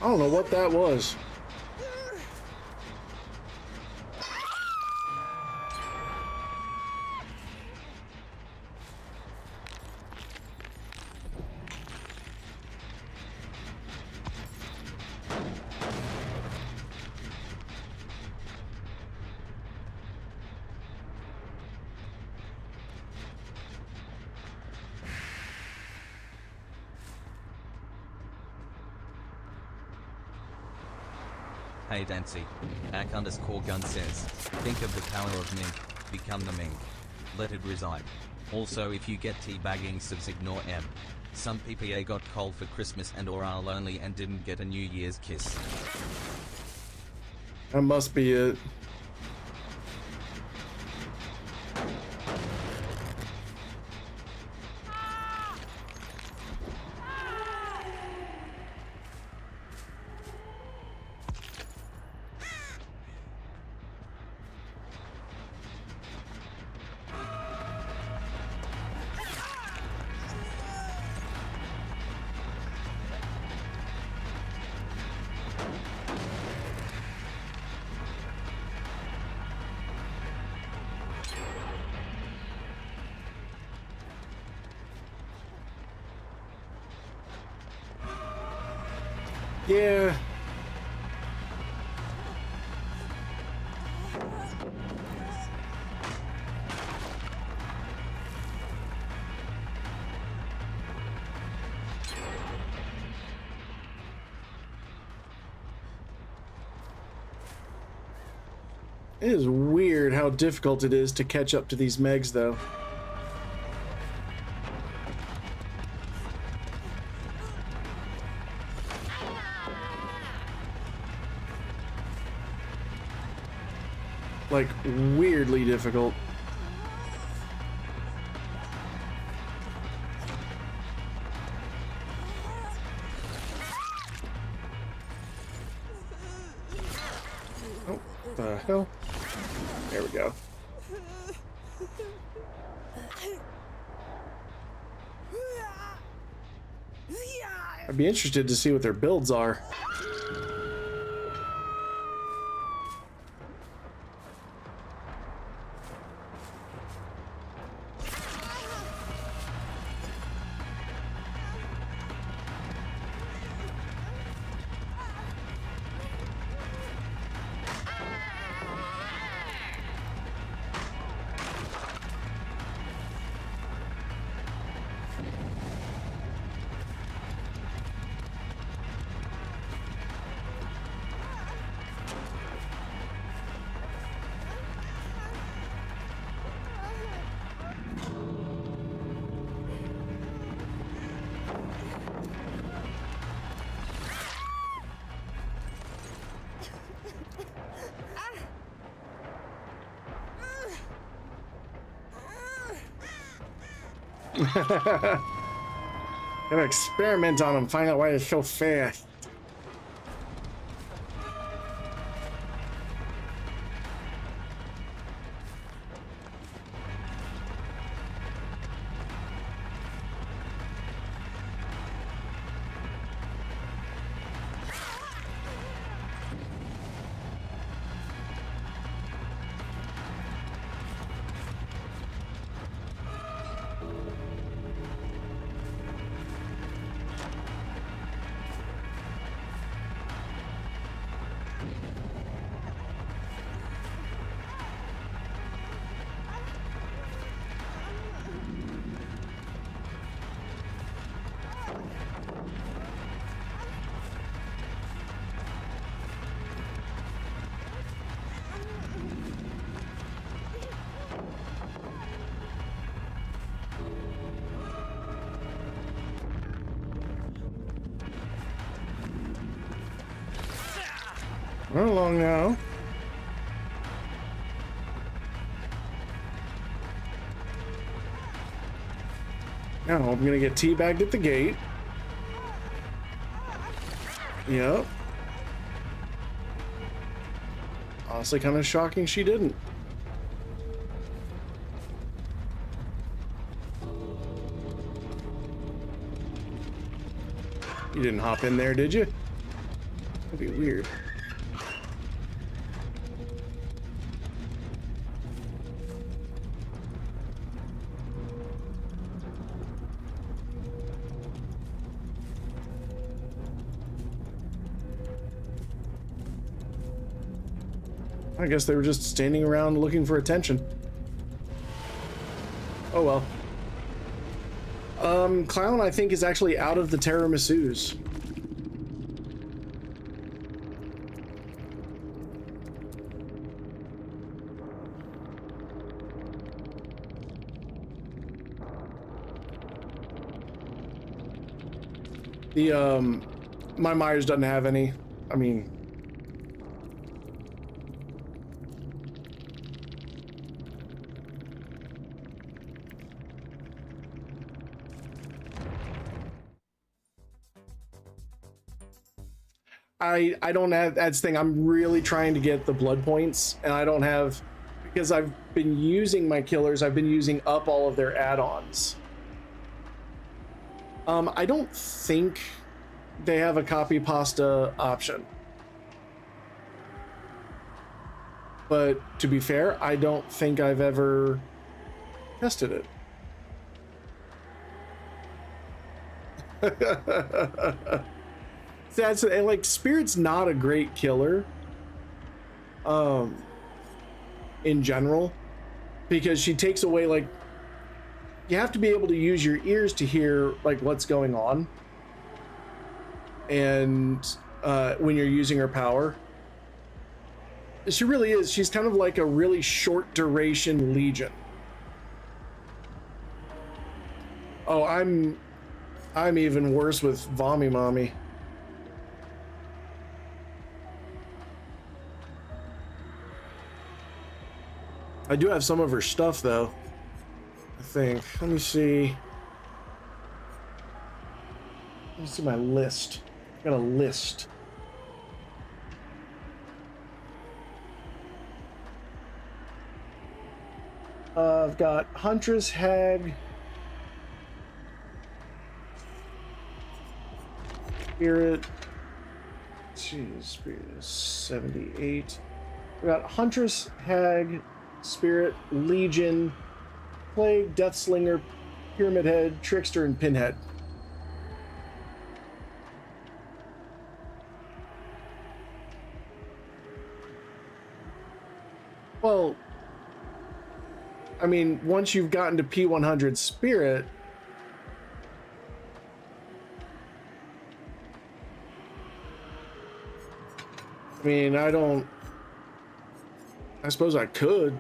I don't know what that was. Hey Dancy. @_gun says, think of the power of mink, become the mink. Let it reside. Also if you get teabagging subs ignore M. Some PPA got cold for Christmas and or are lonely and didn't get a New Year's kiss. That must be it. Yeah. It is weird how difficult it is to catch up to these Megs, though. Like, weirdly difficult. Oh, what the hell? There we go. I'd be interested to see what their builds are. Gotta experiment on him, find out why they're so fast. Run along now. Now I'm gonna get teabagged at the gate. Yep. Honestly, kind of shocking she didn't. You didn't hop in there, did you? That'd be weird. I guess they were just standing around looking for attention. Oh well. Clown, I think, is actually out of the Terrormisus. The, my Myers doesn't have any. I mean... I don't have, that's the thing, I'm really trying to get the blood points, and I don't have, because I've been using my killers, I've been using up all of their add-ons. I don't think they have a copy pasta option. But to be fair, I don't think I've ever tested it. That's like, Spirit's not a great killer in general, because she takes away, like, you have to be able to use your ears to hear like what's going on, and when you're using her power, she really is, she's kind of like a really short duration Legion. Oh, I'm even worse with Vommy Mommy. I do have some of her stuff, though, I think. Let me see. Let me see my list. I got a list. I've got Huntress, Hag, Spirit. Jeez, Spirit is 78. We got Huntress, Hag, Spirit, Legion, Plague, Deathslinger, Pyramid Head, Trickster, and Pinhead. Well, I mean, once you've gotten to P100 Spirit, I mean, I suppose I could.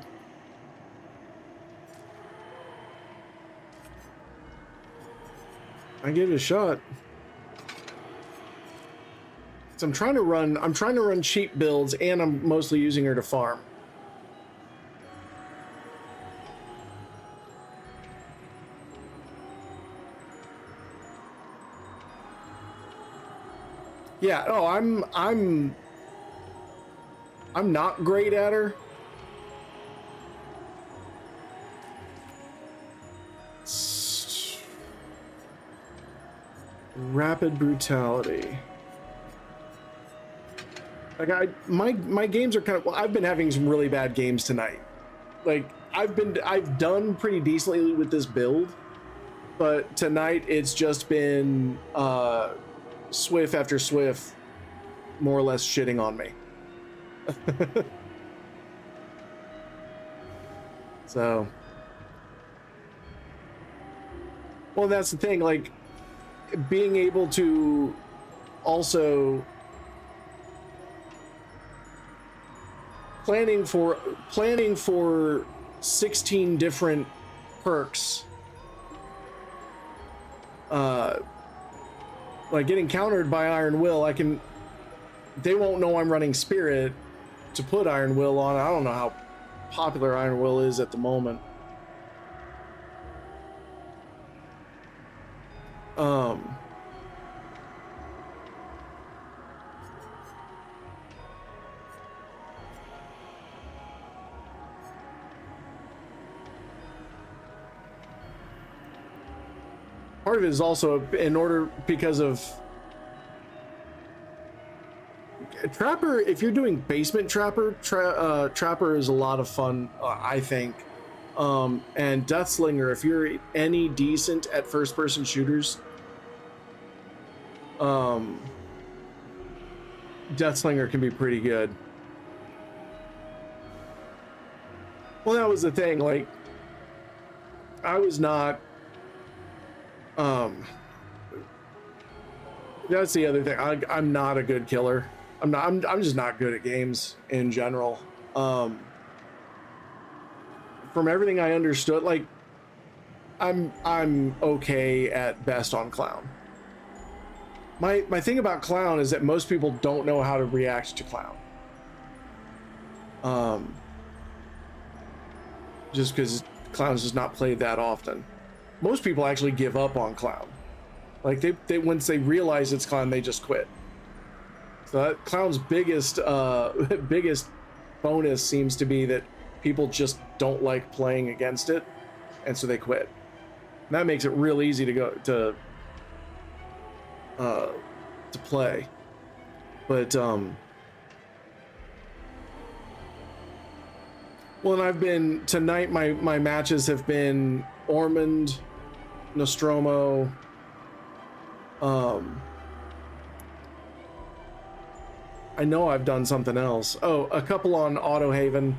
I give it a shot. So I'm trying to run cheap builds, and I'm mostly using her to farm. Yeah, no, I'm not great at her. Rapid brutality. Like my games are kind of, well, I've been having some really bad games tonight. Like I've done pretty decently with this build, but tonight it's just been Swift after Swift more or less shitting on me. So, well, that's the thing, like being able to also planning for 16 different perks, like getting countered by Iron Will. They won't know I'm running Spirit to put Iron Will on. I don't know how popular Iron Will is at the moment. Part of it is also because of Trapper. If you're doing basement Trapper, Trapper is a lot of fun, I think. And Deathslinger, if you're any decent at first-person shooters, Deathslinger can be pretty good. Well, that was the thing. Like, I was not. That's the other thing. I'm not a good killer. I'm just not good at games in general. From everything I understood, like I'm okay at best on Clown. My thing about Clown is that most people don't know how to react to Clown. Just because Clown's just not played that often. Most people actually give up on Clown. Like they once they realize it's Clown, they just quit. So that Clown's biggest bonus seems to be that people just don't like playing against it, and so they quit. And that makes it real easy to go to play. But well, and I've been tonight. My matches have been Ormond, Nostromo. I know I've done something else. Oh, a couple on Autohaven.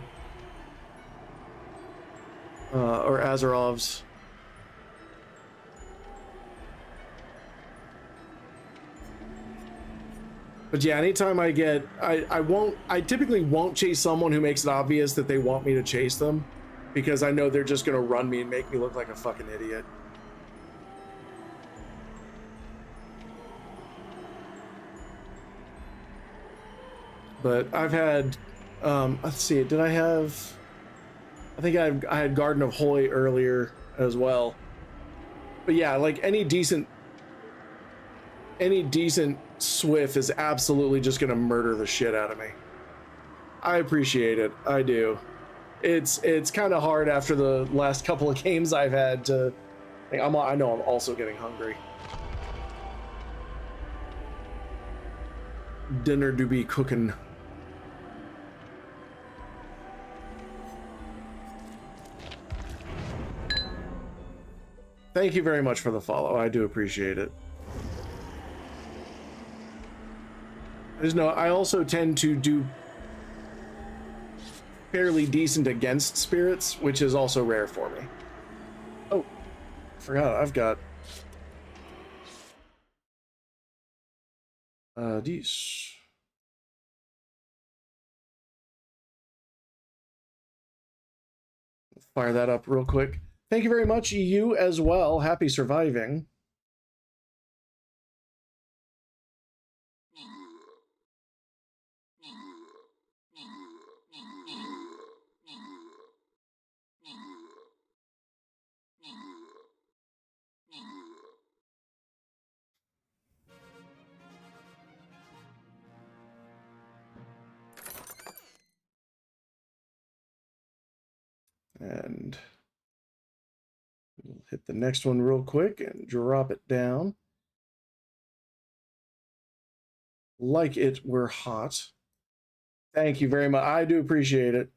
Or Azarov's. But yeah, anytime I get, I typically won't chase someone who makes it obvious that they want me to chase them, because I know they're just gonna run me and make me look like a fucking idiot. But I've had, let's see, did I have, I think I had Garden of Hoy earlier as well. But yeah, like any decent Swift is absolutely just gonna murder the shit out of me. I appreciate it, I do. It's kind of hard after the last couple of games I've had to, like, I know I'm also getting hungry. Dinner to be cooking. Thank you very much for the follow. I do appreciate it. I just know I also tend to do fairly decent against spirits, which is also rare for me. Oh, I forgot I've got these. Fire that up real quick. Thank you very much, you as well. Happy surviving. And we'll hit the next one real quick and drop it down. Like it were hot. Thank you very much. I do appreciate it.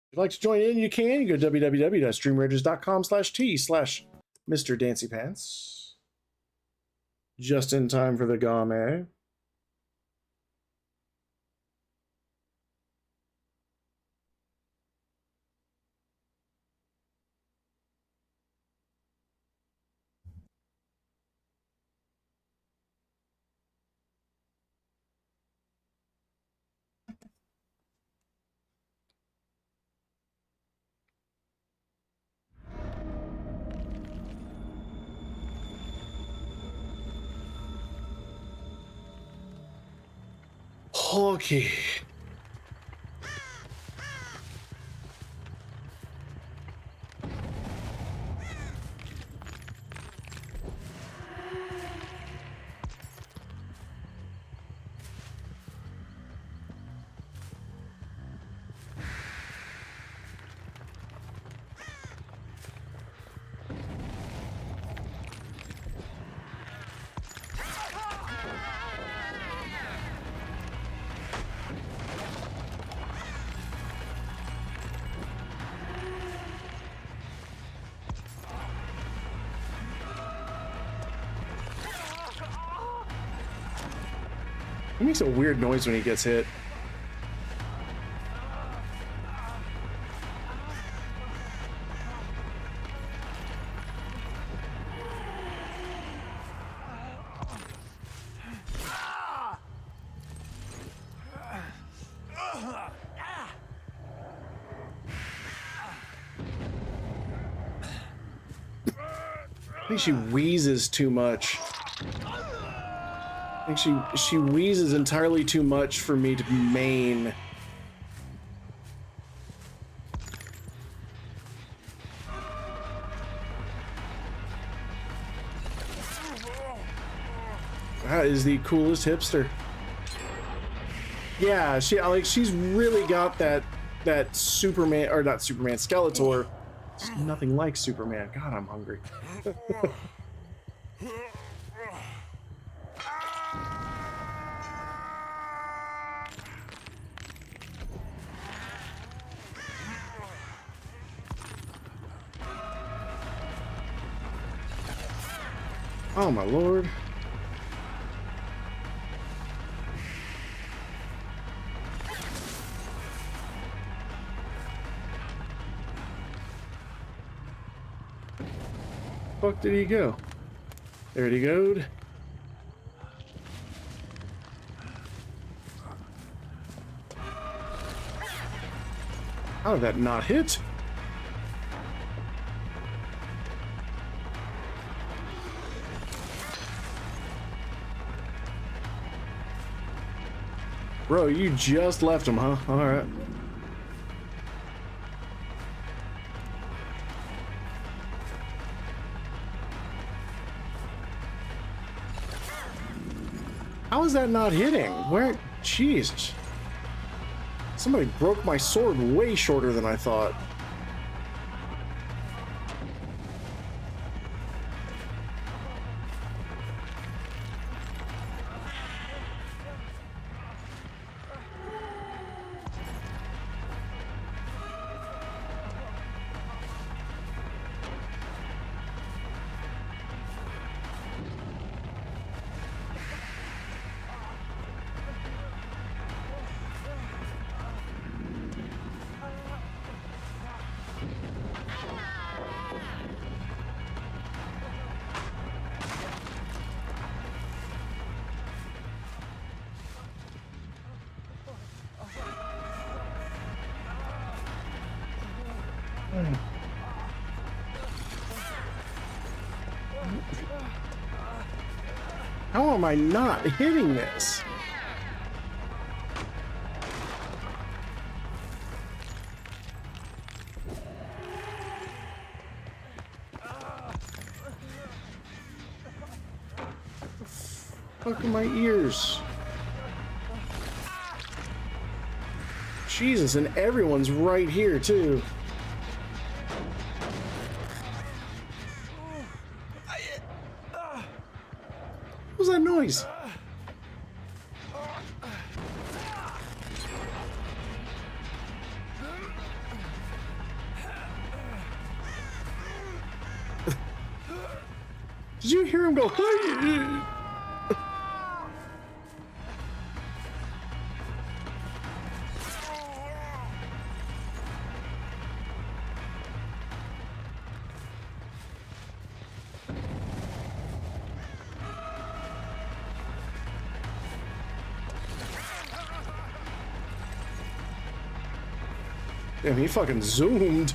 If you'd like to join in, you can. You go to www.streamrages.com/t/MrDancyPants. Just in time for the game. Okay. He makes a weird noise when he gets hit. I think she wheezes too much. I think she wheezes entirely too much for me to main. That is the coolest hipster. Yeah, she's really got that Superman, or not Superman, Skeletor. It's nothing like Superman. God, I'm hungry. Oh my lord. Fuck did he go? There he goed. How did that not hit? Bro, you just left him, huh? Alright. How is that not hitting? Where? Jesus. Somebody broke my sword way shorter than I thought. How am I not hitting this? Fuck are my ears? Jesus, and everyone's right here, too. What was that noise? Did you hear him go? Damn, he fucking zoomed.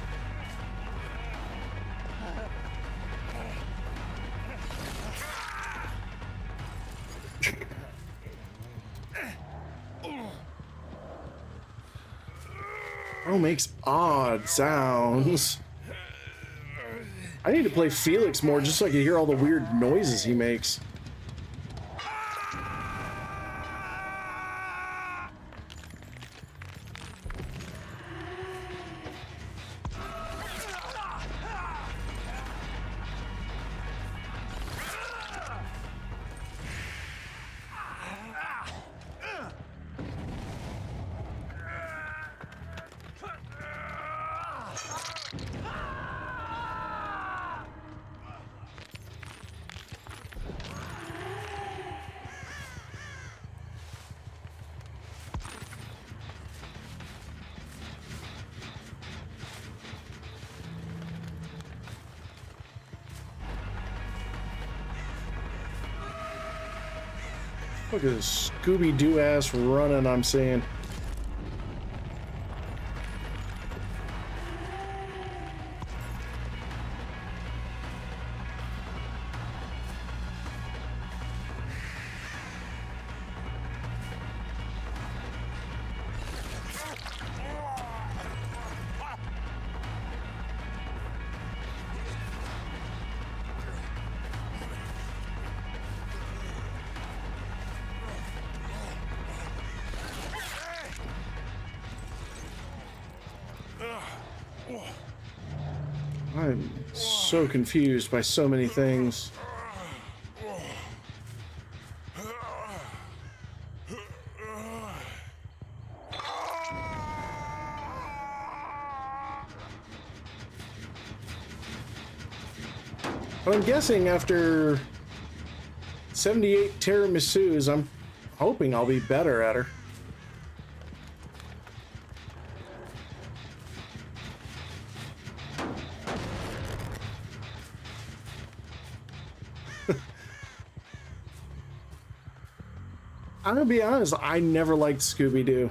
Bro makes odd sounds. I need to play Felix more just so I can hear all the weird noises he makes. Look at this Scooby-Doo ass running I'm seeing. I'm so confused by so many things. But I'm guessing after 78 Terrormisus, I'm hoping I'll be better at her. I'm gonna be honest, I never liked Scooby-Doo.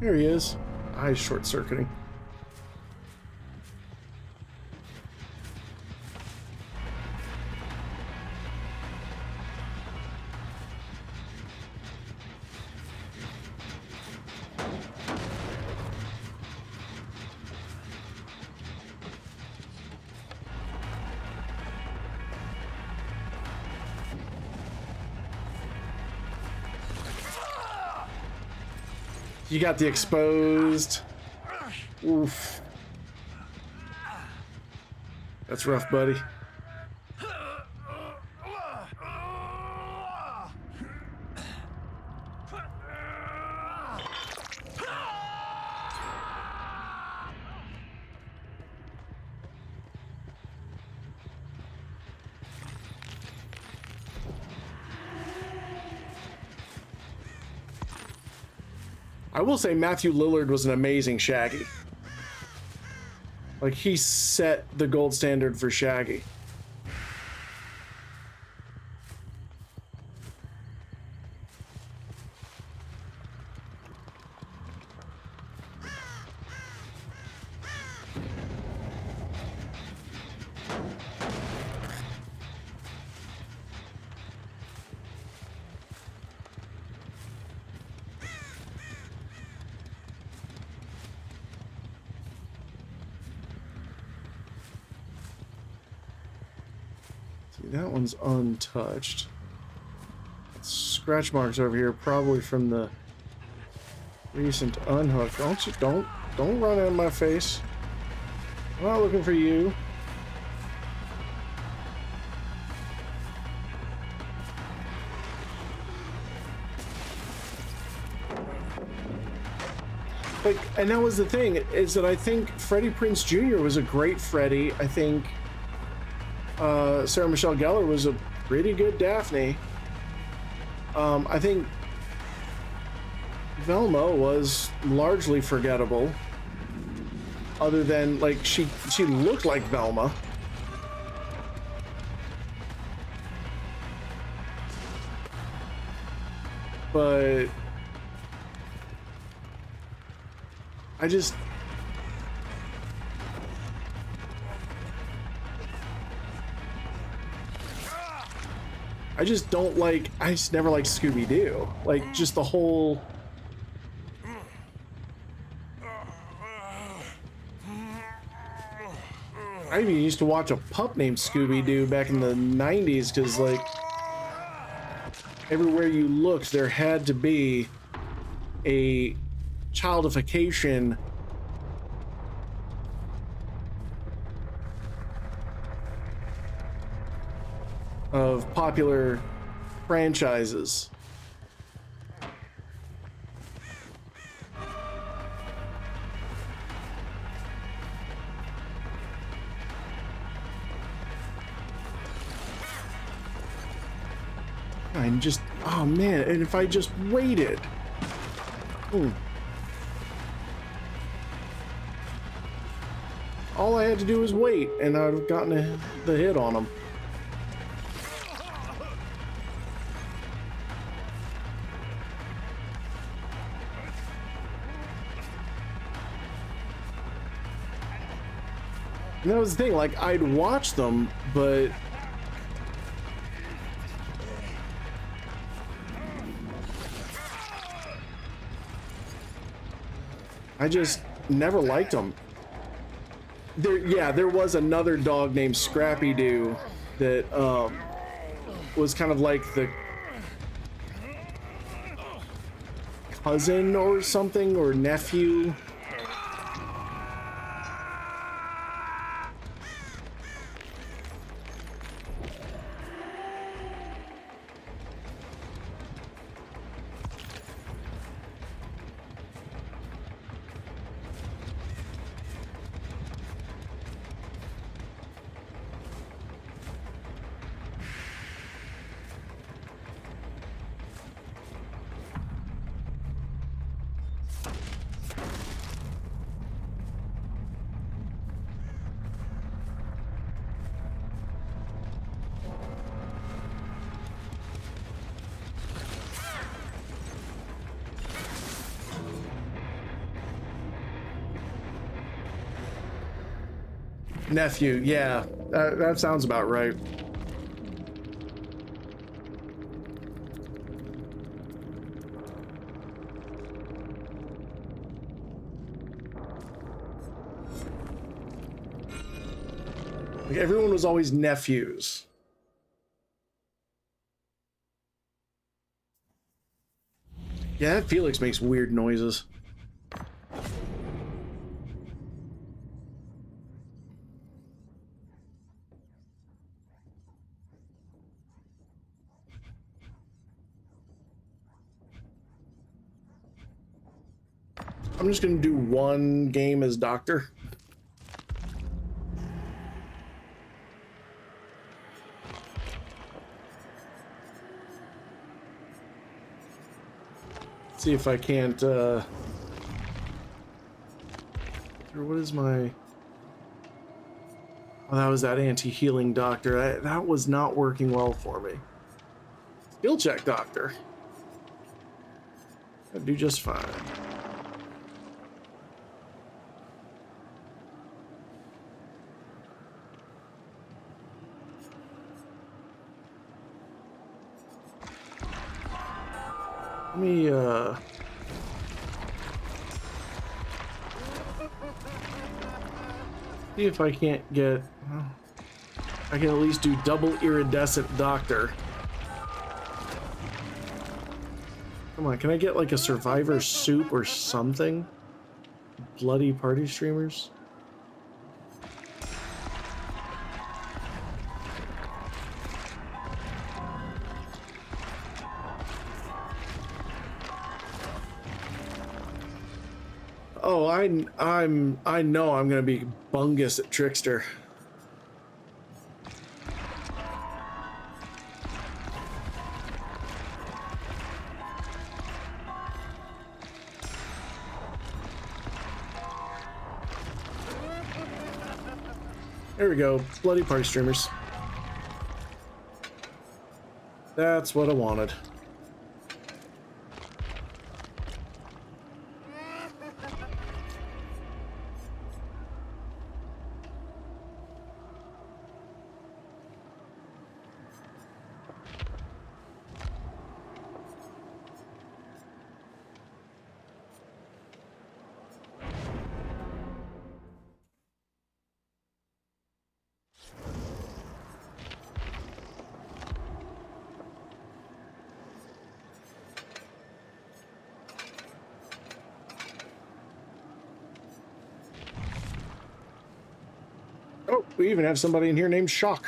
There he is. Eyes short-circuiting. You got the exposed. Oof. That's rough, buddy. I will say Matthew Lillard was an amazing Shaggy. Like, he set the gold standard for Shaggy. That one's untouched. Scratch marks over here, probably from the recent unhook. Don't run out of my face. I'm not looking for you. Like, and that was the thing, is that I think Freddie Prinze Jr. was a great Freddy. I think Sarah Michelle Gellar was a pretty good Daphne. I think Velma was largely forgettable, other than, like, she looked like Velma. But I just don't like, I just never liked Scooby-Doo. Like, just the whole... I even used to watch a pup named Scooby-Doo back in the 90s, because, like, everywhere you looked, there had to be a childification of popular franchises. And just, oh man, and if I just waited. All I had to do was wait, and I'd have gotten the hit on him. And that was the thing, like, I'd watch them, but I just never liked them. There was another dog named Scrappy Doo that was kind of like the cousin or something, or nephew. Nephew, yeah, that sounds about right. Like, everyone was always nephews. Yeah, that Felix makes weird noises. I'm just gonna do one game as Doctor. See if I can't Or what is my... Oh, that was that anti-healing doctor. That was not working well for me. Skill check doctor. I'd do just fine. Let me, see if I can't get... Well, I can at least do double iridescent doctor. Come on, can I get like a survivor soup or something? Bloody party streamers? Oh, I know I'm gonna be bungus at Trickster. There we go, bloody party streamers. That's what I wanted. Oh, we even have somebody in here named Shock.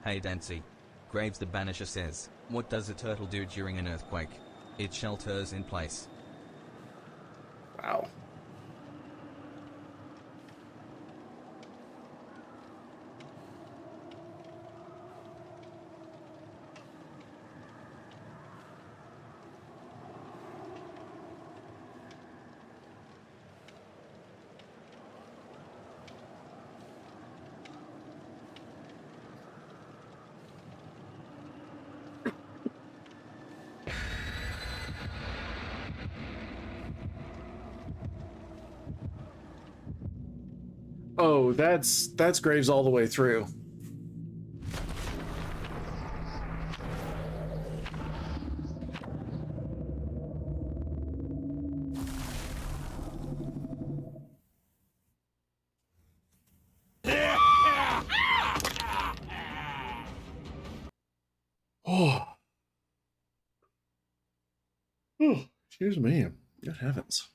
Hey Dancy. Graves the Banisher says, what does a turtle do during an earthquake? It shelters in place. Wow. Oh, that's Graves all the way through. Oh. Oh, excuse me. Good heavens.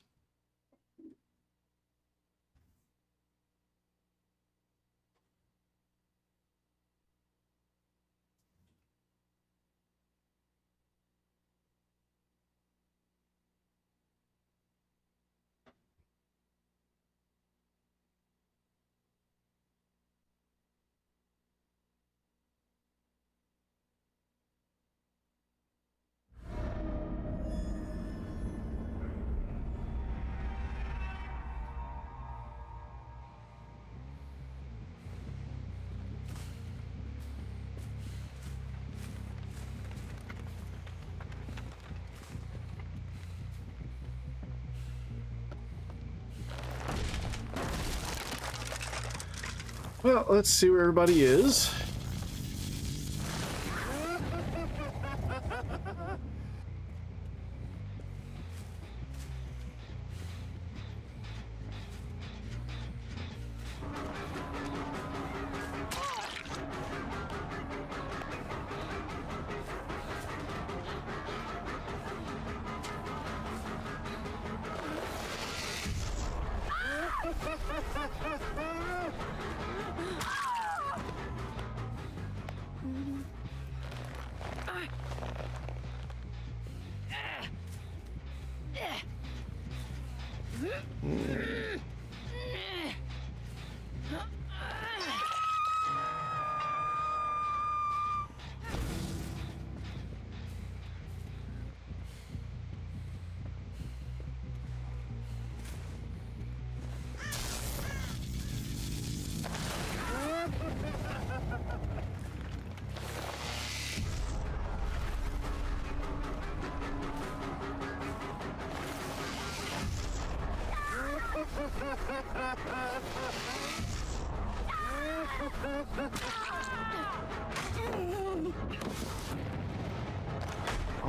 Well, let's see where everybody is.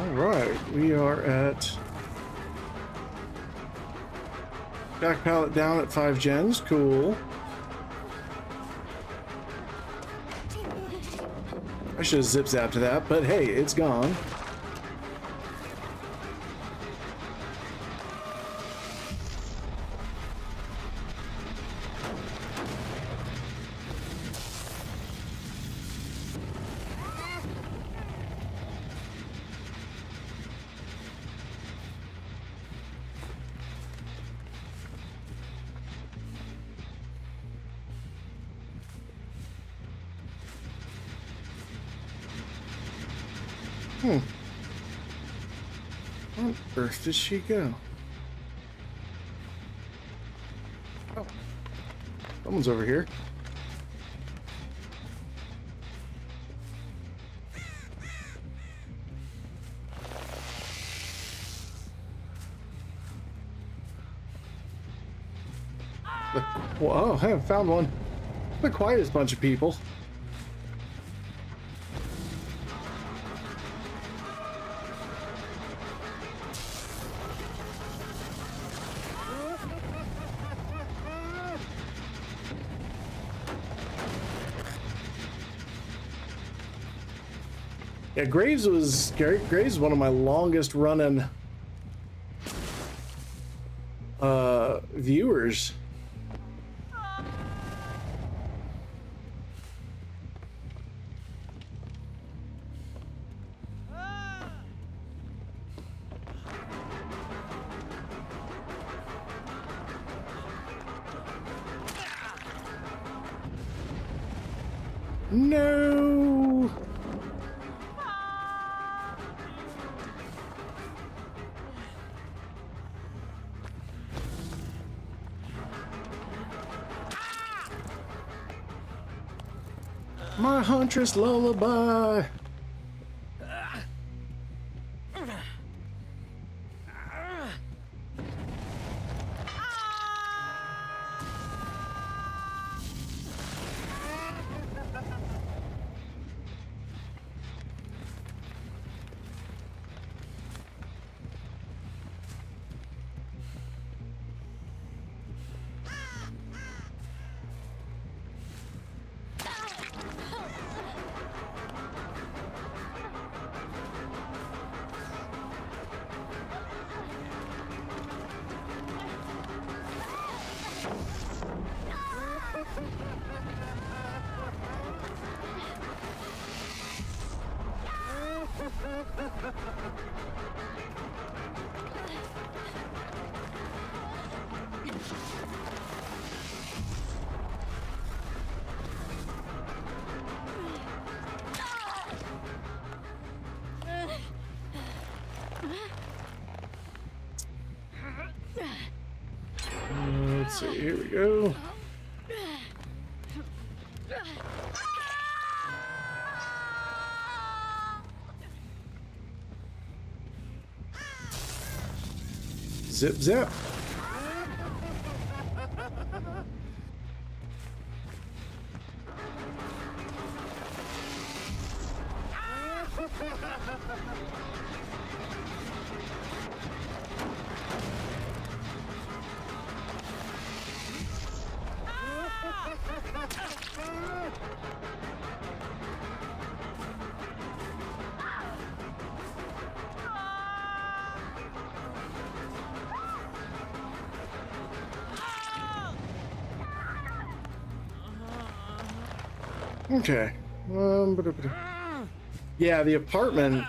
Alright, we are at back pallet down at 5 gens. Cool. I should have zip zapped to that, but hey, it's gone. Where on earth did she go? Oh, someone's over here. Whoa, I found one. The quietest bunch of people. Yeah, Graves is one of my longest running viewers. No. My huntress lullaby. Let's see, here we go. Zip zap. Okay. Yeah, the apartment.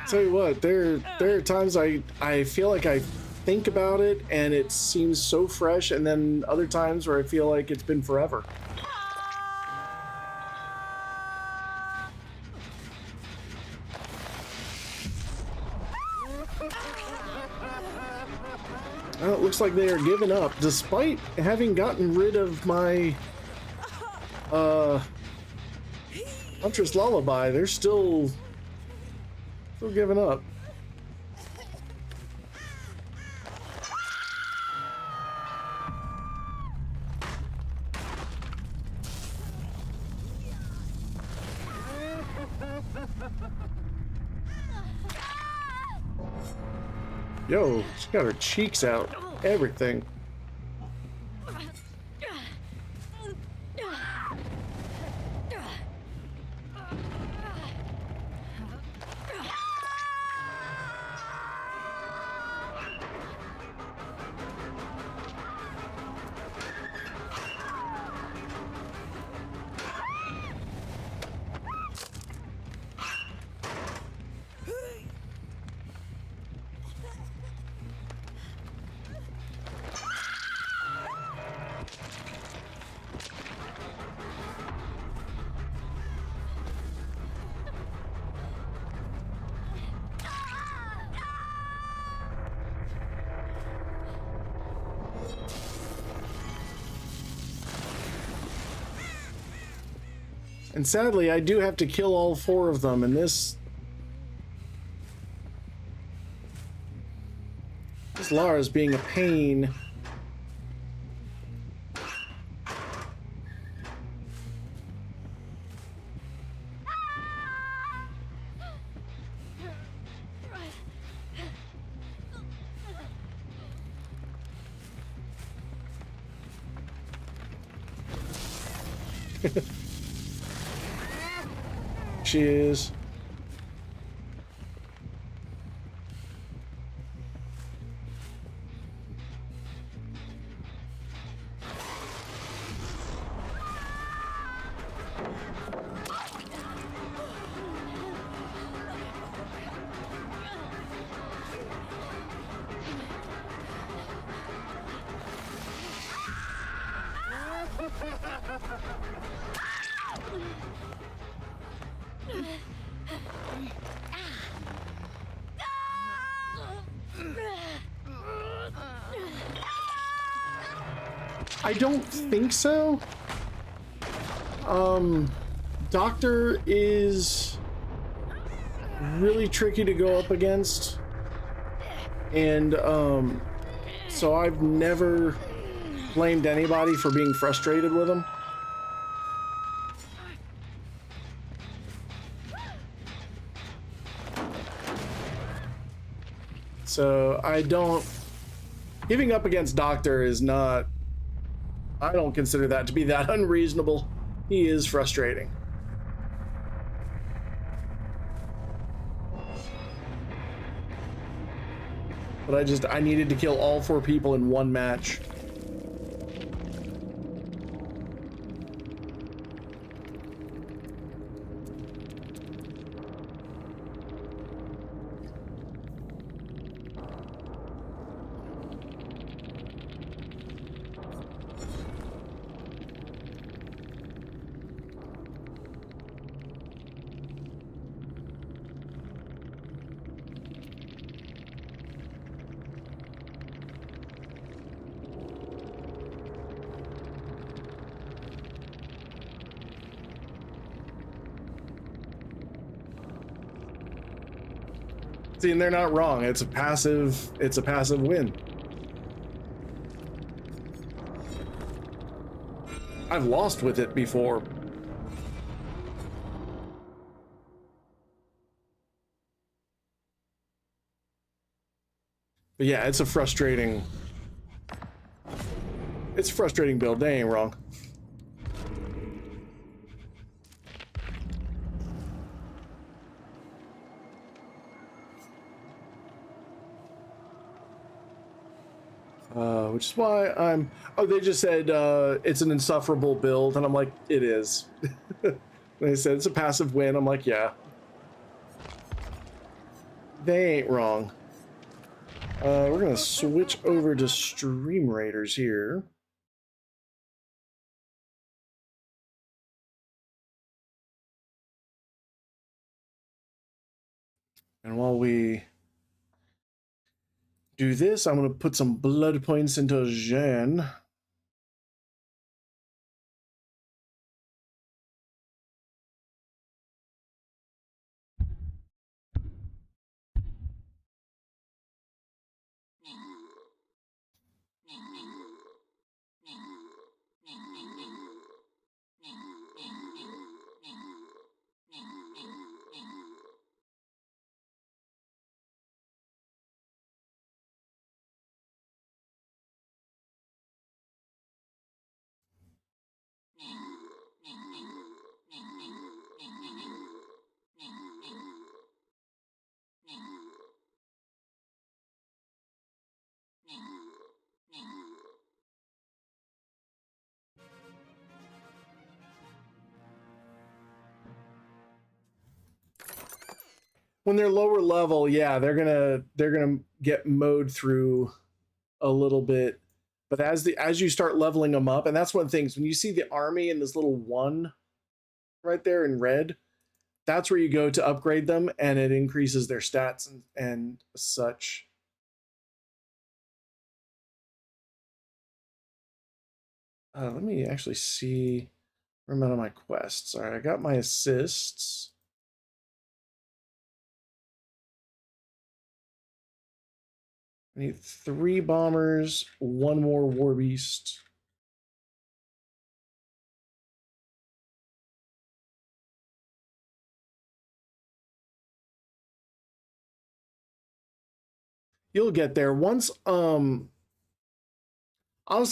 Tell you what, there are times I feel like I think about it and it seems so fresh, and then other times where I feel like it's been forever. Well, it looks like they are giving up, despite having gotten rid of my Huntress Lullaby. They're still giving up. Yo, she got her cheeks out. Everything. And sadly, I do have to kill all 4 of them, and this Lara's being a pain. She is. I don't think so. Doctor is really tricky to go up against, and so I've never blamed anybody for being frustrated with him. So I don't, giving up against Doctor is not, I don't consider that to be that unreasonable. He is frustrating. But I needed to kill all 4 people in one match. See, and they're not wrong. It's a passive win. I've lost with it before. But yeah, it's a frustrating build. They ain't wrong. Which is why I'm... Oh, they just said it's an insufferable build, and I'm like, it is. They said it's a passive win. I'm like, yeah. They ain't wrong. We're gonna switch over to Stream Raiders here. And while we do this, I'm going to put some blood points into Jean. When they're lower level, yeah, they're gonna get mowed through a little bit. But as you start leveling them up, and that's one of the things, when you see the army in this little one right there in red, that's where you go to upgrade them, and it increases their stats and such. Let me actually see where I'm at on my quests. All right, I got my assists. I need 3 bombers, 1 more war beast. You'll get there. Once, honestly,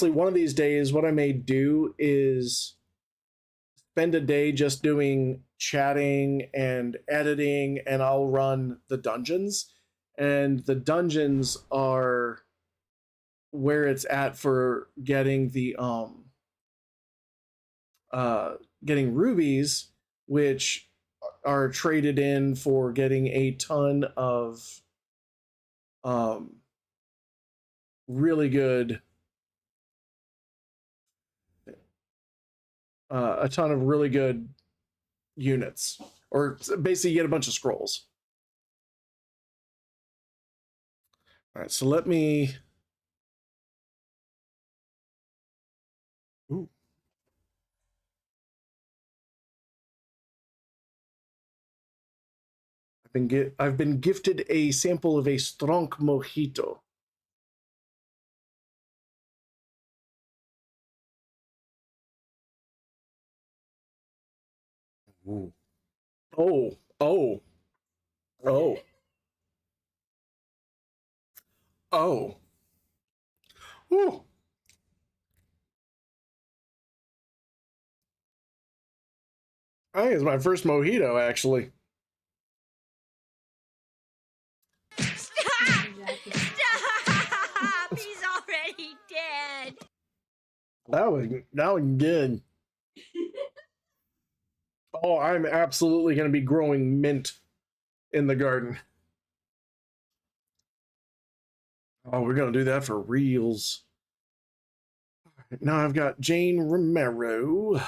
one of these days, what I may do is spend a day just doing chatting and editing, and I'll run the dungeons. And the dungeons are where it's at for getting the getting rubies, which are traded in for getting a ton of really good a ton of really good units, or basically you get a bunch of scrolls. All right, so let me. Ooh. I've been gifted a sample of a strong mojito. Ooh. Oh, oh, oh, oh. Ooh. I think it's my first mojito, actually. Stop! Stop! He's already dead. That was good. Oh, I'm absolutely going to be growing mint in the garden. Oh, we're going to do that for reals. Now I've got Jane Romero.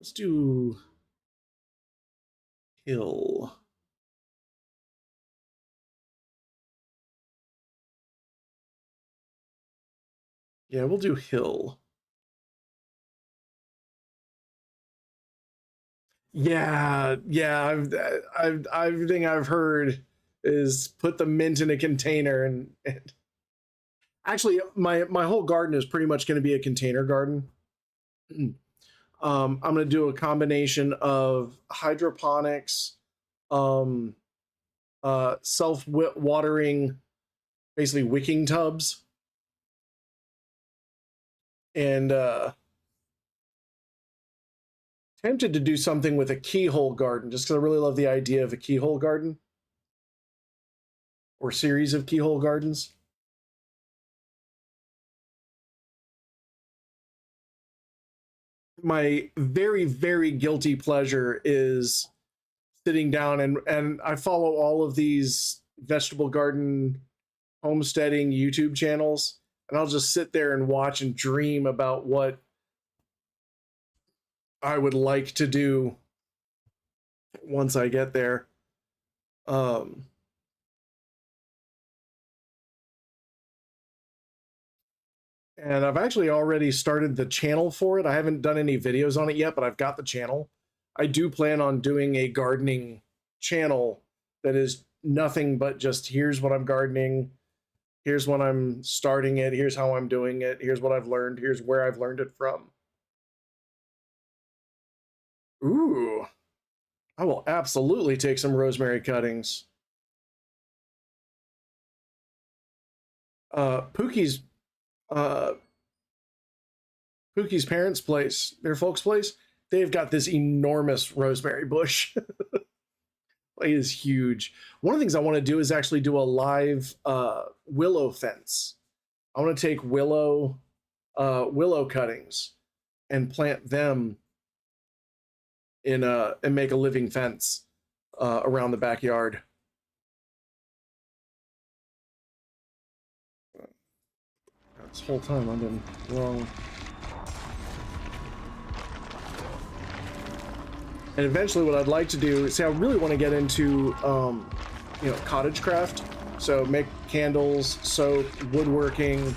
Let's do Hill. Yeah, we'll do Hill. Yeah, everything I've heard is put the mint in a container, and actually my whole garden is pretty much going to be a container garden. I'm going to do a combination of hydroponics, self-watering, basically wicking tubs, and tempted to do something with a keyhole garden, just because I really love the idea of a keyhole garden or series of keyhole gardens. My very, very guilty pleasure is sitting down and I follow all of these vegetable garden homesteading YouTube channels, and I'll just sit there and watch and dream about what I would like to do once I get there. And I've actually already started the channel for it. I haven't done any videos on it yet, but I've got the channel. I do plan on doing a gardening channel that is nothing but just here's what I'm gardening, here's when I'm starting it, here's how I'm doing it, here's what I've learned, here's where I've learned it from. Ooh, I will absolutely take some rosemary cuttings. Pookie's Pookie's parents' place, their folks' place, they've got this enormous rosemary bush. It is huge. One of the things I want to do is actually do a live willow fence. I want to take willow cuttings and plant them in and make a living fence around the backyard. This whole time I've been wrong. And eventually what I'd like to do, see, I really want to get into, you know, cottage craft. So make candles, soap, woodworking,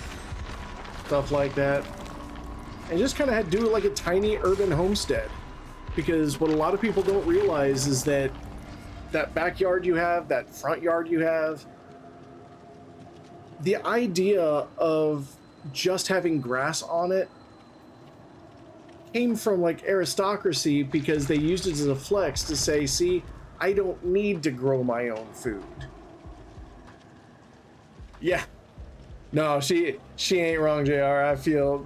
stuff like that. And just kind of do like a tiny urban homestead. Because what a lot of people don't realize is that that backyard you have, that front yard you have, the idea of just having grass on it came from like aristocracy, because they used it as a flex to say, see, I don't need to grow my own food. Yeah. No, she ain't wrong, JR. I feel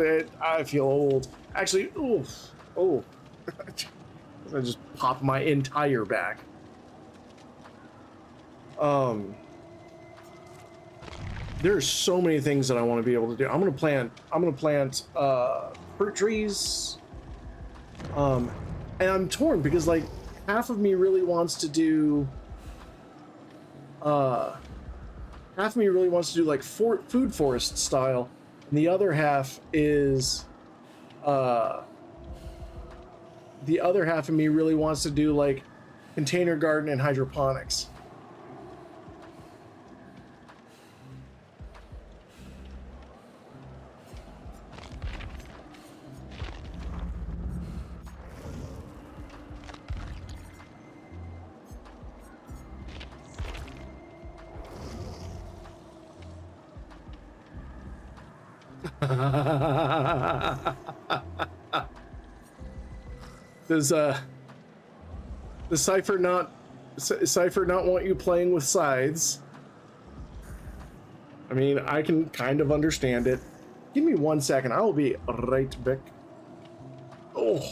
old. Actually, oh. I just popped my entire back. There's so many things that I want to be able to do. I'm gonna plant fruit trees. And I'm torn because like half of me really wants to do like food forest style, and the other half of me really wants to do like container garden and hydroponics. Does Cypher not want you playing with scythes? I mean, I can kind of understand it. Give me 1 second. I will be right back. Oh.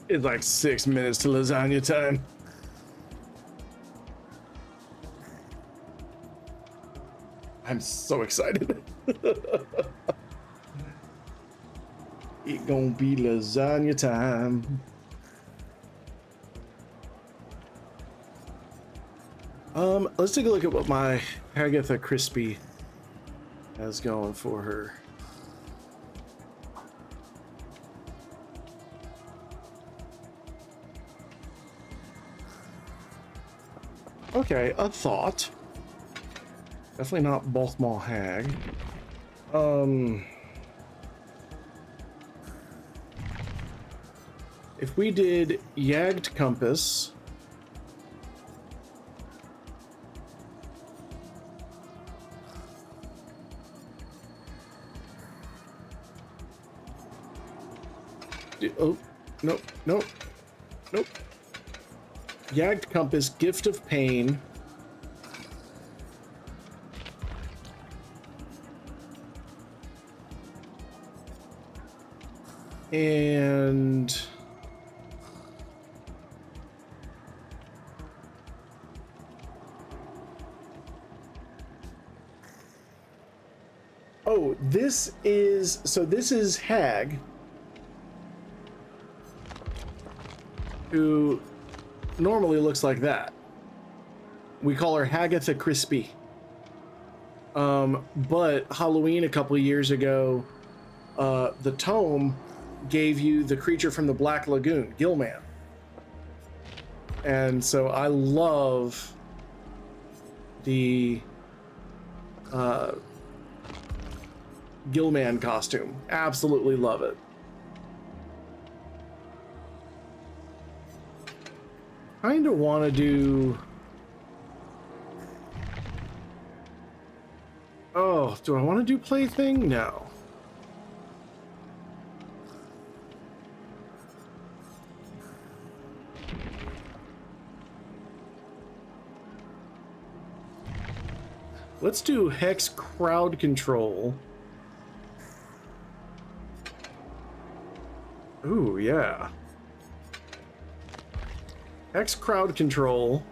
It's like 6 minutes to lasagna time. I'm so excited. It gonna be lasagna time. Let's take a look at what my Agatha Crispy has going for her. Okay, a thought. Definitely not Bothmal Hag. If we did Yagged Compass. Oh, nope, nope, nope. Yagged Compass, Gift of Pain. And oh, this is Hag, who normally looks like that. We call her Hagatha Crispy. But Halloween a couple of years ago, the tome gave you the creature from the Black Lagoon, Gillman. And so I love the Gillman costume. Absolutely love it. Kind of want to do... Oh, do I want to do Plaything? No. Let's do Hex Crowd Control. Ooh, yeah. Hex Crowd Control.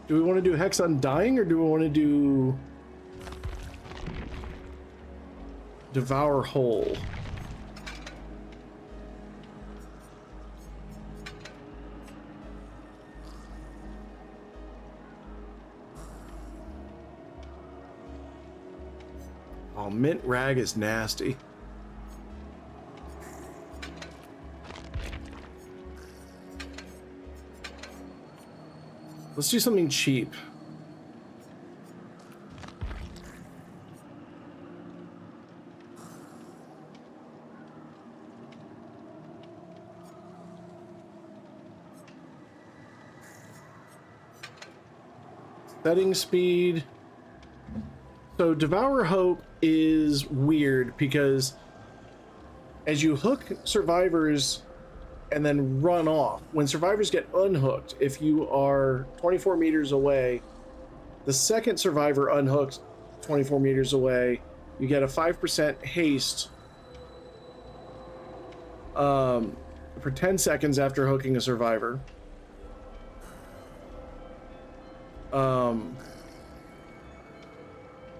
Do we want to do Hex Undying, or do we want to do Devour Whole? Oh, Mint Rag is nasty. Let's do something cheap. Setting speed. So Devour Hope is weird because as you hook survivors and then run off, when survivors get unhooked, if you are 24 meters away, the second survivor unhooked 24 meters away, you get a 5% haste for 10 seconds after hooking a survivor.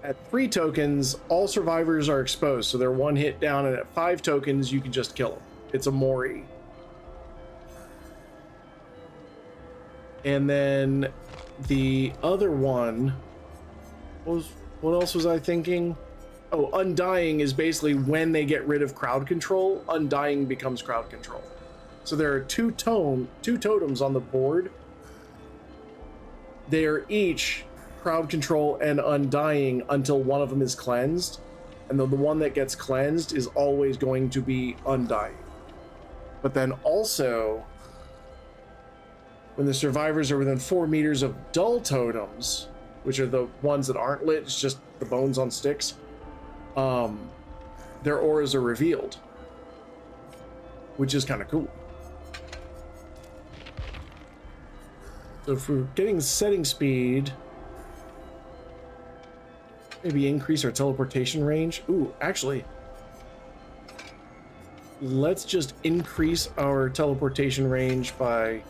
At 3 tokens, all survivors are exposed, so they're 1 hit down, and at 5 tokens, you can just kill them. It's a Mori. And then the other one was, what else was I thinking? Oh, Undying is basically when they get rid of crowd control, Undying becomes crowd control. So there are two totems on the board. They are each crowd control and undying until one of them is cleansed, and then the one that gets cleansed is always going to be undying. But then also, when the survivors are within 4 meters of dull totems, which are the ones that aren't lit, it's just the bones on sticks, their auras are revealed, which is kind of cool. So if we're getting setting speed, maybe increase our teleportation range. Ooh, actually, let's just increase our teleportation range by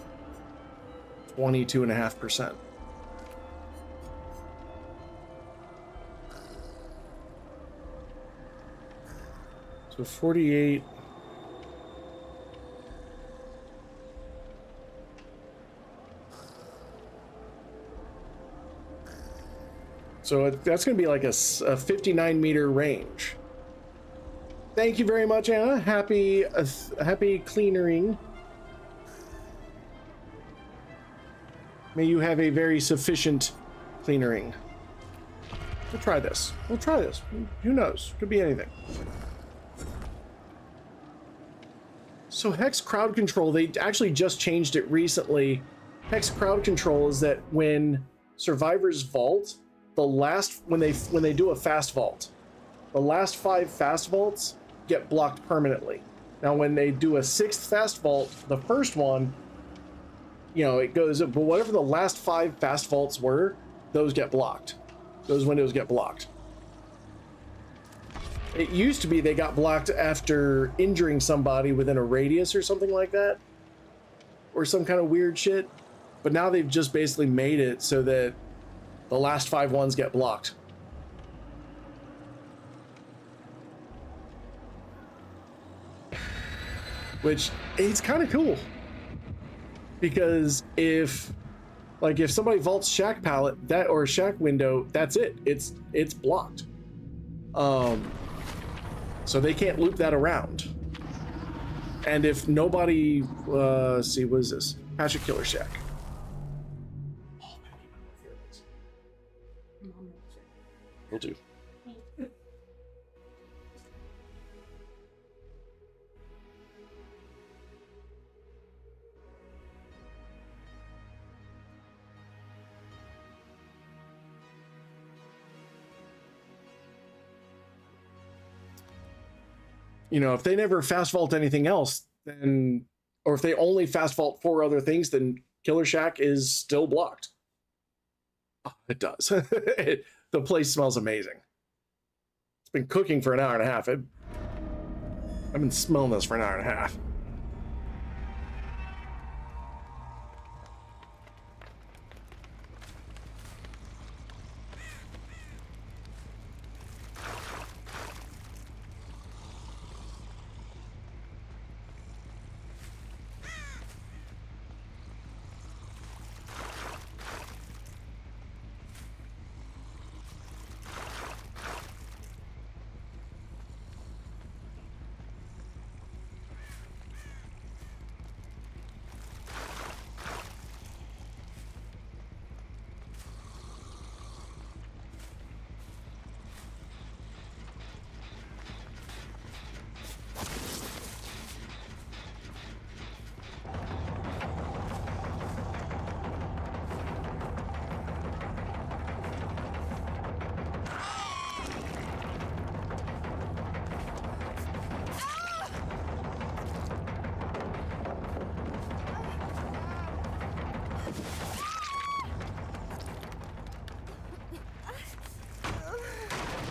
22.5%. So 48. So that's going to be like a 59-meter range. Thank you very much, Anna. Happy cleanering. May you have a very sufficient cleanering. We'll try this. We'll try this. Who knows? Could be anything. So Hex crowd control, they actually just changed it recently. Hex crowd control is that when survivors vault, the last when they do a fast vault, the last 5 fast vaults get blocked permanently. Now when they do a 6th fast vault, the first one, you know, it goes, but whatever the last 5 fast vaults were, those get blocked. Those windows get blocked. It used to be they got blocked after injuring somebody within a radius or something like that, or some kind of weird shit. But now they've just basically made it so that the last 5 ones get blocked. Which, it's kind of cool. Because if somebody vaults shack pallet, that or shack window, that's it. It's blocked. So they can't loop that around. And if nobody, see, what is this? Patch a killer shack. Will do. You know, if they never fast vault anything else, then, or if they only fast vault 4 other things, then Killer Shack is still blocked. Oh, it does. The place smells amazing. It's been cooking for an hour and a half. I've been smelling this for an hour and a half.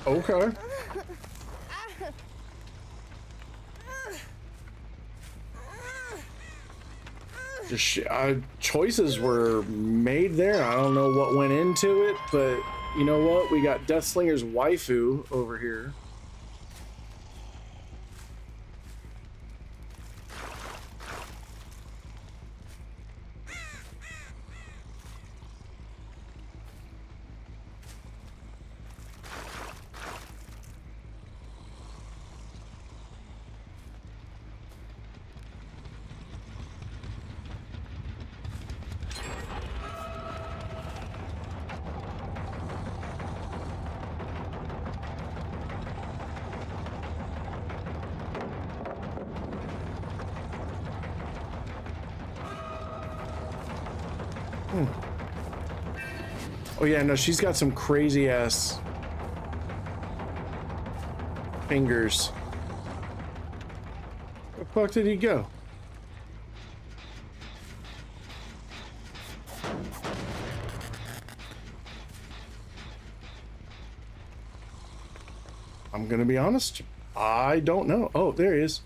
Okay. Choices were made there. I don't know what went into it, but you know what? We got Deathslinger's waifu over here. Oh yeah, no, she's got some crazy ass fingers. Where the fuck did he go? I'm gonna be honest, I don't know. Oh, there he is.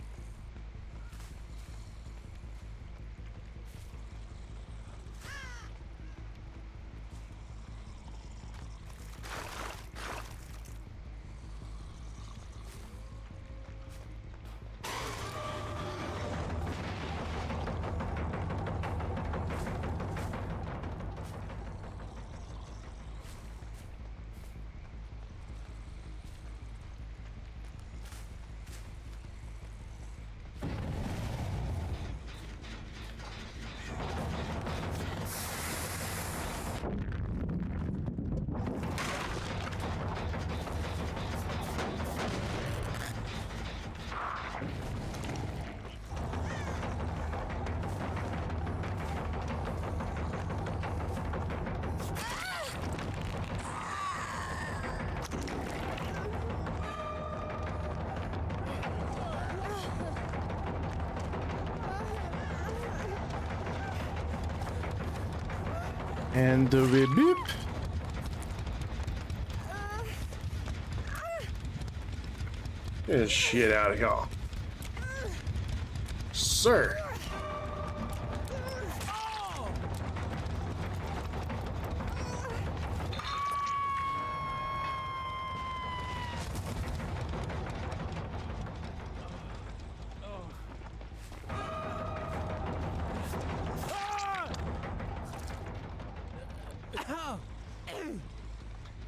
And the beep. Get this shit out of here. Sir.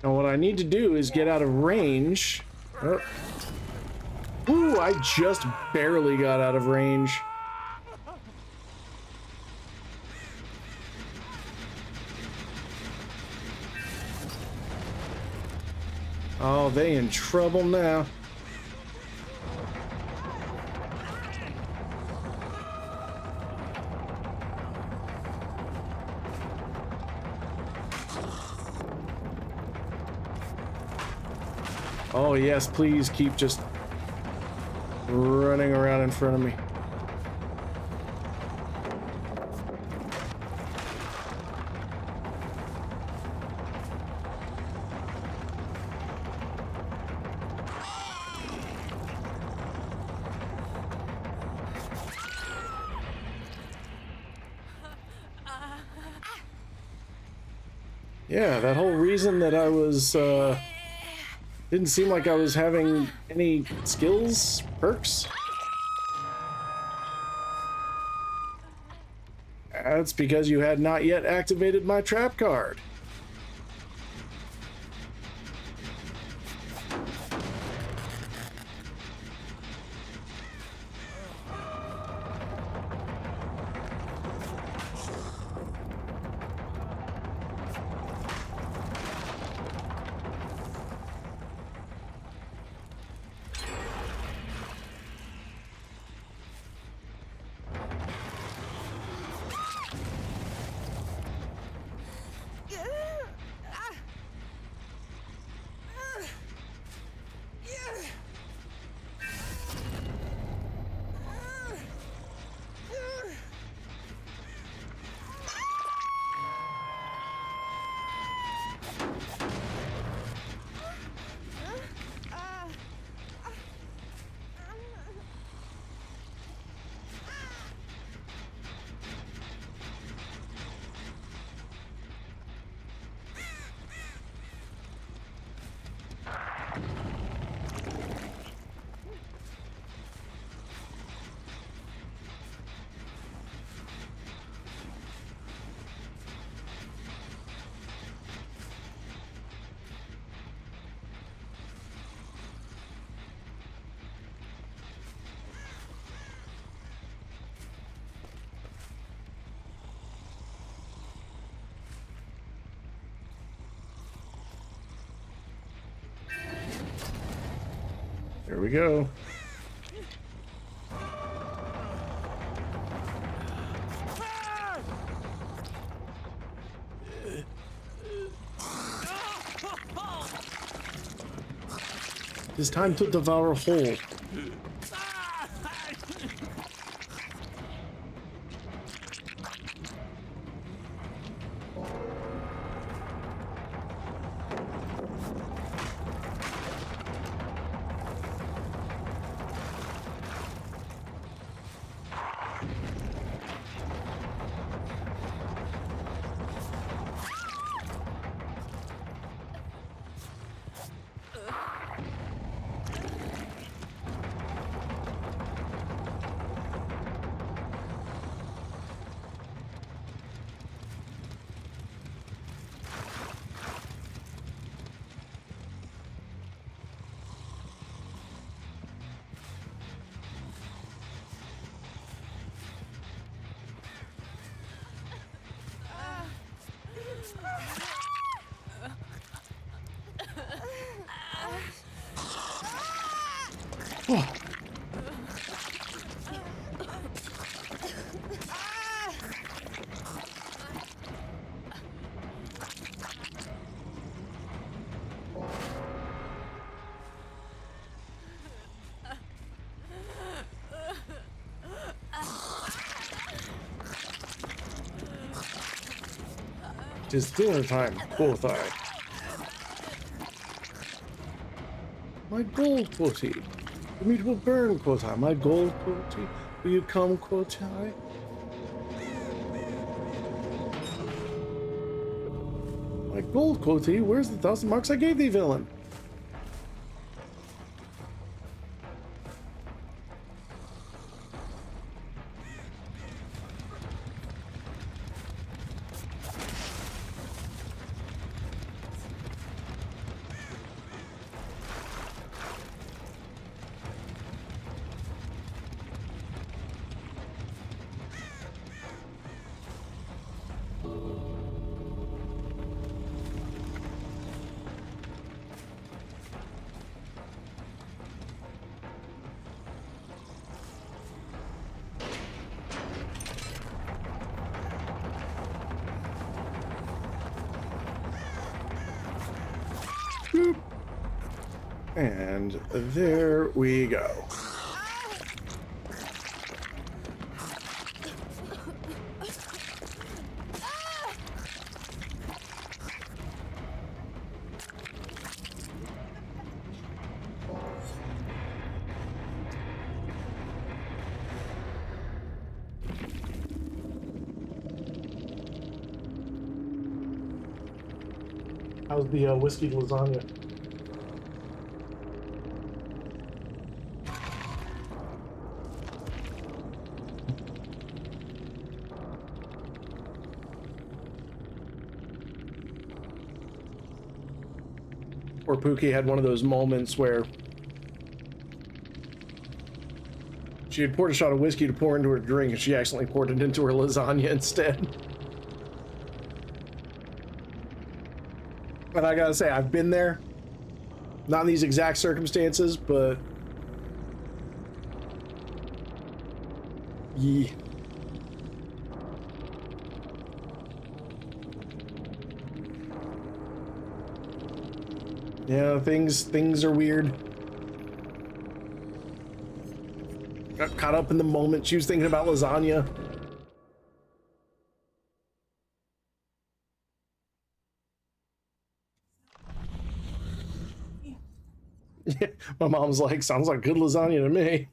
Now what I need to do is get out of range. Oh. Ooh, I just barely got out of range. Oh, they in trouble now. Oh yes, please keep just running around in front of me. Yeah, that whole reason that I was, didn't seem like I was having any skills, perks. That's because you had not yet activated my trap card. There we go. It is time to devour whole. Oh. Tis dinner time, quoth I. My gold, quoth he. The meat will burn, quoth I. My gold, quoth he. Will you come, quoth I? My gold, quoth he. Where's the 1,000 marks I gave thee, villain? Boop. And there we go. How's the whiskey lasagna? Or Pookie had one of those moments where she had poured a shot of whiskey to pour into her drink and she accidentally poured it into her lasagna instead. And I gotta say, I've been there. Not in these exact circumstances, but... yeah. Yeah, things are weird. Got caught up in the moment. She was thinking about lasagna. Yeah, my mom's like, sounds like good lasagna to me.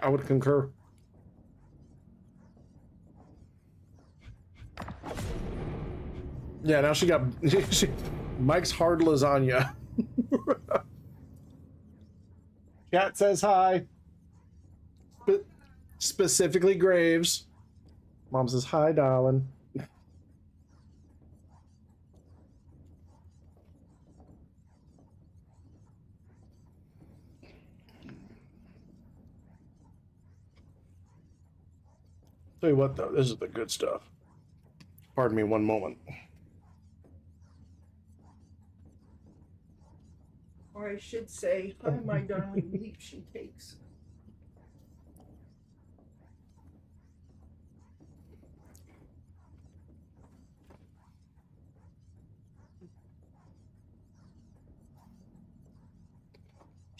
I would concur. Yeah, now she got Mike's hard lasagna. Chat says hi. Specifically Graves. Mom says hi, darling. Tell you what, though, this is the good stuff. Pardon me one moment. Or I should say, hi, my darling leap she takes.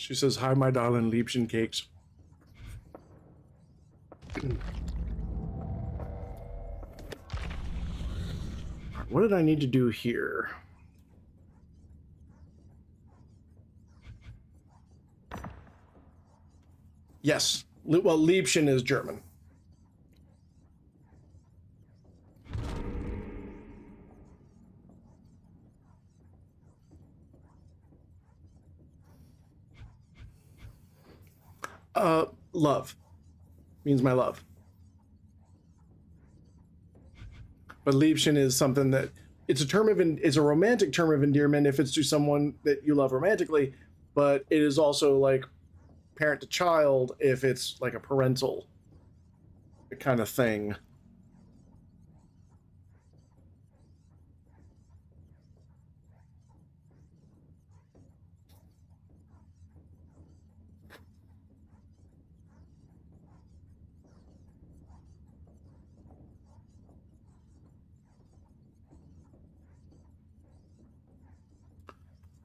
She says, hi, my darling Liebchen cakes. What did I need to do here? Yes. Well, Liebchen is German. Love. Means my love. But Liebchen is something that it's a romantic term of endearment if it's to someone that you love romantically, but it is also like parent to child if it's like a parental kind of thing.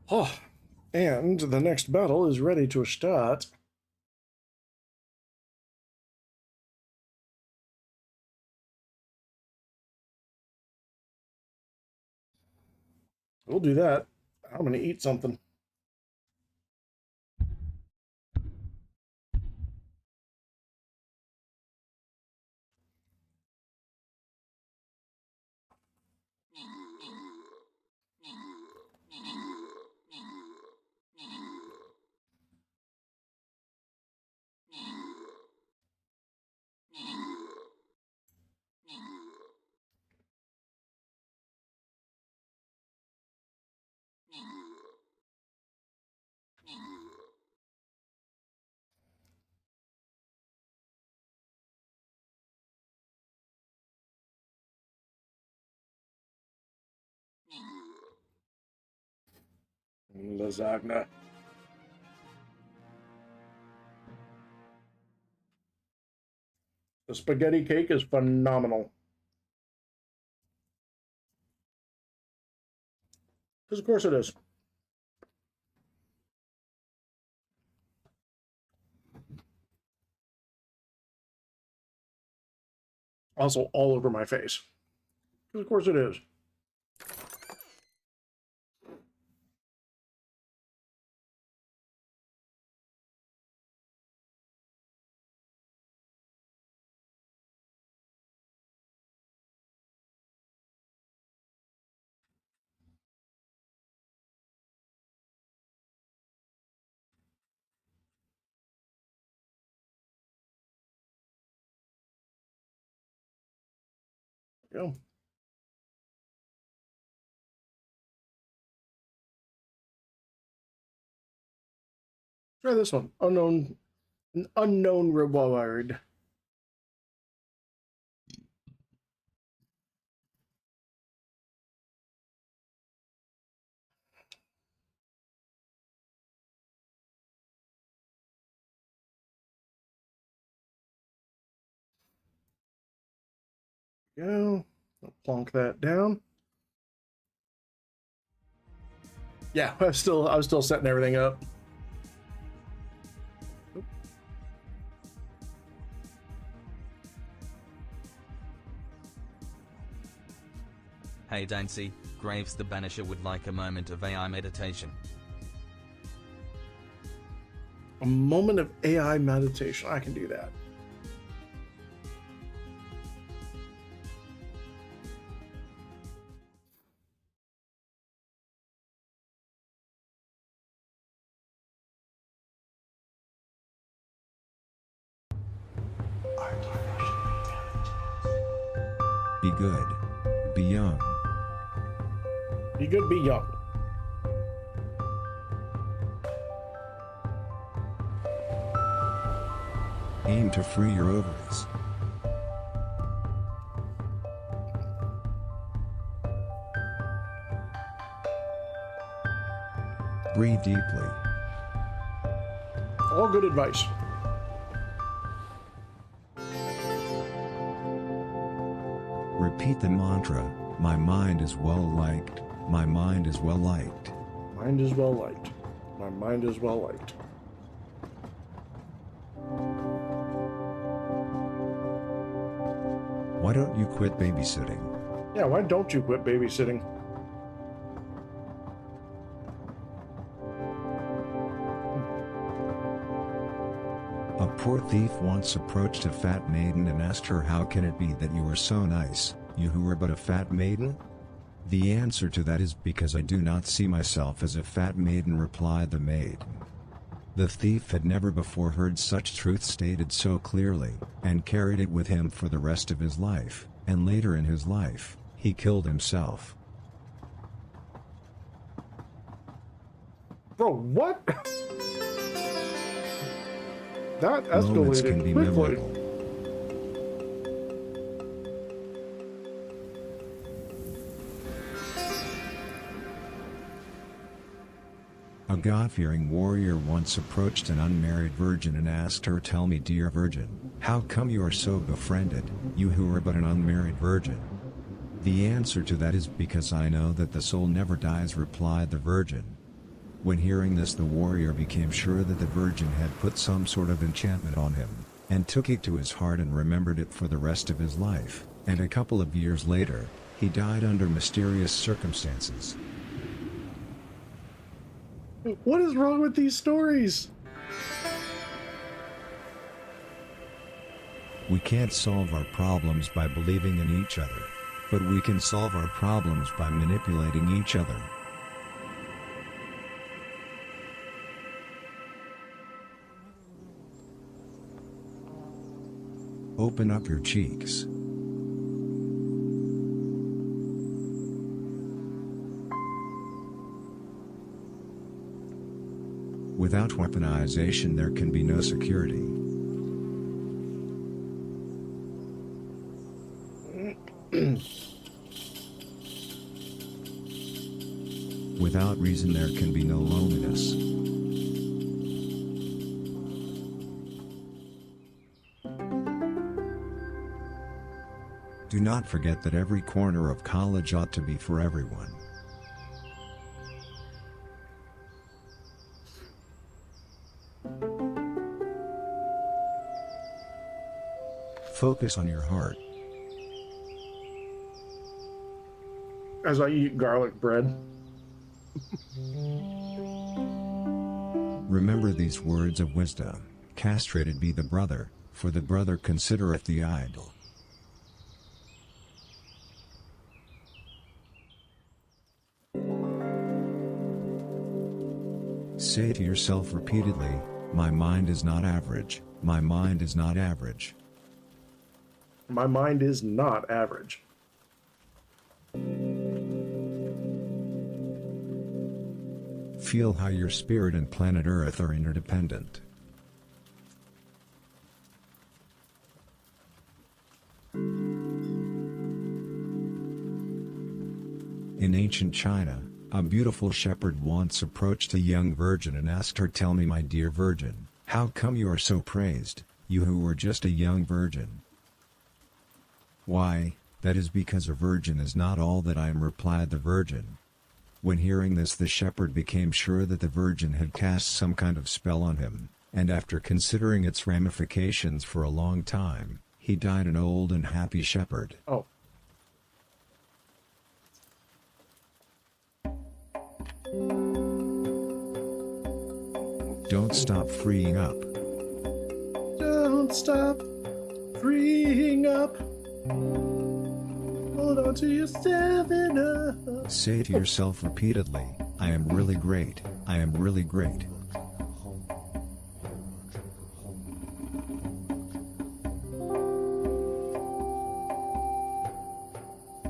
Oh, and the next battle is ready to start. We'll do that. I'm going to eat something. Lasagna. The spaghetti cake is phenomenal. Because of course it is. Also all over my face. Because of course it is. Go. Try this one. Unknown reward. Go. I'll plonk that down. Yeah, I was still setting everything up. Hey Dancy, Graves the Banisher would like a moment of AI meditation. A moment of AI meditation. I can do that. Be good. Be young. Be good, be young. Aim to free your ovaries. Breathe deeply. All good advice. Repeat the mantra, my mind is well liked, my mind is well liked. Mind is well liked. My mind is well liked. Why don't you quit babysitting? Yeah, why don't you quit babysitting? A poor thief once approached a fat maiden and asked her, "How can it be that you are so nice, you who are but a fat maiden?" The answer to that is, "Because I do not see myself as a fat maiden," replied the maid. The thief had never before heard such truth stated so clearly, and carried it with him for the rest of his life, and later in his life, he killed himself. Bro, what? That Moments can escalated be quickly. memorable. A God-fearing warrior once approached an unmarried virgin and asked her, "Tell me, dear virgin, how come you are so befriended, you who are but an unmarried virgin?" The answer to that is, "Because I know that the soul never dies," replied the virgin. When hearing this, the warrior became sure that the virgin had put some sort of enchantment on him, and took it to his heart and remembered it for the rest of his life, and a couple of years later, he died under mysterious circumstances. What is wrong with these stories? We can't solve our problems by believing in each other, but we can solve our problems by manipulating each other. Open up your cheeks. Without weaponization, there can be no security. Without reason, there can be no loneliness. Do not forget that every corner of college ought to be for everyone. Focus on your heart. As I eat garlic bread. Remember these words of wisdom: castrated be the brother, for the brother considereth the idol. Say to yourself repeatedly, "My mind is not average, my mind is not average." My mind is not average. Feel how your spirit and planet Earth are interdependent. In ancient China, a beautiful shepherd once approached a young virgin and asked her, "Tell me, my dear virgin, how come you are so praised, you who were just a young virgin?" "Why, that is because a virgin is not all that I am," replied the virgin. When hearing this, the shepherd became sure that the virgin had cast some kind of spell on him, and after considering its ramifications for a long time, he died an old and happy shepherd. Oh. Don't stop freeing up. Don't stop freeing up. Hold on to your 7-Up. Say to yourself repeatedly, "I am really great, I am really great."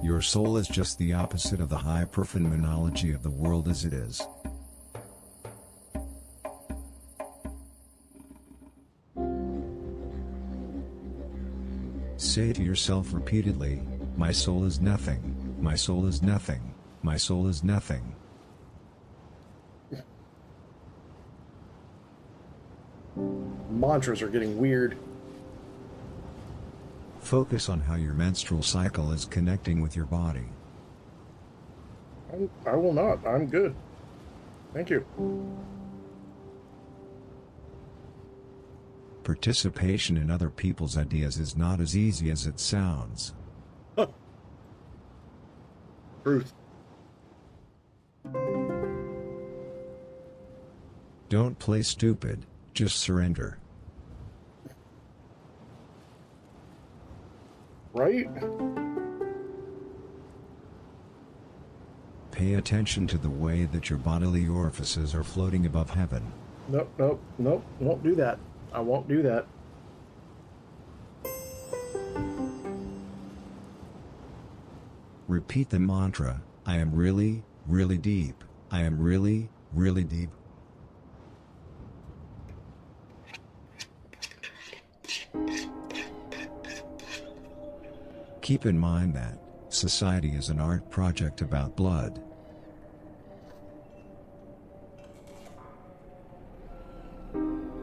Your soul is just the opposite of the hyperphenomenology of the world as it is. Say to yourself repeatedly, "My soul is nothing, my soul is nothing, my soul is nothing." Mantras are getting weird. Focus on how your menstrual cycle is connecting with your body. I will not. I'm good. Thank you. Participation in other people's ideas is not as easy as it sounds. Truth. Don't play stupid, just surrender. Right? Pay attention to the way that your bodily orifices are floating above heaven. Nope, nope, nope. Won't do that. I won't do that. Repeat the mantra, I am really, really deep. I am really, really deep. Keep in mind that society is an art project about blood.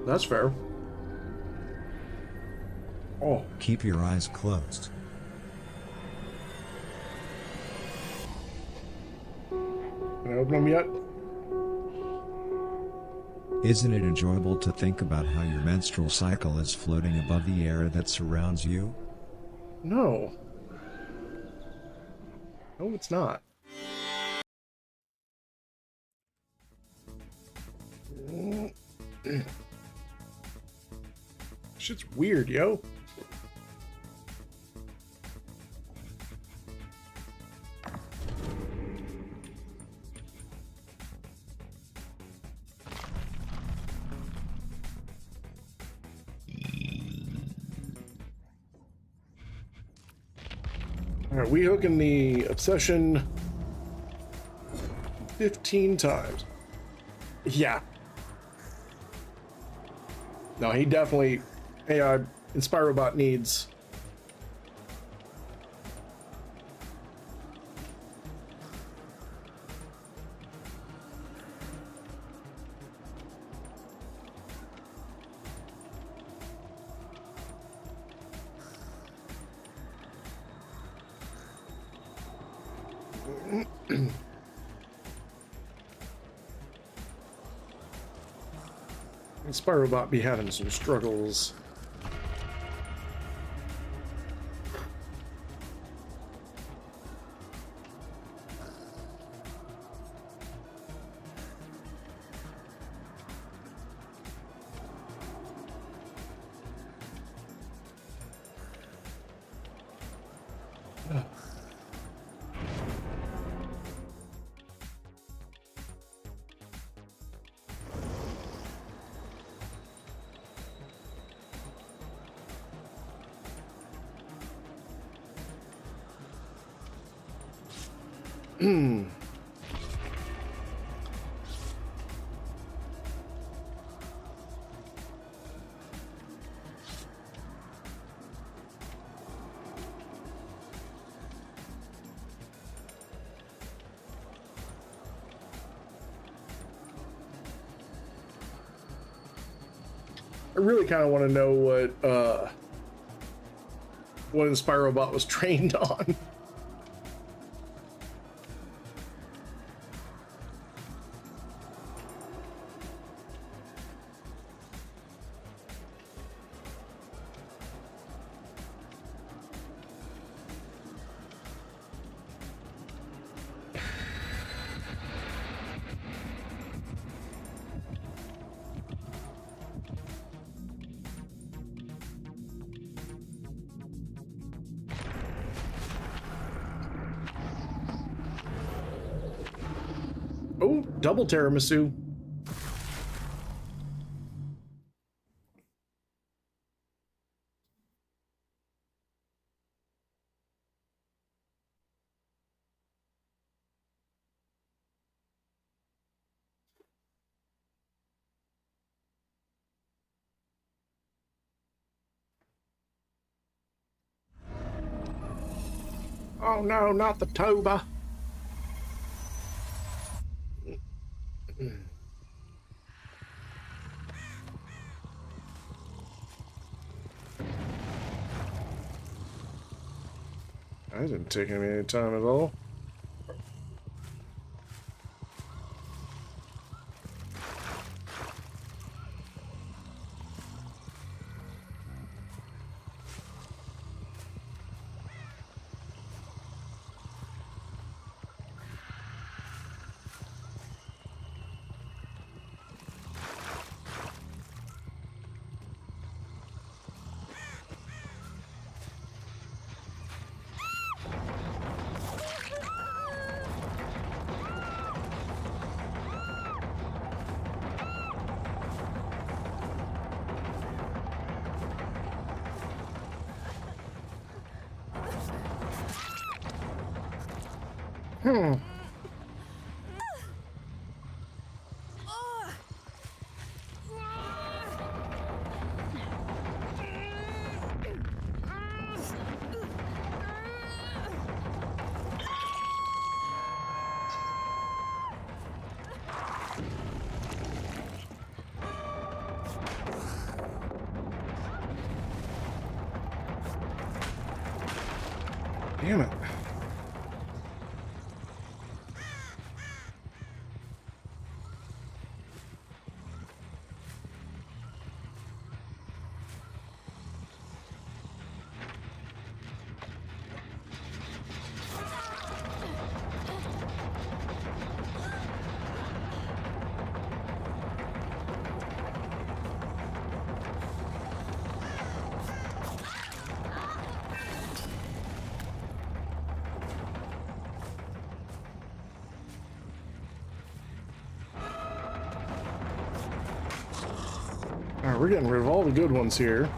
That's fair. Oh, Keep your eyes closed. can I open them yet? Isn't it enjoyable to think about how your menstrual cycle is floating above the air that surrounds you? No. No, it's not. Shit's weird, yo. Alright, we hooking the obsession 15 times. Yeah. No, he definitely... AI Inspirobot needs... Inspirobot be having some struggles. I really kind of want to know what Inspirobot was trained on. Oh, double Terrormisu. Oh no, not the Toba. That didn't take any time at all. Damn it. Alright, we're getting rid of all the good ones here.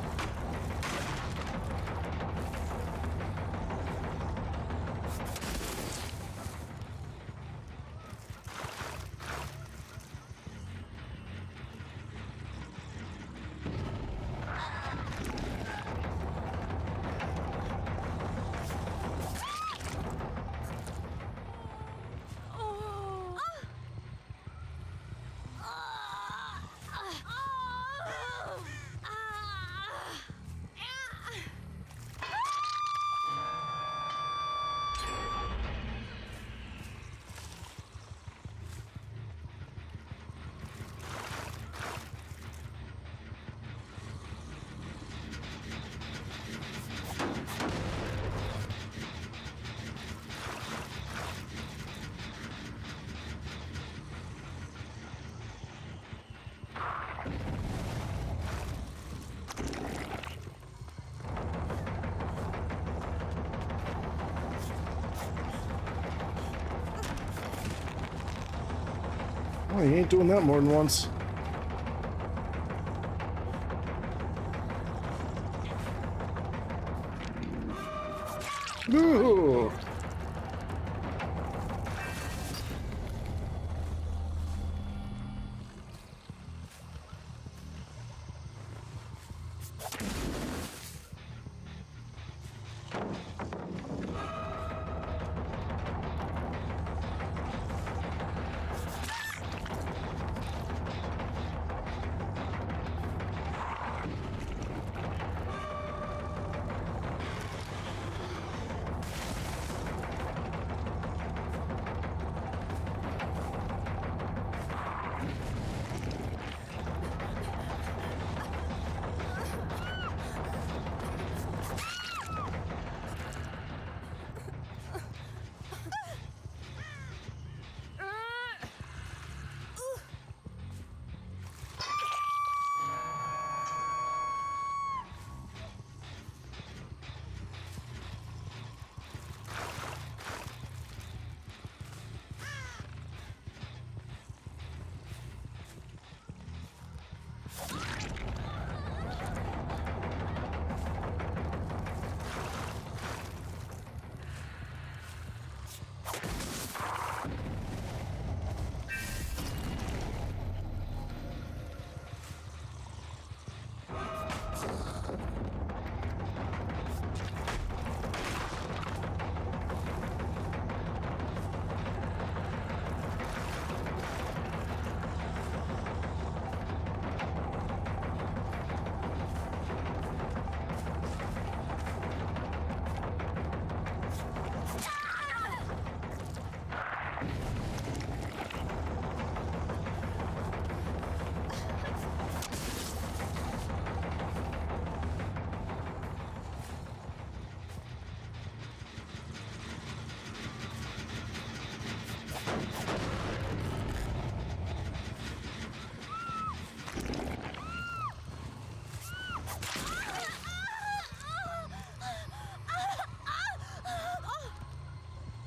Oh, you ain't doing that more than once. Ooh.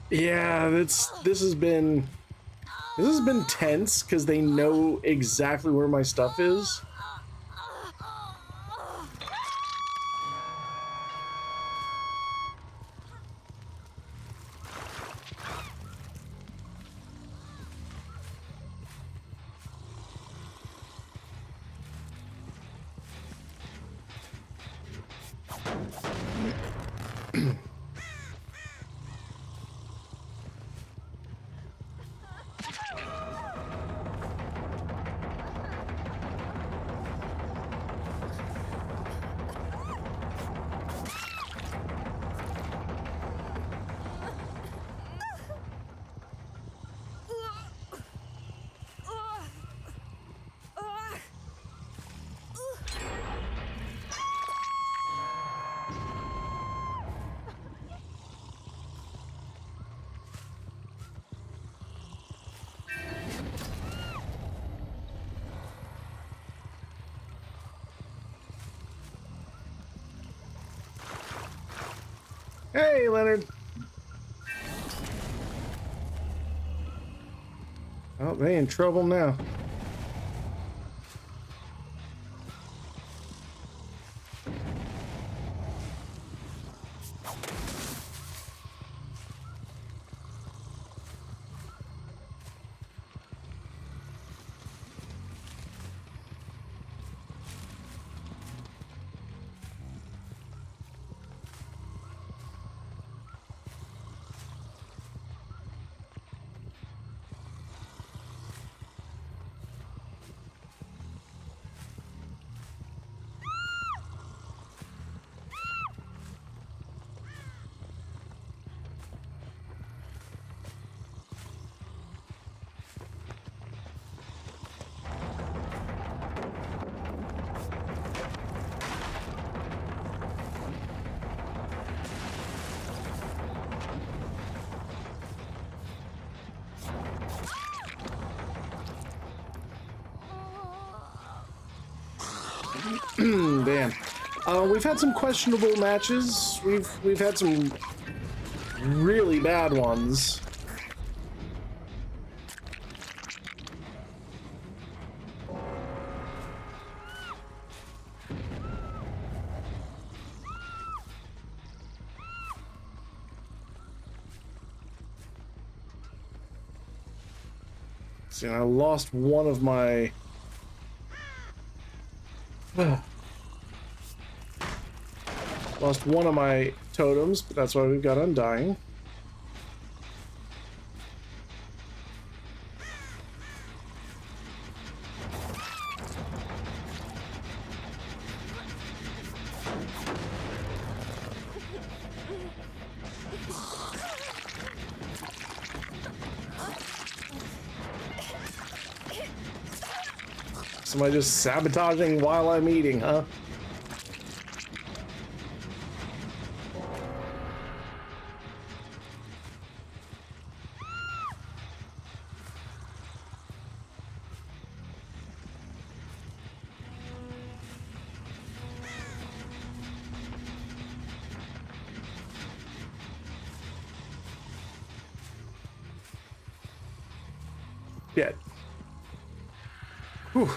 Yeah, this has been tense because they know exactly where my stuff is. Hey, Leonard. Oh, they in trouble now. Damn. We've had some questionable matches. We've had some really bad ones. See, I lost one of my... Lost one of my totems, but that's why we've got Undying. Somebody just sabotaging while I'm eating, huh? Dead. Whew.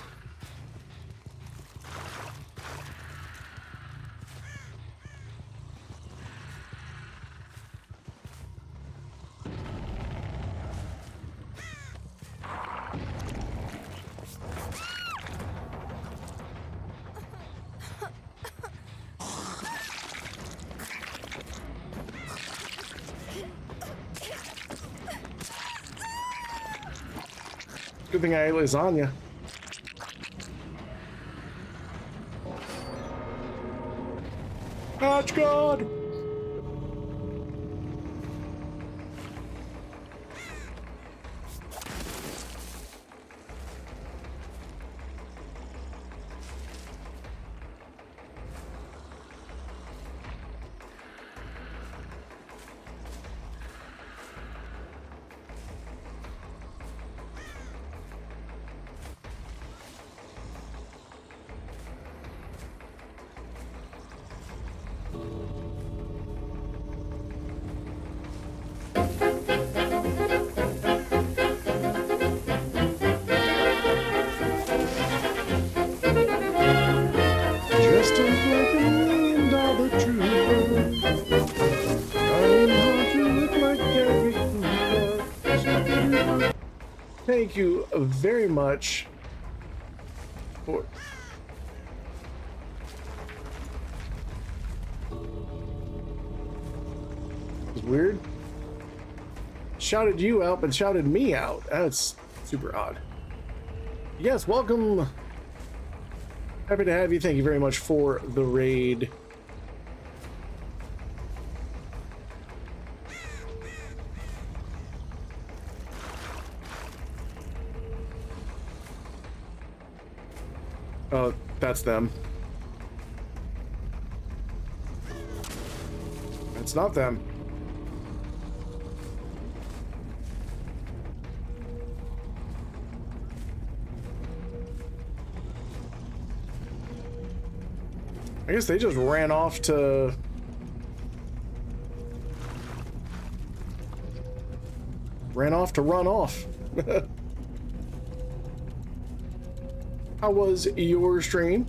Good thing I ate lasagna. Match God! Thank you very much for... weird. Shouted you out, but shouted me out. That's super odd. Yes, welcome. Happy to have you. Thank you very much for the raid. Oh, that's them. It's not them. I guess they just ran off to... run off. How was your stream?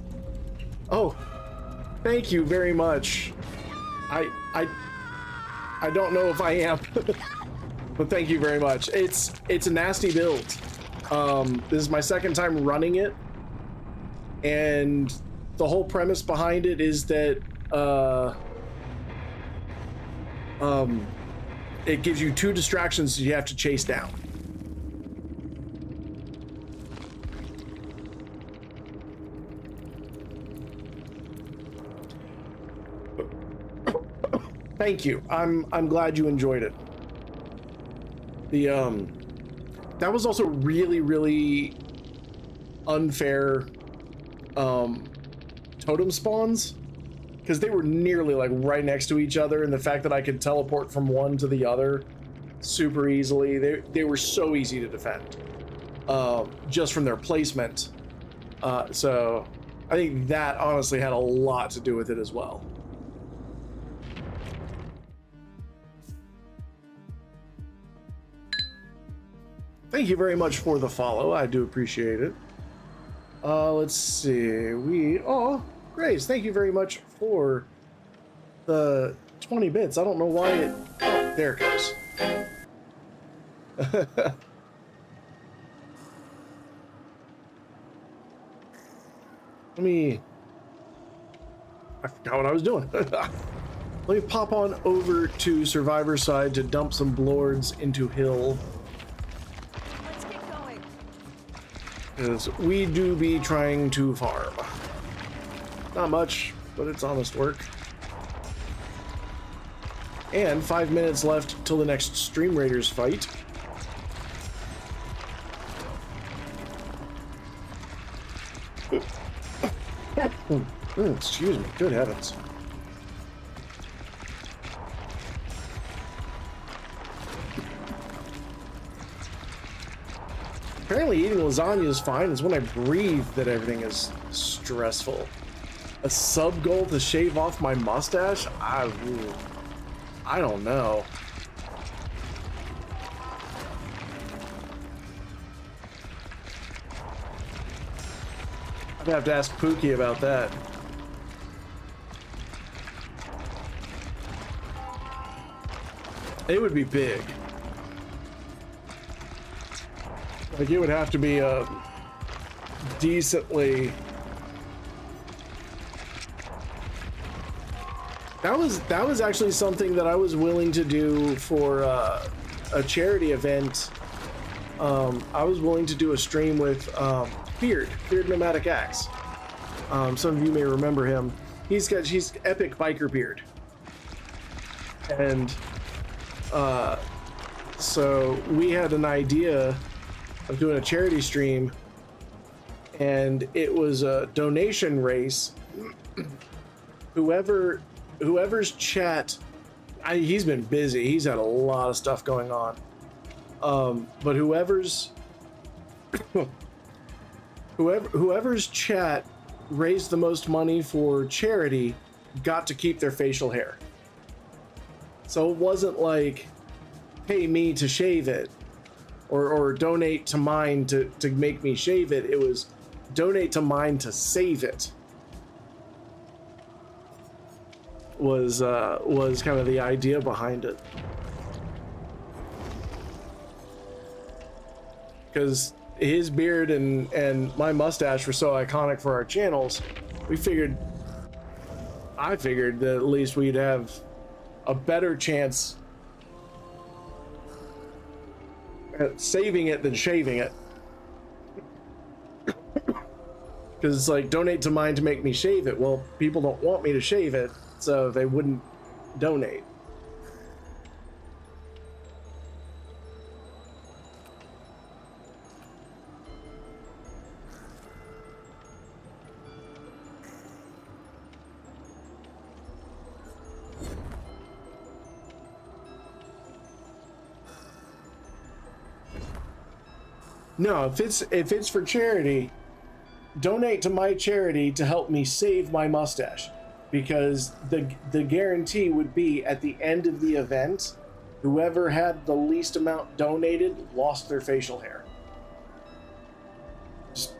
Oh, thank you very much. I don't know if I am, but thank you very much. It's a nasty build. This is my second time running it, and the whole premise behind it is that it gives you 2 distractions you have to chase down. Thank you. I'm glad you enjoyed it. The that was also really unfair totem spawns, because they were nearly like right next to each other, and the fact that I could teleport from one to the other super easily, they were so easy to defend just from their placement. So I think that honestly had a lot to do with it as well. Thank you very much for the follow. I do appreciate it. Let's see. Oh, Grace, thank you very much for the 20 bits. I don't know why it... Oh, there it goes. I forgot what I was doing. Let me pop on over to Survivor side to dump some blords into Hill. Because we do be trying to farm. Not much, but it's honest work. And 5 minutes left till the next Stream Raiders fight. Excuse me, good heavens. Apparently eating lasagna is fine. It's when I breathe that everything is stressful. A sub goal to shave off my mustache? I don't know. I'd have to ask Pookie about that. It would be big. Like, it would have to be a decently... That was actually something that I was willing to do for a charity event. I was willing to do a stream with Beard Nomadic Axe. Some of you may remember him. He's epic biker beard. And so we had an idea of doing a charity stream, and it was a donation race. Whoever's chat, he's been busy. He's had a lot of stuff going on. But whoever's chat raised the most money for charity got to keep their facial hair. So it wasn't like pay me to shave it or donate to mine to make me shave it. It was donate to mine to save it. Was kind of the idea behind it. Because his beard and my mustache were so iconic for our channels, I figured that at least we'd have a better chance saving it than shaving it. Because it's like, donate to mine to make me shave it. Well, people don't want me to shave it, so they wouldn't donate. No, if it's for charity, donate to my charity to help me save my mustache, because the guarantee would be at the end of the event, whoever had the least amount donated lost their facial hair. Just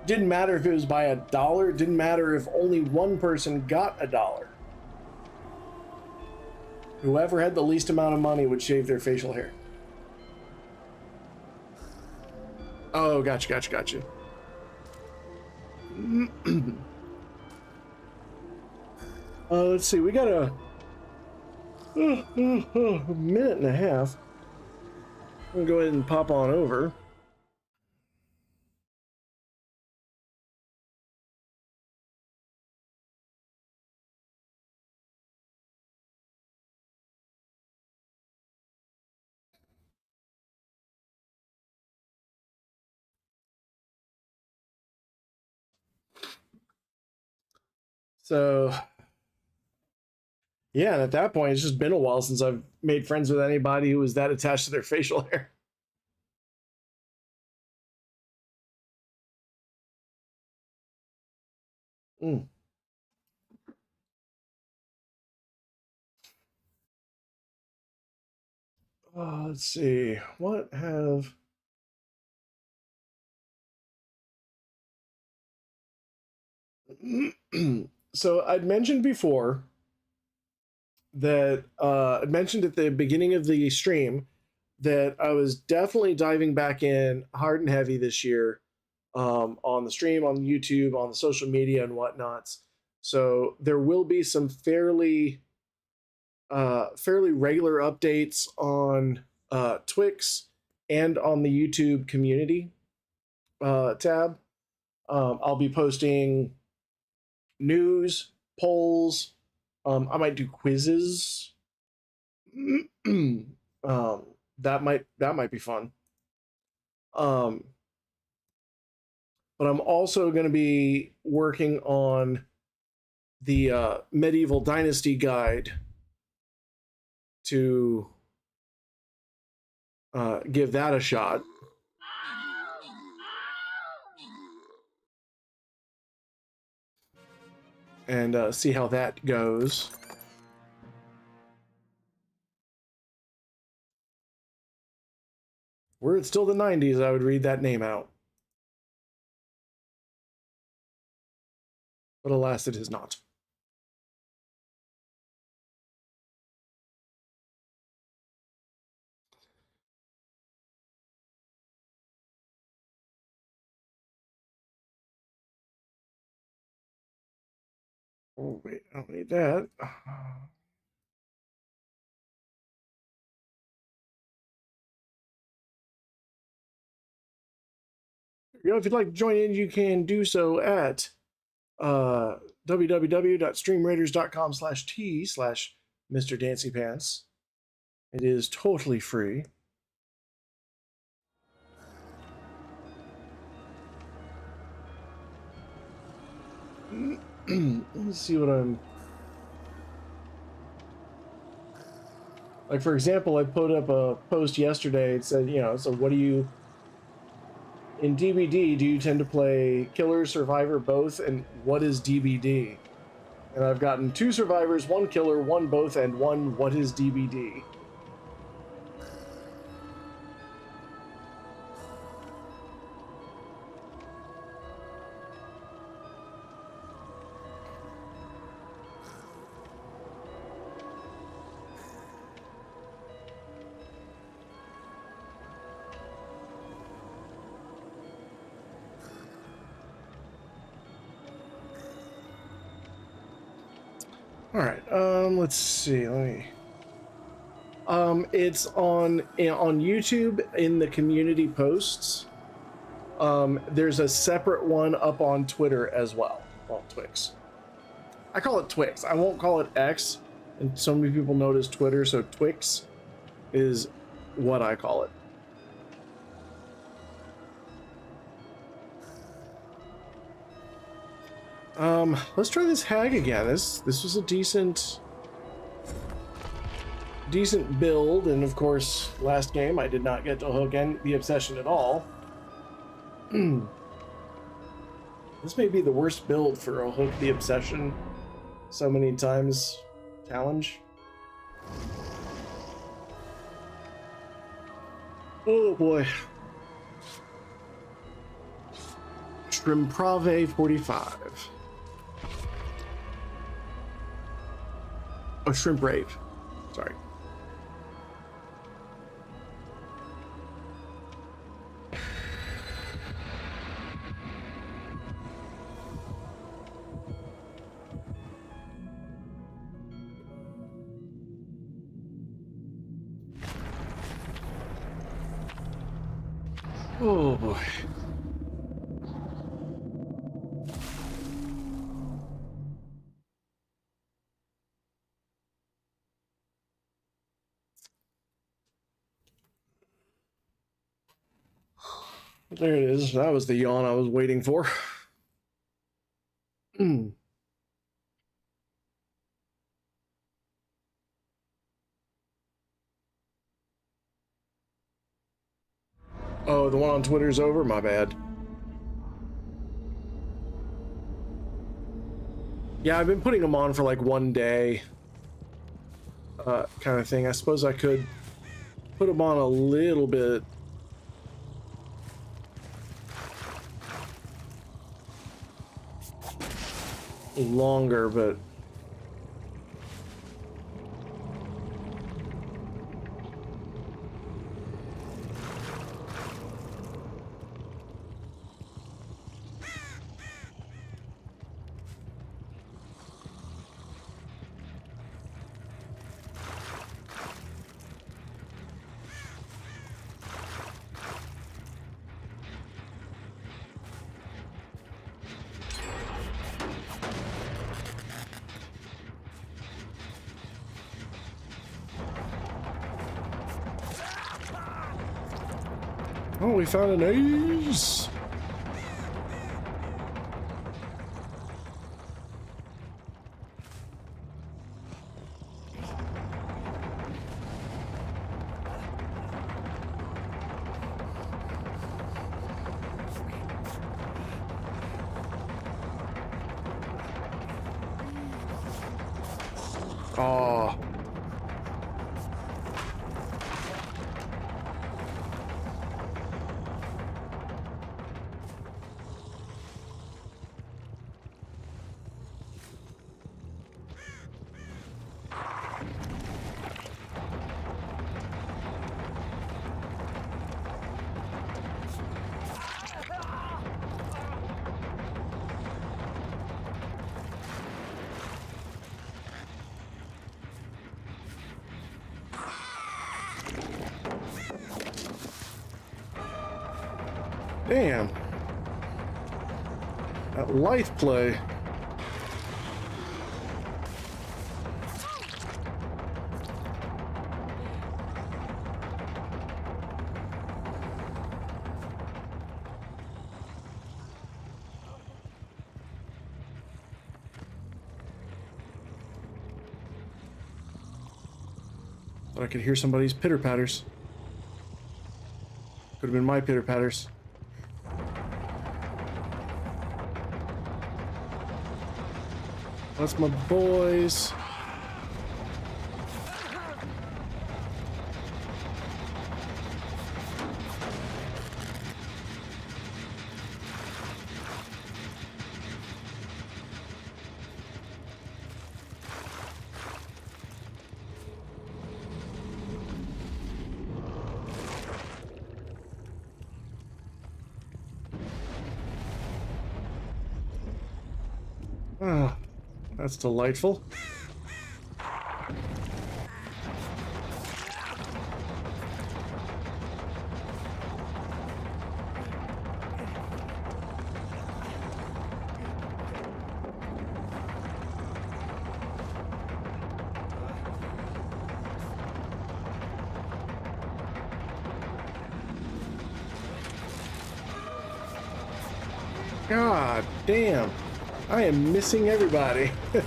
didn't matter if it was by $1, it didn't matter if only one person got $1. Whoever had the least amount of money would shave their facial hair. Oh, gotcha. Let's see, we got a minute and a half. I'm gonna go ahead and pop on over. So, yeah, and at that point, it's just been a while since I've made friends with anybody who was that attached to their facial hair. Let's see, what have... So I'd mentioned before that I'd mentioned at the beginning of the stream that I was definitely diving back in hard and heavy this year, on the stream, on YouTube, on the social media and whatnots. So there will be some fairly regular updates on Twix and on the YouTube community tab. I'll be posting news, polls. I might do quizzes. That might be fun. But I'm also going to be working on the Medieval Dynasty guide to give that a shot. And see how that goes. Were it still the 90s, I would read that name out. But alas, it is not. Oh, wait, I don't need that. You know, if you'd like to join in, you can do so at www.streamraiders.com/t/mrdancypants. It is totally free. Let's see what I'm... Like, for example, I put up a post yesterday. It said, you know, so what do you... In DBD, do you tend to play killer, survivor, both? And what is DBD? And I've gotten 2 survivors, 1 killer, 1 both, and 1 what is DBD? All right, let's see, let me... It's on YouTube in the community posts. There's a separate one up on Twitter as well. Well, Twix. I call it Twix. I won't call it X. And so many people know it as Twitter, so Twix is what I call it. Let's try this hag again. This was a decent build, and of course, last game I did not get to hook the obsession at all. This may be the worst build for a hook the obsession so many times challenge. Oh boy. Shrimprave 45. Oh, Shrimp Rave. Sorry. Oh boy. There it is. That was the yawn I was waiting for. Oh, the one on Twitter's over? My bad. Yeah, I've been putting them on for like one day. Kind of thing. I suppose I could put them on a little bit longer, but oh, we found an ace. Oh. Damn. That life play. Thought I could hear somebody's pitter-patters. Could have been my pitter-patters. That's my boys. Ah. That's delightful. God damn. I am missing everybody. I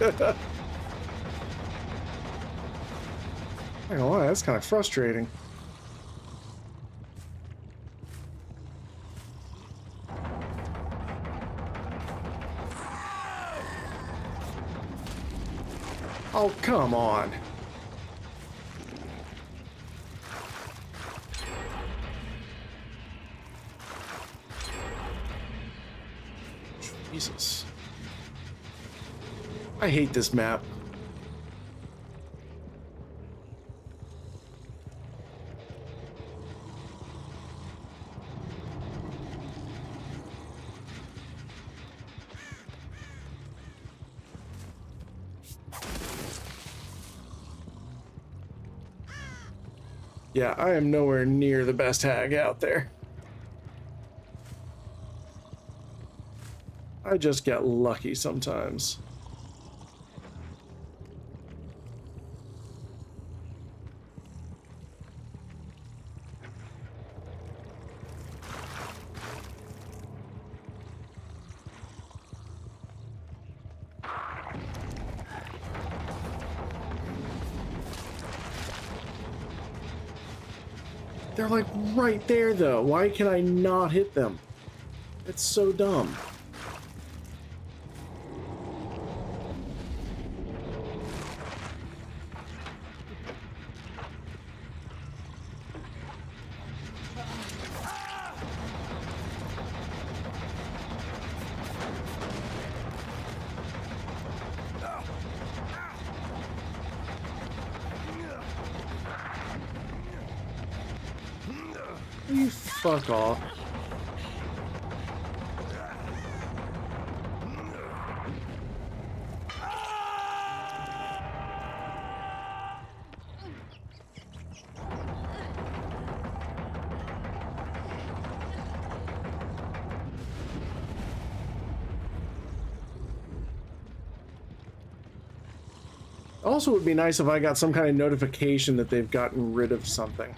ain't gonna lie, that's kind of frustrating. Oh, come on. Jesus. I hate this map. Yeah, I am nowhere near the best hag out there. I just get lucky sometimes. They're like right there though. Why can I not hit them? It's so dumb. You fuck off. Also, it would be nice if I got some kind of notification that they've gotten rid of something.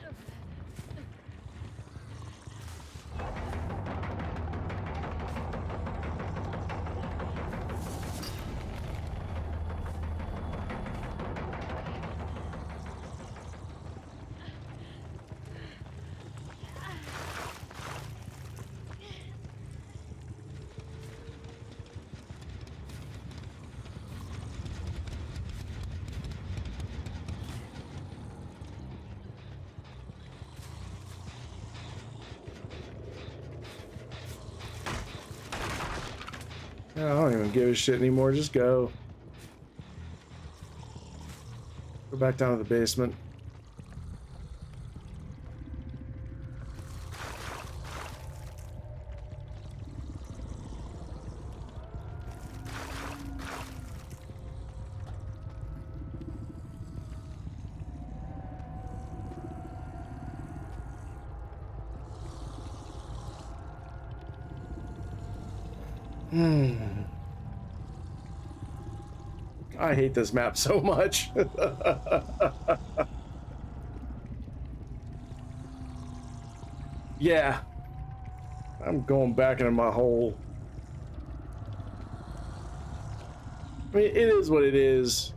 I don't even give a shit anymore. Just go. Go back down to the basement. I hate this map so much. Yeah. I'm going back into my hole. I mean, it is what it is.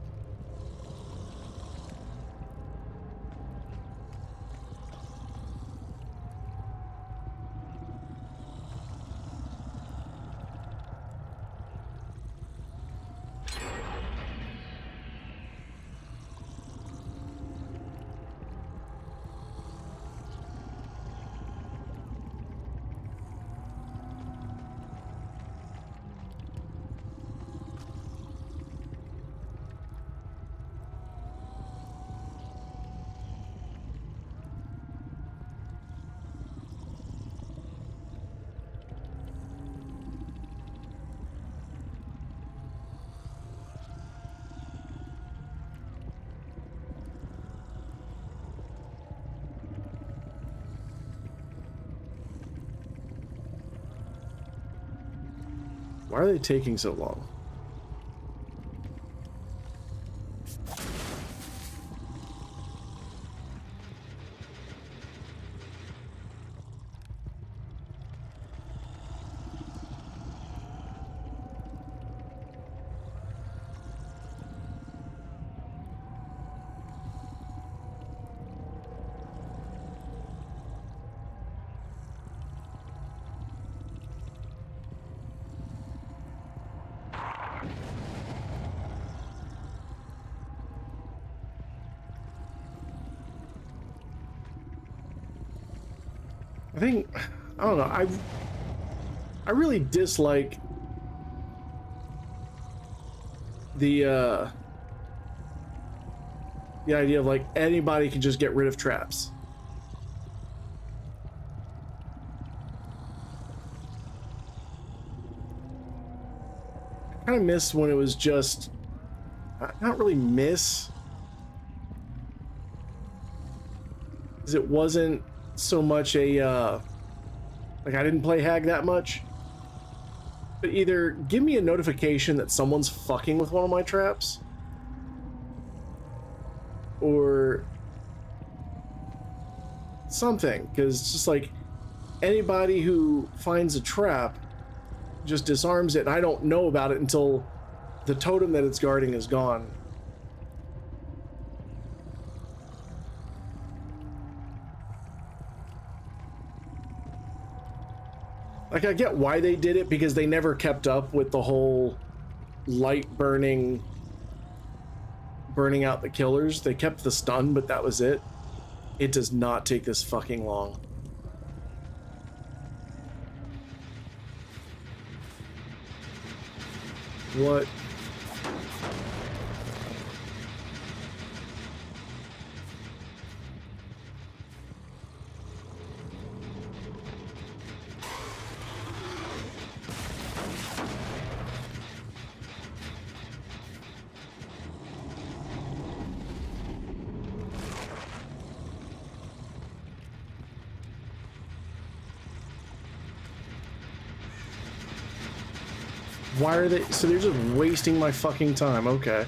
Why are they taking so long? I think, I don't know, I really dislike the idea of like anybody can just get rid of traps. I kind of miss when it was just, not really miss, because it wasn't so much a, like I didn't play Hag that much, but either give me a notification that someone's fucking with one of my traps, or something, because it's just like anybody who finds a trap just disarms it, and I don't know about it until the totem that it's guarding is gone. Like, I get why they did it, because they never kept up with the whole light burning out the killers. They kept the stun, but that was it. It does not take this fucking long. What? Why are they, so they're just wasting my fucking time, okay.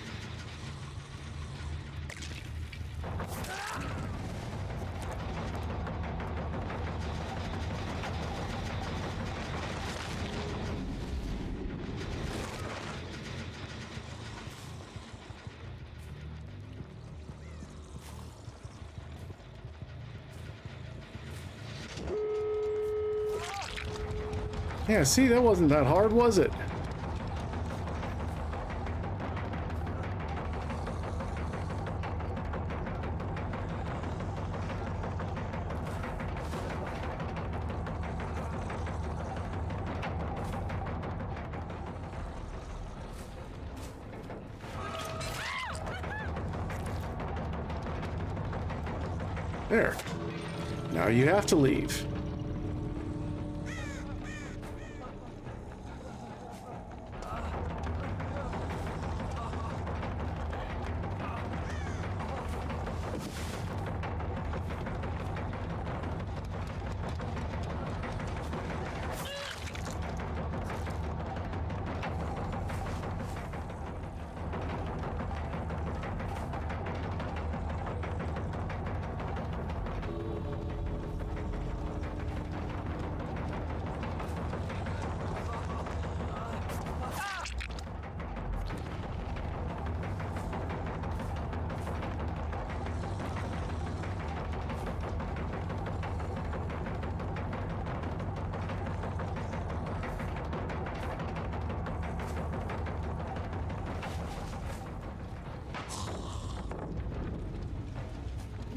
Yeah, see, that wasn't that hard, was it? There. Now you have to leave.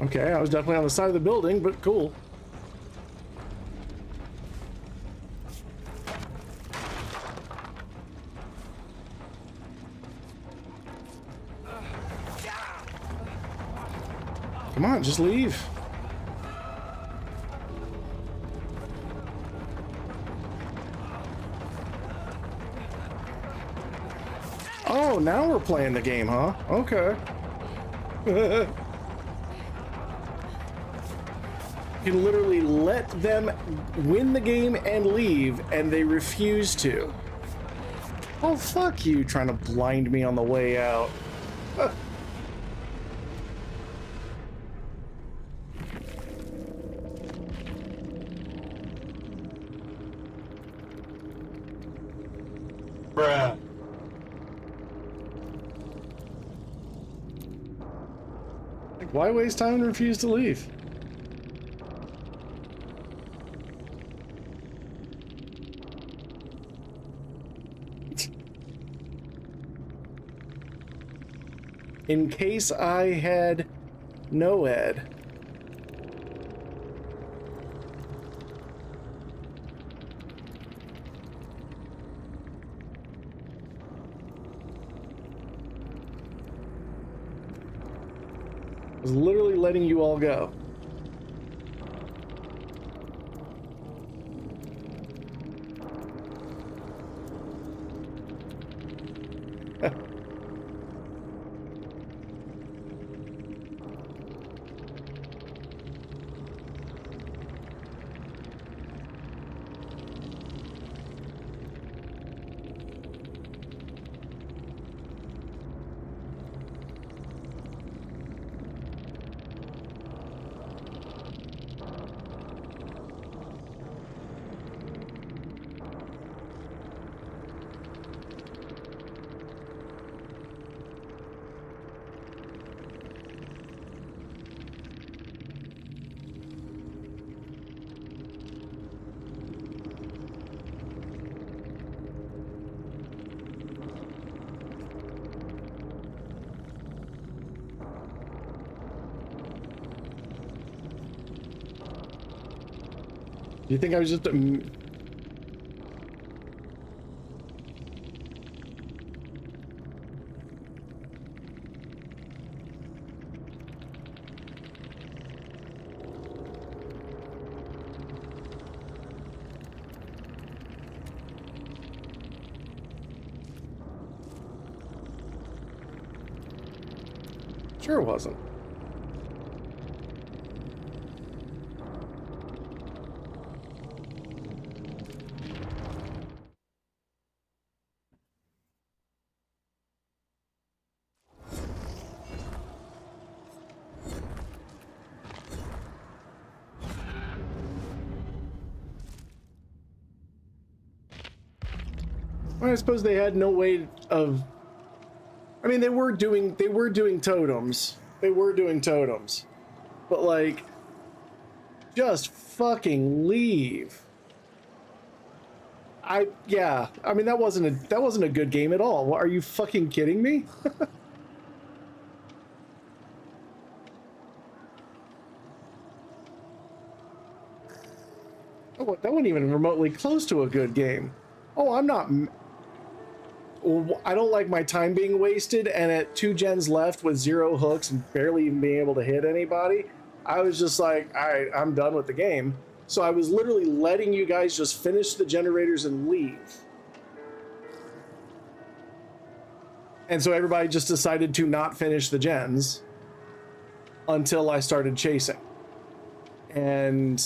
Okay, I was definitely on the side of the building, but cool. Come on, just leave. Oh, now we're playing the game, huh? Okay. You can literally let them win the game and leave, and they refuse to. Oh, fuck you, trying to blind me on the way out. Bruh. Like, why waste time and refuse to leave? In case I had no ed. was literally letting you all go. Do you think I was just Sure wasn't. I suppose they had no way of. I mean, they were doing totems. They were doing totems, but like, just fucking leave. Yeah. I mean, that wasn't a good game at all. Are you fucking kidding me? Oh, that wasn't even remotely close to a good game. Oh, I'm not. I don't like my time being wasted, and at 2 gens left with 0 hooks and barely even being able to hit anybody, I was just like, all right, I'm done with the game. So I was literally letting you guys just finish the generators and leave. And so everybody just decided to not finish the gens until I started chasing. And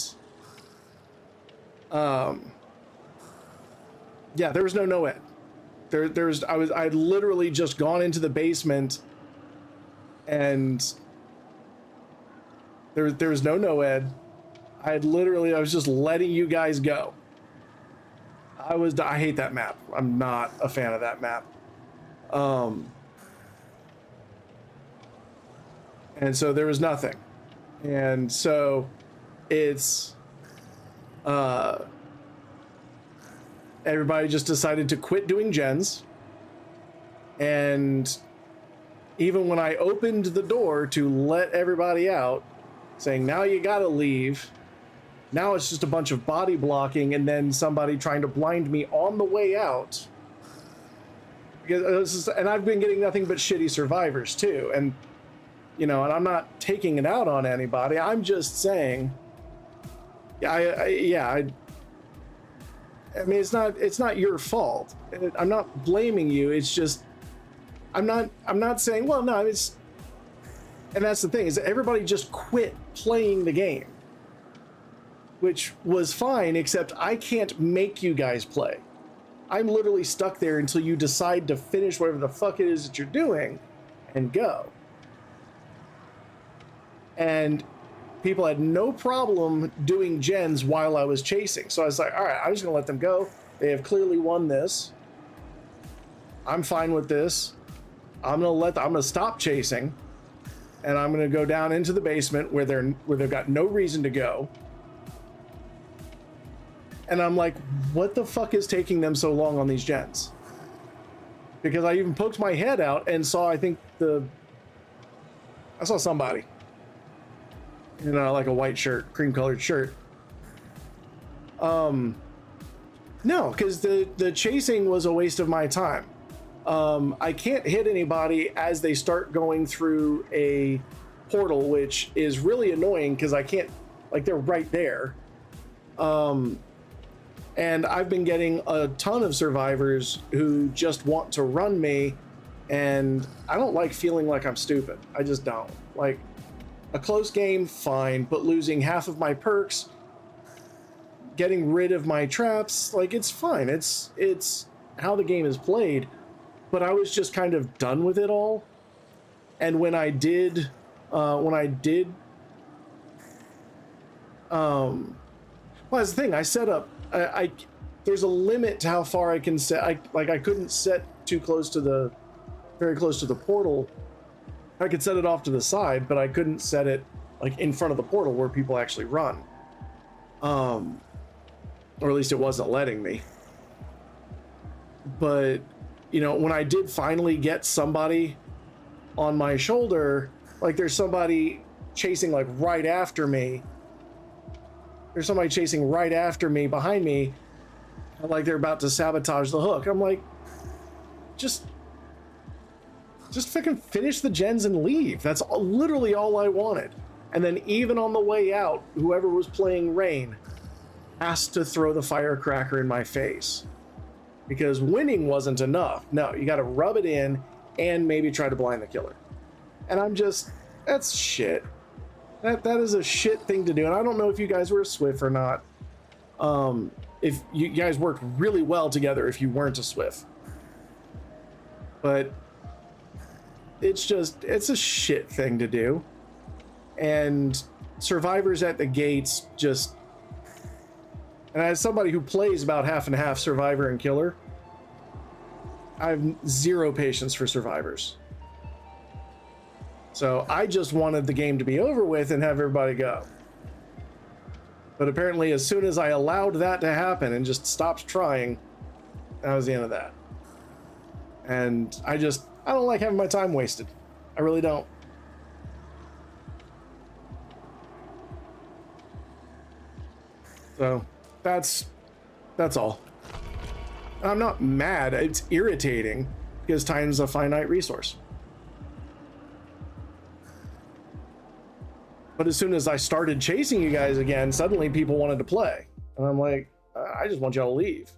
yeah, there was no NOED. I'd literally just gone into the basement, and there was no NOED. I was just letting you guys go. I hate that map. I'm not a fan of that map. And so there was nothing. And so it's, everybody just decided to quit doing gens. And even when I opened the door to let everybody out, saying, now you gotta leave, now it's just a bunch of body blocking and then somebody trying to blind me on the way out. And I've been getting nothing but shitty survivors too. And, you know, and I'm not taking it out on anybody. I'm just saying, I mean, it's not your fault. I'm not blaming you. It's just, I'm not saying, well, no, it's, and that's the thing, is that everybody just quit playing the game, which was fine, except I can't make you guys play. I'm literally stuck there until you decide to finish whatever the fuck it is that you're doing and go. And people had no problem doing gens while I was chasing. So I was like, all right, I'm just gonna let them go. They have clearly won this. I'm fine with this. I'm gonna stop chasing, and I'm gonna go down into the basement where they've got no reason to go. And I'm like, what the fuck is taking them so long on these gens? Because I even poked my head out and saw, I saw somebody. You know, like a white shirt, cream colored shirt. No, because the chasing was a waste of my time. I can't hit anybody as they start going through a portal, which is really annoying because I can't, like, they're right there. And I've been getting a ton of survivors who just want to run me, and I don't like feeling like I'm stupid. I just don't. Like, a close game, fine, but losing half of my perks, getting rid of my traps, like, it's fine. It's how the game is played, but I was just kind of done with it all. And when I did, well, that's the thing, I set up, there's a limit to how far I can set. I couldn't set too close to the, very close to the portal. I could set it off to the side, but I couldn't set it like in front of the portal where people actually run. Or at least it wasn't letting me. But, you know, when I did finally get somebody on my shoulder, like there's somebody chasing like right after me. There's somebody chasing right after me, behind me, like they're about to sabotage the hook. I'm like, just fucking finish the gens and leave. That's literally all I wanted. And then even on the way out, whoever was playing Rain asked to throw the firecracker in my face. Because winning wasn't enough. No, you gotta rub it in and maybe try to blind the killer. And I'm just, that's shit. That is a shit thing to do, and I don't know if you guys were a Swift or not. If you guys worked really well together if you weren't a Swift. But it's just, it's a shit thing to do. And survivors at the gates just, and as somebody who plays about half and half survivor and killer, I have zero patience for survivors. So I just wanted the game to be over with and have everybody go. But apparently as soon as I allowed that to happen and just stopped trying, that was the end of that. And I don't like having my time wasted. I really don't. So that's all. I'm not mad. It's irritating because time's a finite resource. But as soon as I started chasing you guys again, suddenly people wanted to play. And I'm like, I just want y'all to leave.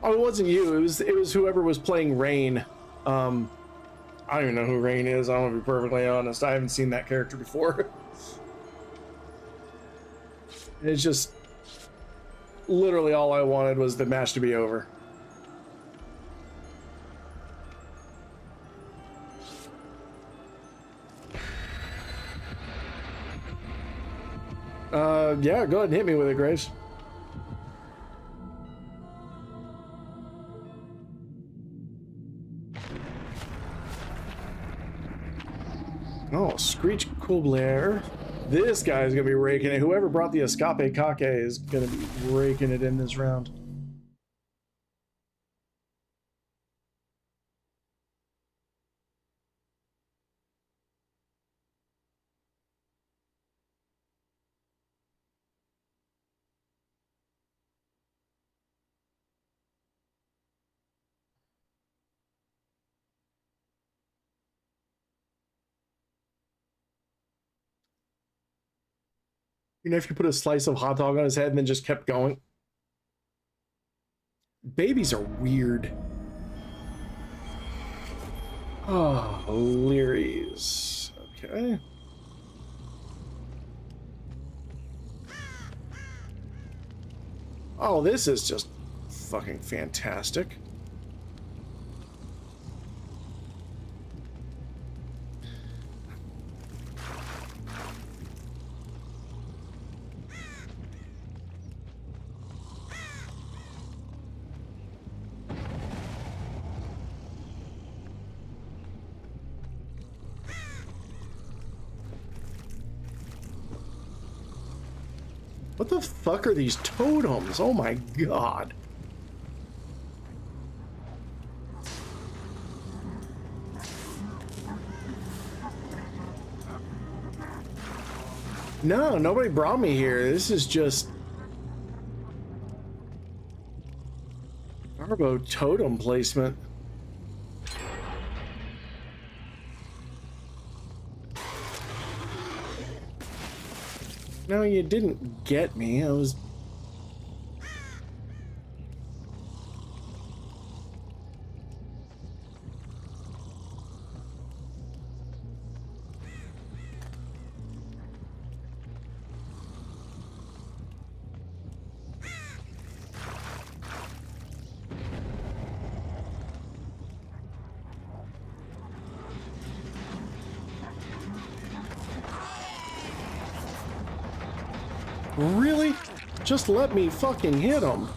Oh, it wasn't you. It was whoever was playing Rain. I don't even know who Rain is. I'm gonna be perfectly honest. I haven't seen that character before. It's just literally all I wanted was the match to be over. Yeah, go ahead and hit me with it, Graves. Oh, Screech Coolblair. This guy's gonna be raking it. Whoever brought the Escape Kake is gonna be raking it in this round. You know, if you put a slice of hot dog on his head and then just kept going. Babies are weird. Oh, Leary's. Okay. Oh, this is just fucking fantastic. What the fuck are these totems? Oh my god. No, nobody brought me here. This is just Turbo totem placement. No, you didn't get me. I was... Really? Just let me fucking hit him.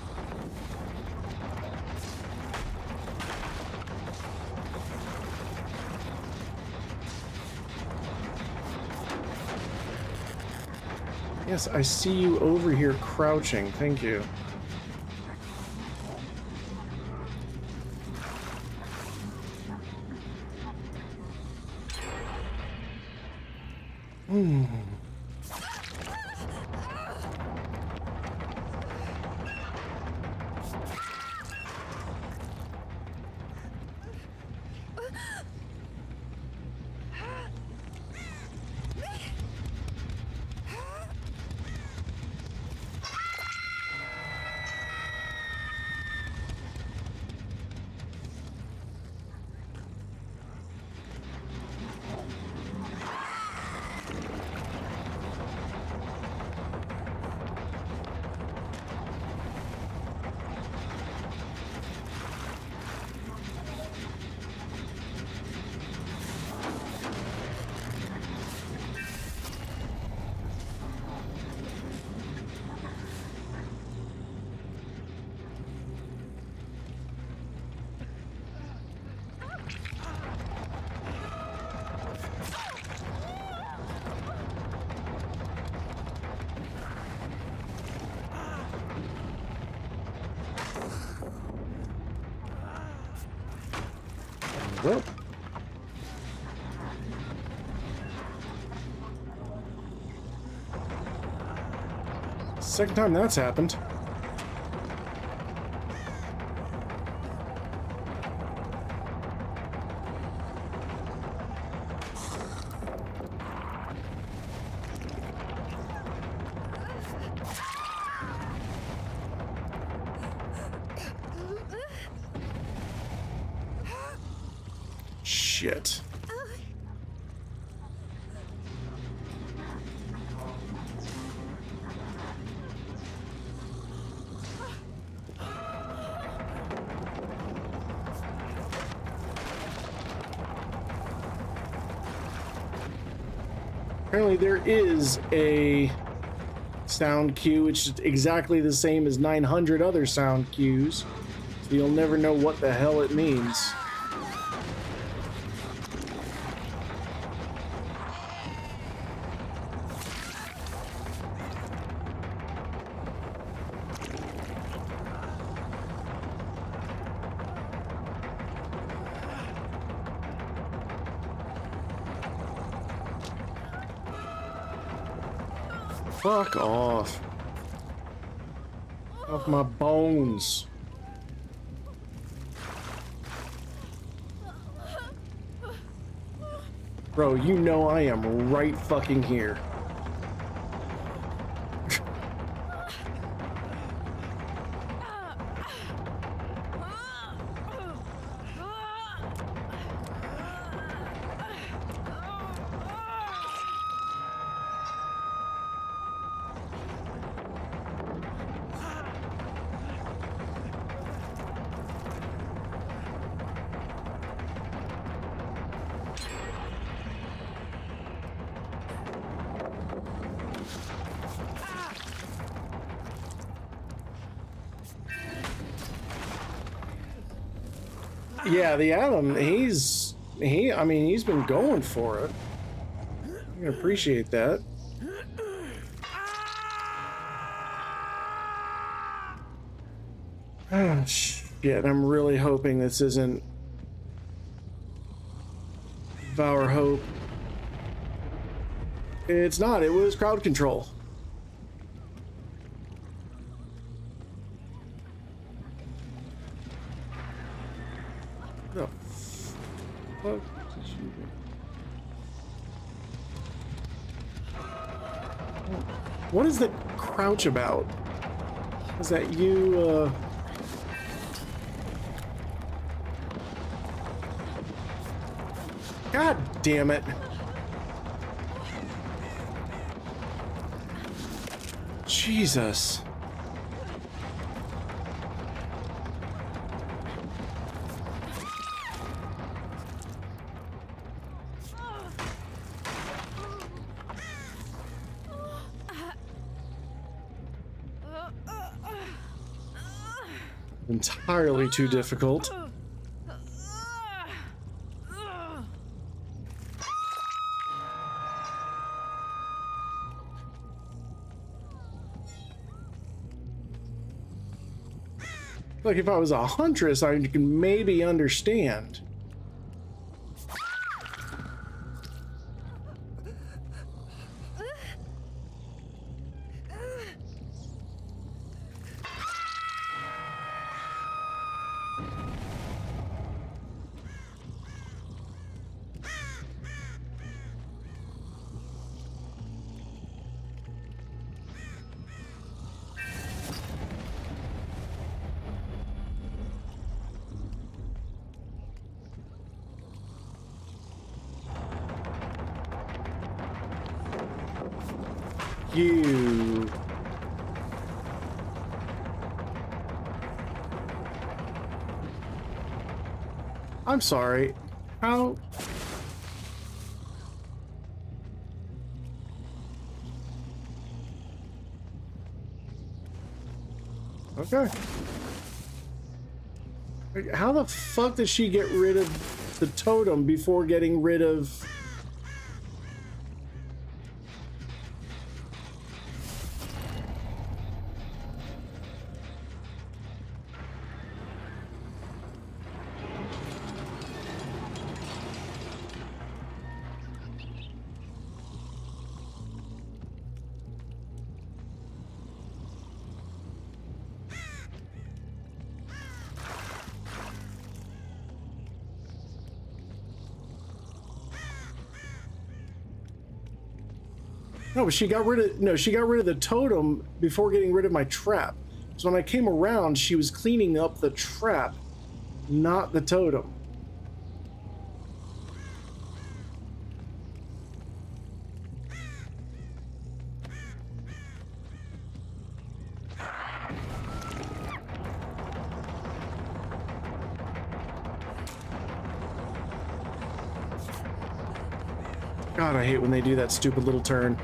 Yes, I see you over here crouching. Thank you. Well. Second time that's happened. Shit. Apparently there is a sound cue which is exactly the same as 900 other sound cues, so you'll never know what the hell it means. Fuck off. Off my bones. Bro, you know I am right fucking here. Yeah, the Atom, he's been going for it. I can appreciate that. Oh, shit, I'm really hoping this isn't Devour Hope. It's not. It was crowd control. No. Fuck did you do? What is the crouch about? Is that you, God damn it. Jesus. Entirely too difficult. Like if I was a huntress, I could maybe understand. You. I'm sorry. How? Okay. How the fuck did she get rid of the totem before getting rid of... No, but she got rid of the totem before getting rid of my trap. So when I came around, she was cleaning up the trap, not the totem. God, I hate when they do that stupid little turn.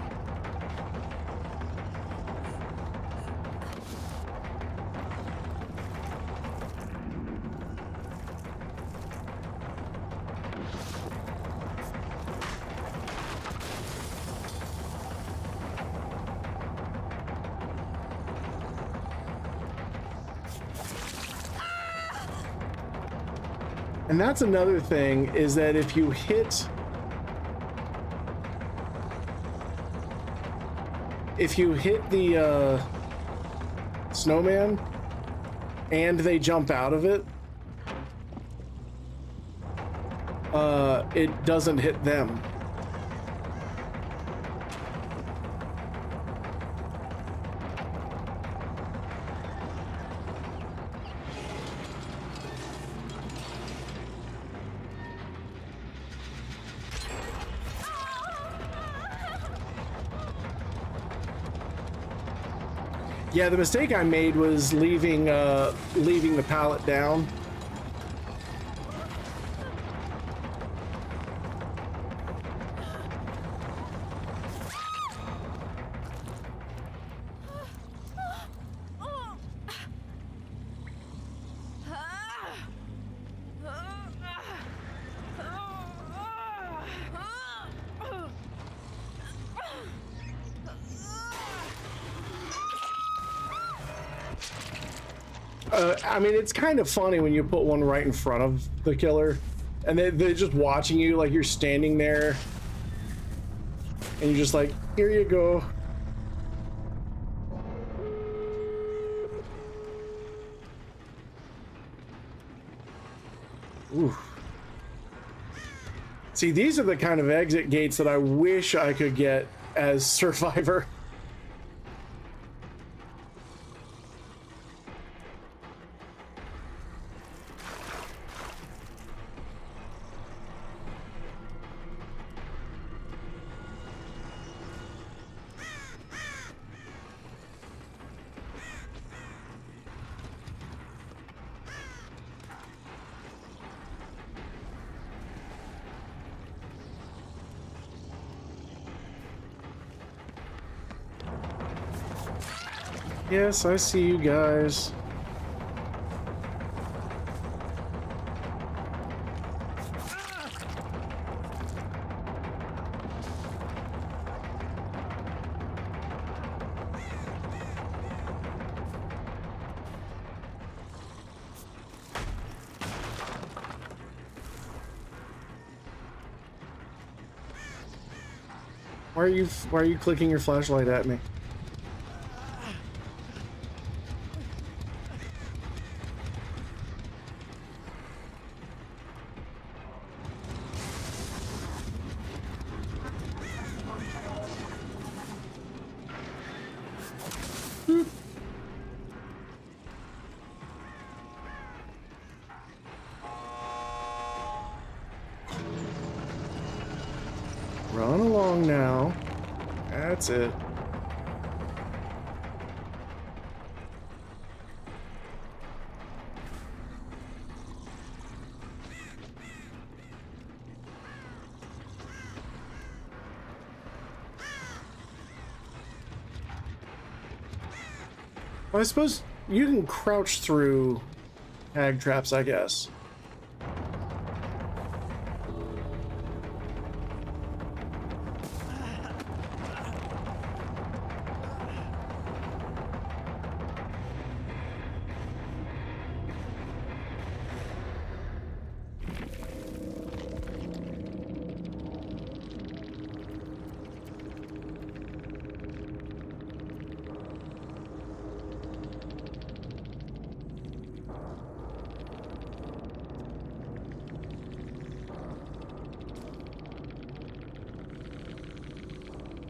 And that's another thing, is that if you hit the snowman and they jump out of it, it doesn't hit them. Yeah, the mistake I made was leaving the pallet down. I mean, it's kind of funny when you put one right in front of the killer, and they're just watching you like you're standing there. And you're just like, here you go. Ooh. See, these are the kind of exit gates that I wish I could get as Survivor. Yes, I see you guys. Why are you clicking your flashlight at me? Run along now. That's it. Well, I suppose you can crouch through hag traps, I guess.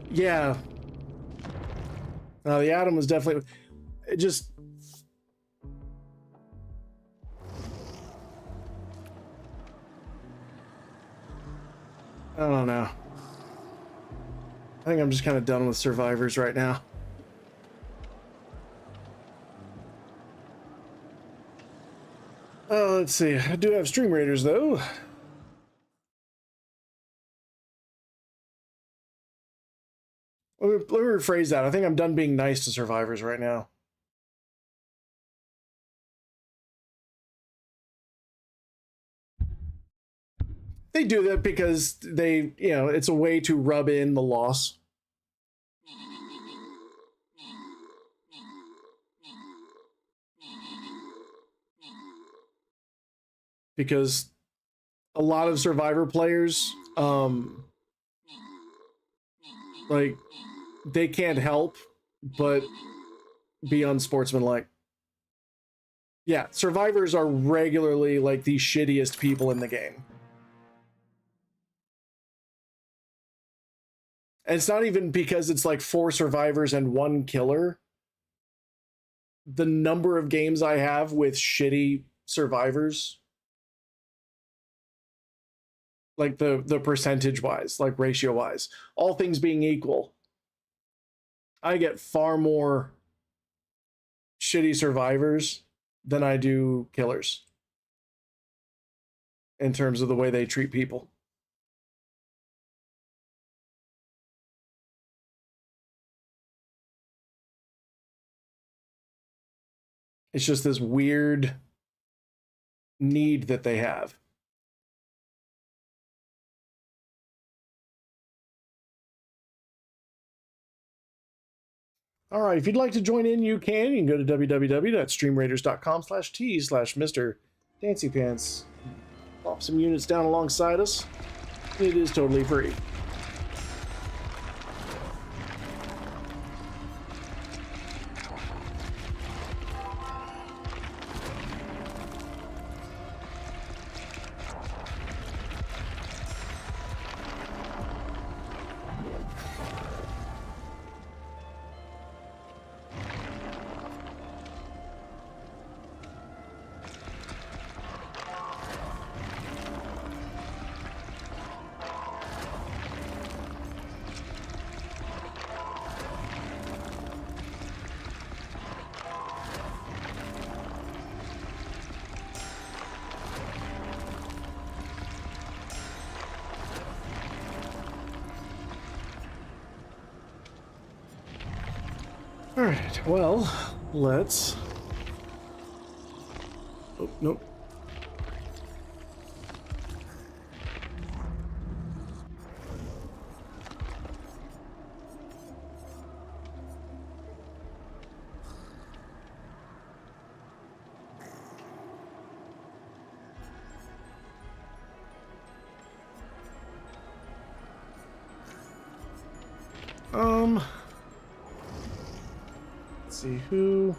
Yeah. No, the Atom was definitely... It just... I don't know. I think I'm just kind of done with Survivors right now. Let's see. I do have Stream Raiders, though. Let me rephrase that. I think I'm done being nice to Survivors right now. They do that because they, you know, it's a way to rub in the loss. Because a lot of Survivor players, like, they can't help but be unsportsmanlike. Yeah, Survivors are regularly like the shittiest people in the game. And it's not even because it's like 4 survivors and 1 killer. The number of games I have with shitty survivors, like the percentage wise, like ratio wise, all things being equal, I get far more shitty survivors than I do killers in terms of the way they treat people. It's just this weird need that they have. All right, if you'd like to join in, you can. You can go to www.streamraiders.com/t/Mr. Plop some units down alongside us. It is totally free. All right, well, let's... Oh, nope. Let's see who.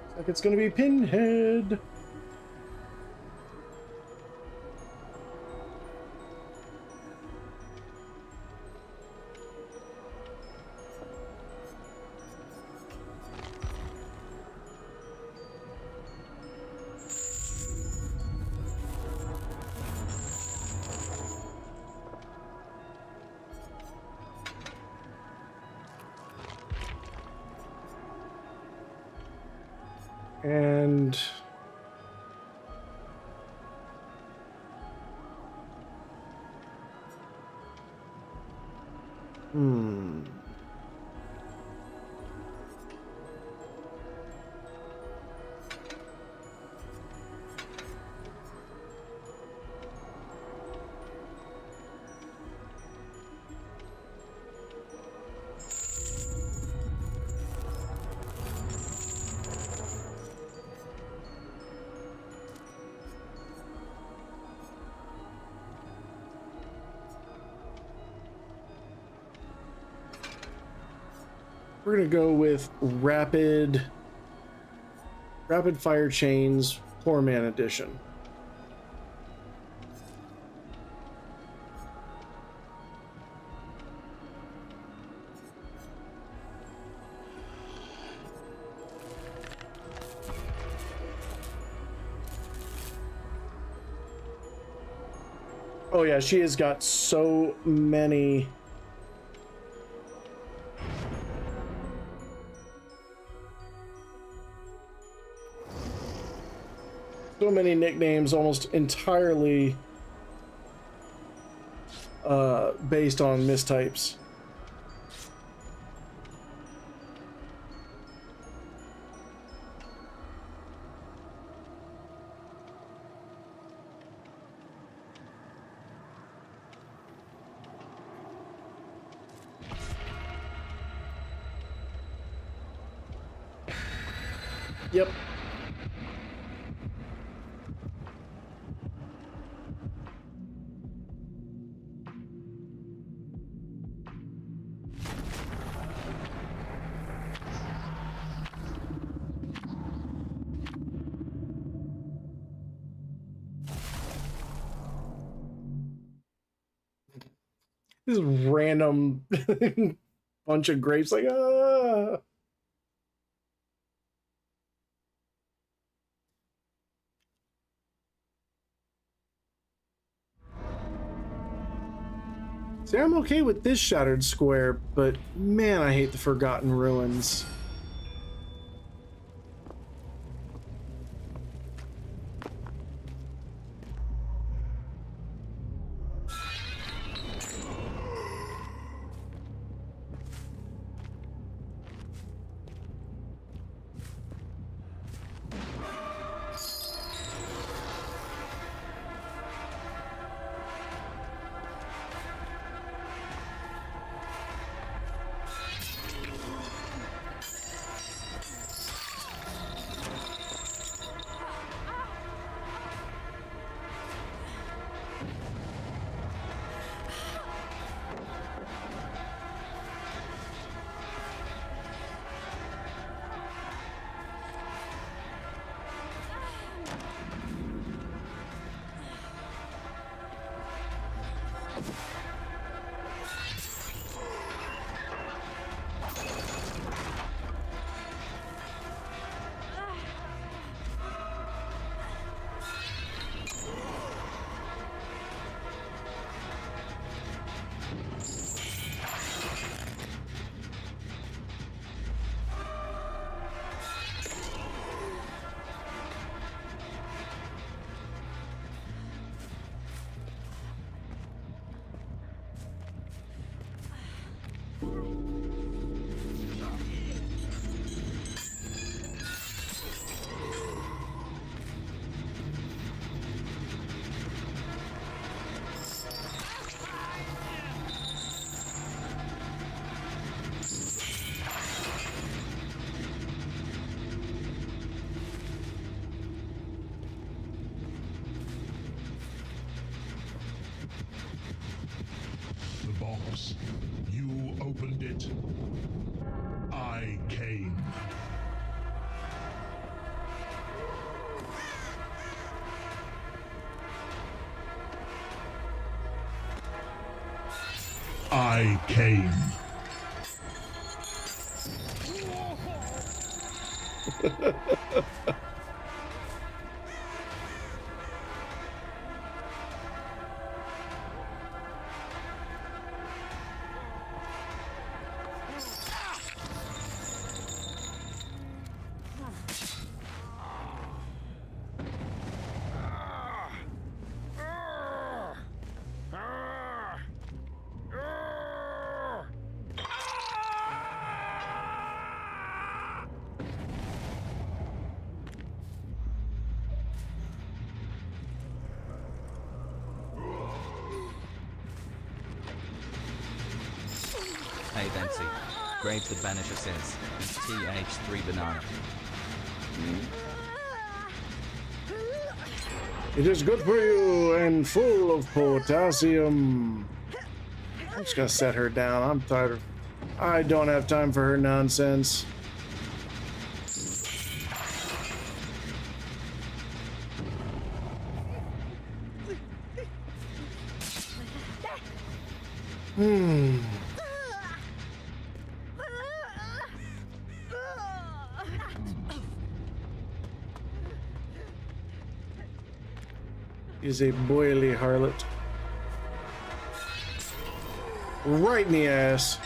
Looks like it's gonna be Pinhead. And we're gonna go with rapid fire chains, poor man edition. Oh yeah, she has got so many. So many nicknames, almost entirely based on mistypes. Yep. This random bunch of grapes, like, ah. See, I'm okay with this shattered square, but man, I hate the Forgotten Ruins. I came. Hey Dancy. Grave the Banisher says, TH3 banana. It is good for you and full of potassium. I'm just gonna set her down. I'm tired of... I don't have time for her nonsense. Is a boily harlot. Right in the ass.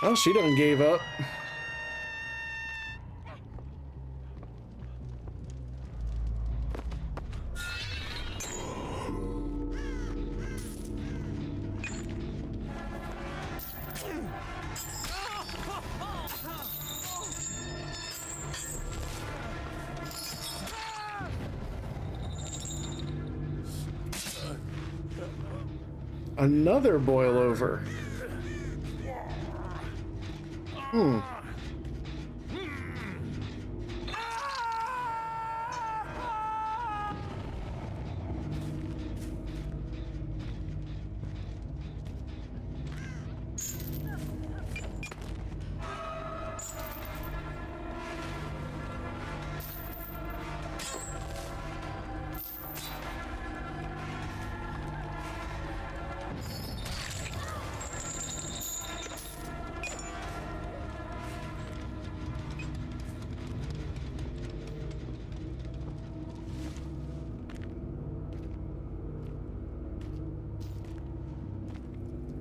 Oh, she done gave up. Another boil over.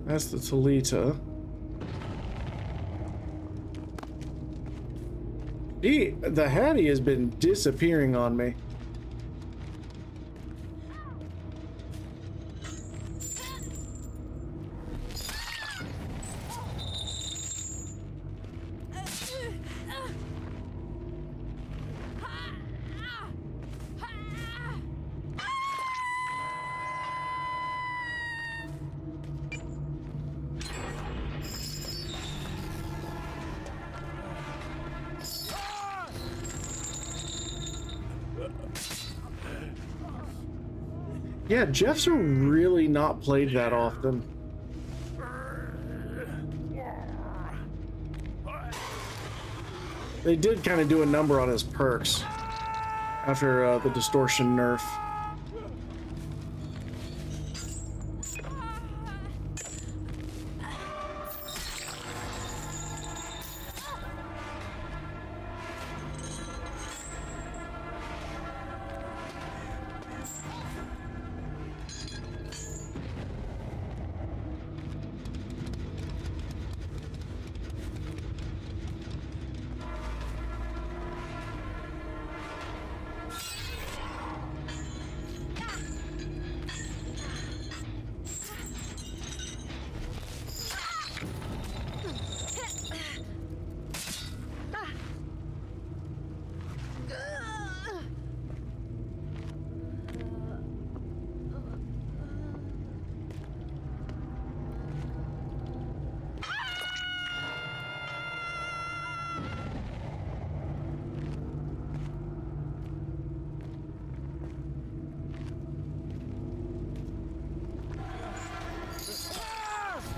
That's the Talita. The Hattie has been disappearing on me. Yeah, Jeff's are really not played that often. They did kind of do a number on his perks after the distortion nerf.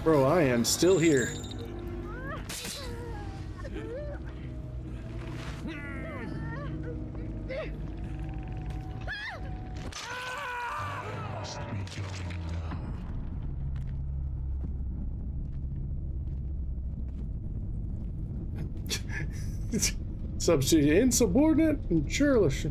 Bro, I am still here. Substitute insubordinate and churlish.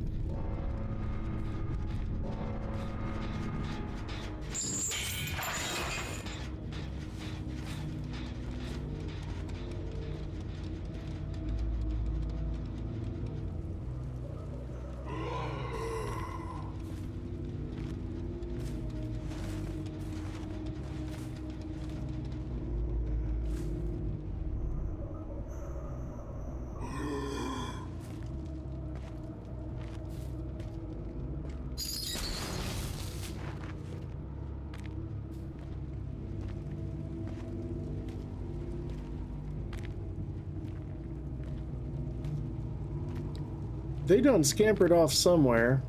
They done scampered off somewhere.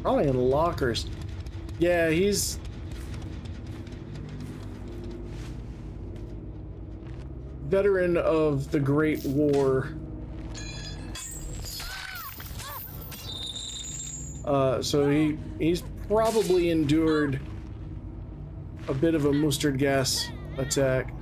Probably in lockers. Yeah, he's... veteran of the Great War. So he's probably endured a bit of a mustard gas attack.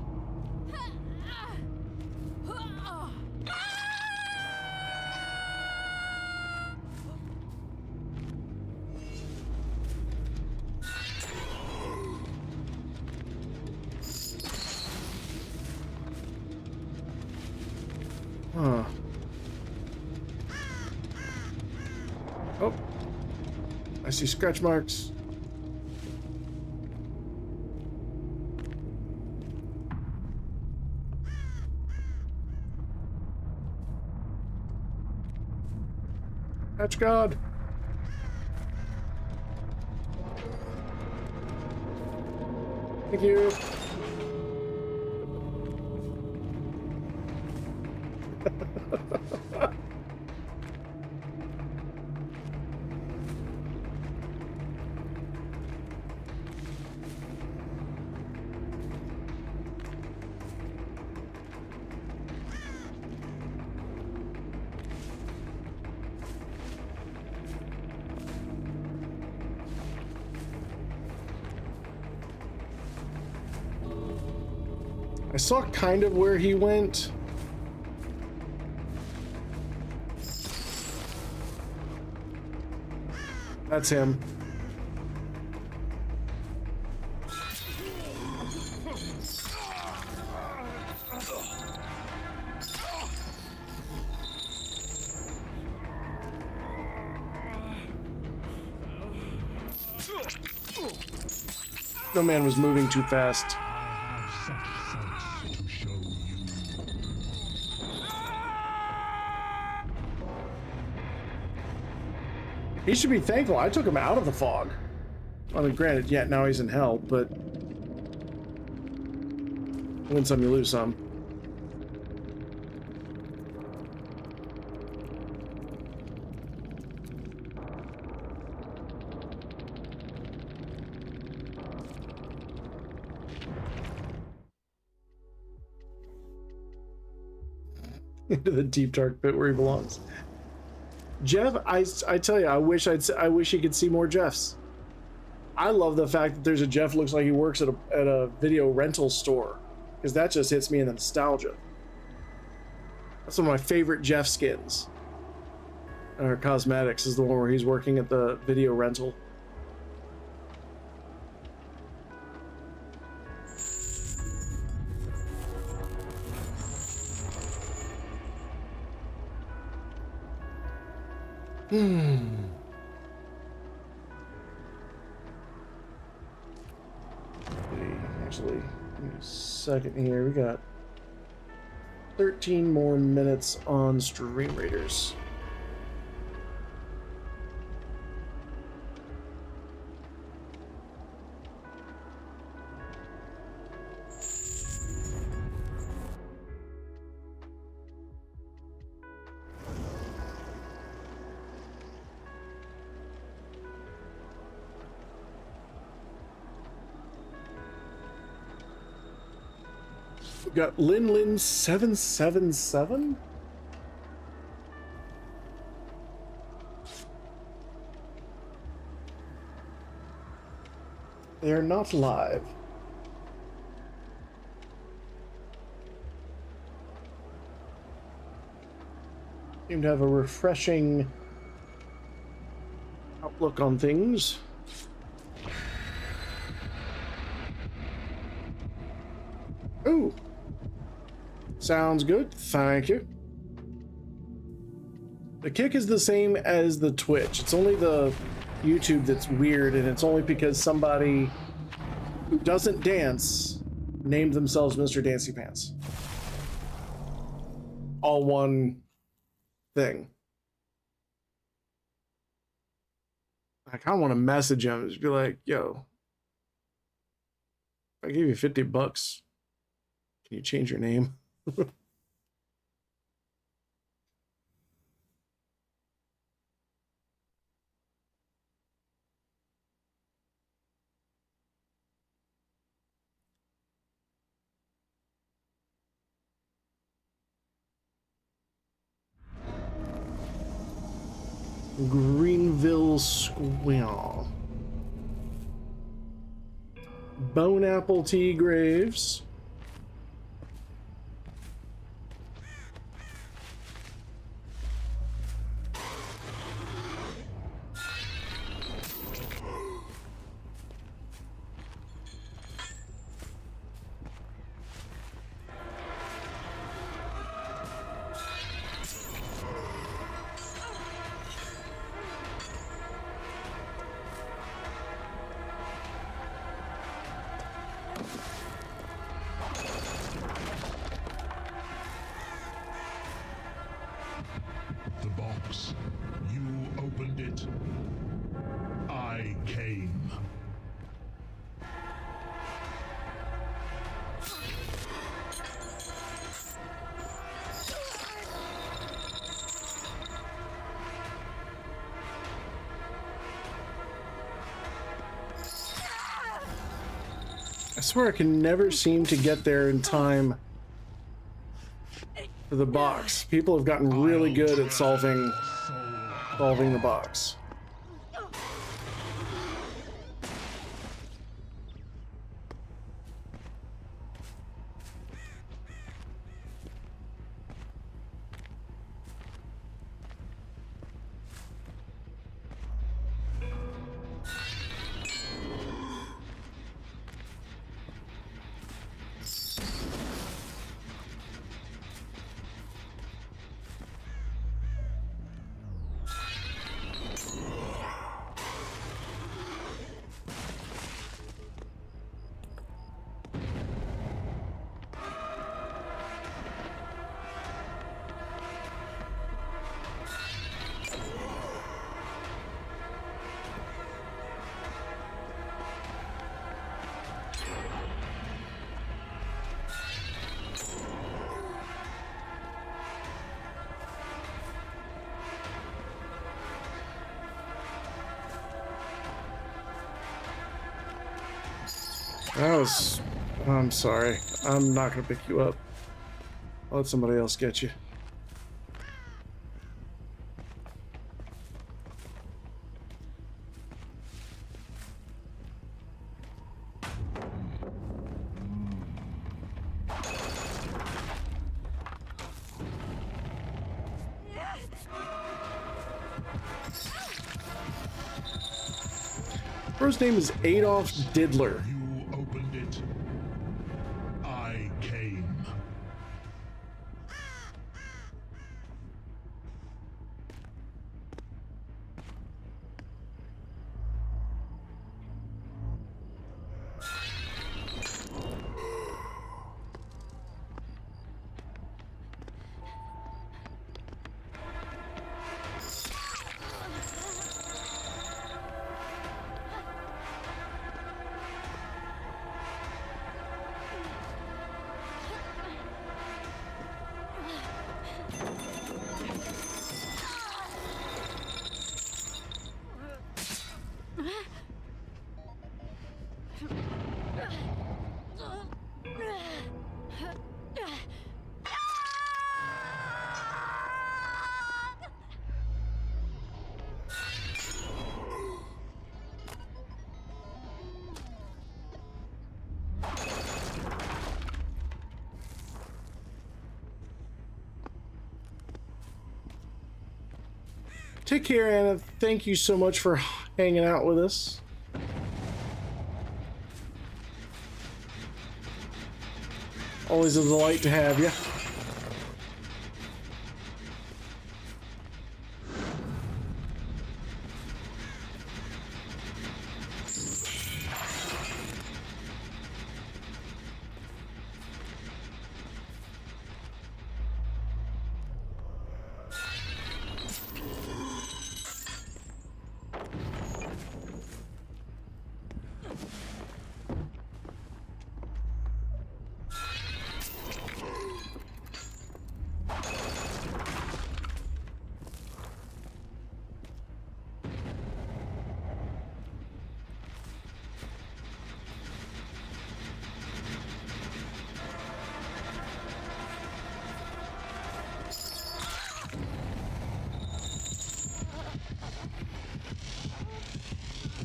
Huh. Oh. I see scratch marks. Catch God. Thank you. I saw kind of where he went. That's him. No man was moving too fast. He should be thankful I took him out of the fog. I mean, granted, yeah, now he's in hell, but win some, you lose some. Into the deep dark pit where he belongs. Jeff, I tell you, I wish he could see more Jeffs. I love the fact that there's a Jeff looks like he works at a video rental store, because that just hits me in the nostalgia. That's one of my favorite Jeff skins. Or cosmetics is the one where he's working at the video rental. Actually, give me a second here. We got 13 more minutes on Stream Raiders. We've got Lin 777. They're not live. Seem to have a refreshing outlook on things. Ooh. Sounds good. Thank you. The kick is the same as the Twitch. It's only the YouTube that's weird, and it's only because somebody who doesn't dance named themselves Mr. Dancy Pants. All one thing. I kind of want to message him, just be like, yo, if I gave you $50, can you change your name? Greenville Square. Bone Apple Tea Graves. The box. You opened it. I came. I swear I can never seem to get there in time for the box. People have gotten really good at solving the box. I'm sorry. I'm not gonna pick you up. I'll let somebody else get you. First name is Adolf Diddler. You opened it. I came. Take care, Anna. Thank you so much for hanging out with us. Always a delight to have you.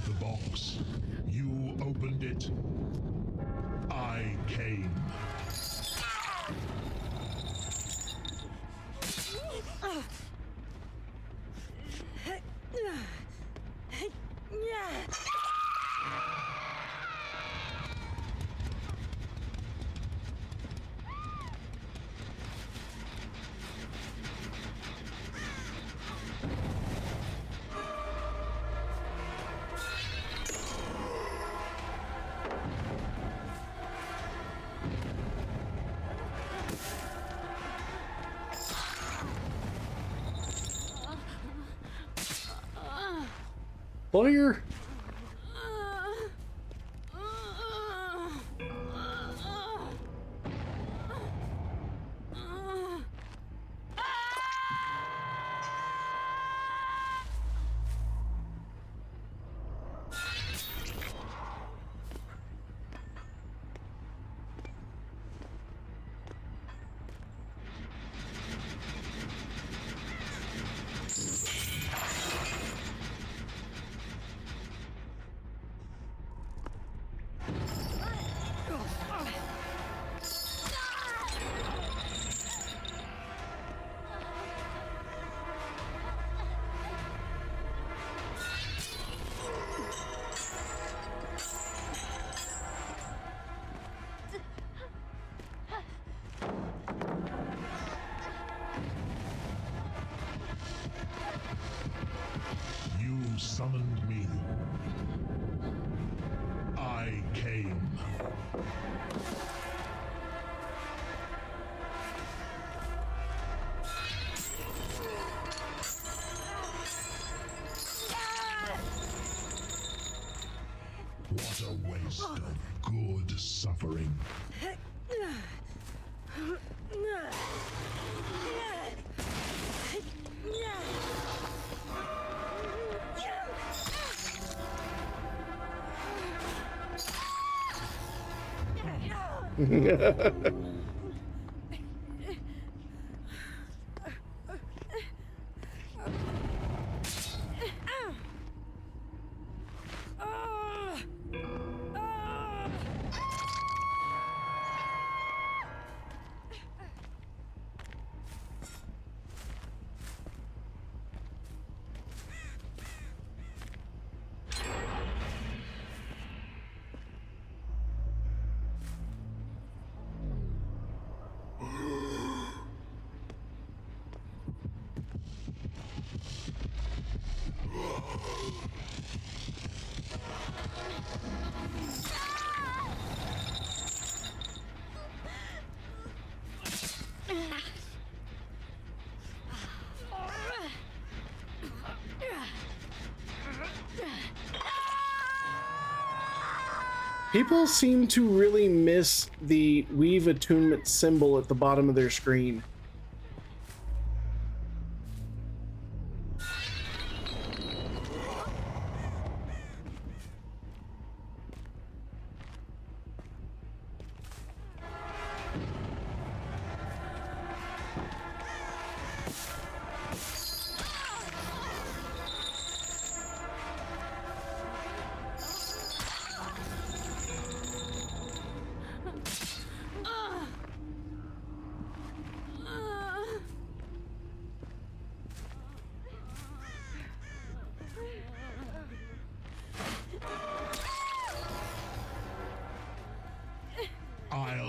The box. You opened it. I came. Lawyer. You summoned me. I came. What a waste of good suffering. People seem to really miss the Weave attunement symbol at the bottom of their screen.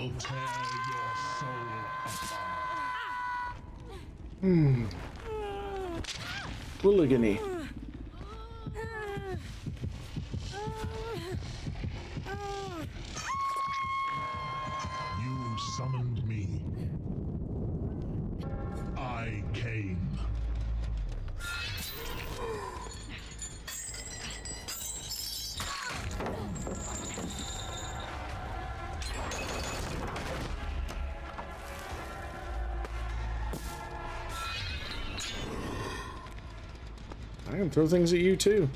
will tear your soul apart. Hooligan-y. You summoned me. I came. I can throw things at you too.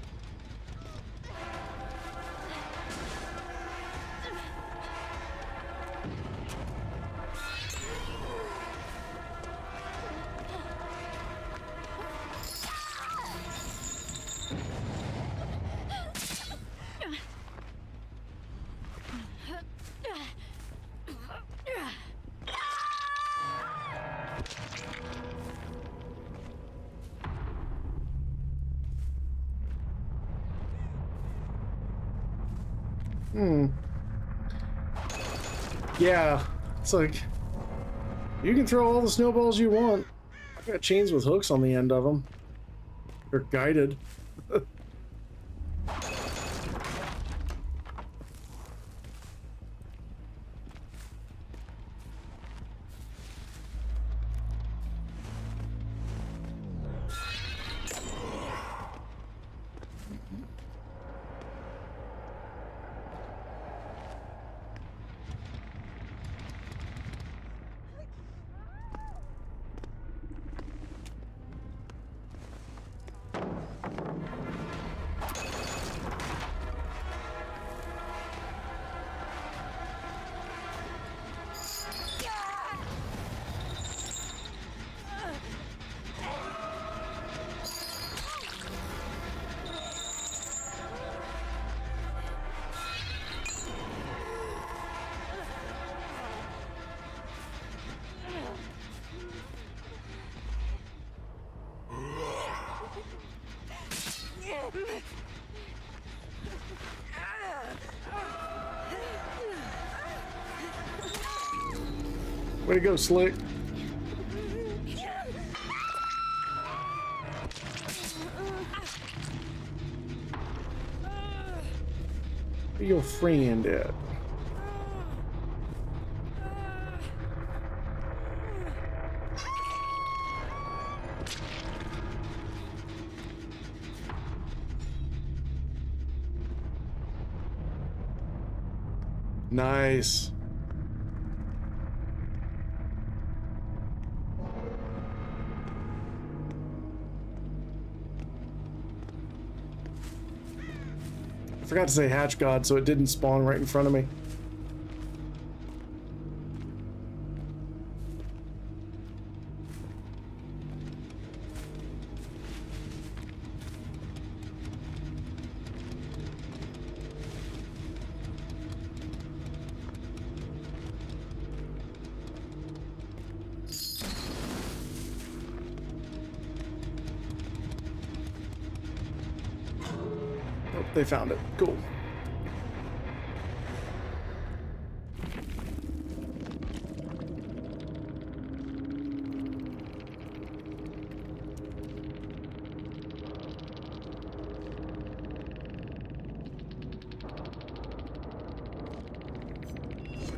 Yeah, it's like, you can throw all the snowballs you want. I've got chains with hooks on the end of them. They're guided. Way to go, Slick. Where your friend at? Nice. I forgot to say hatch god, so it didn't spawn right in front of me. Oh, they found it. Cool.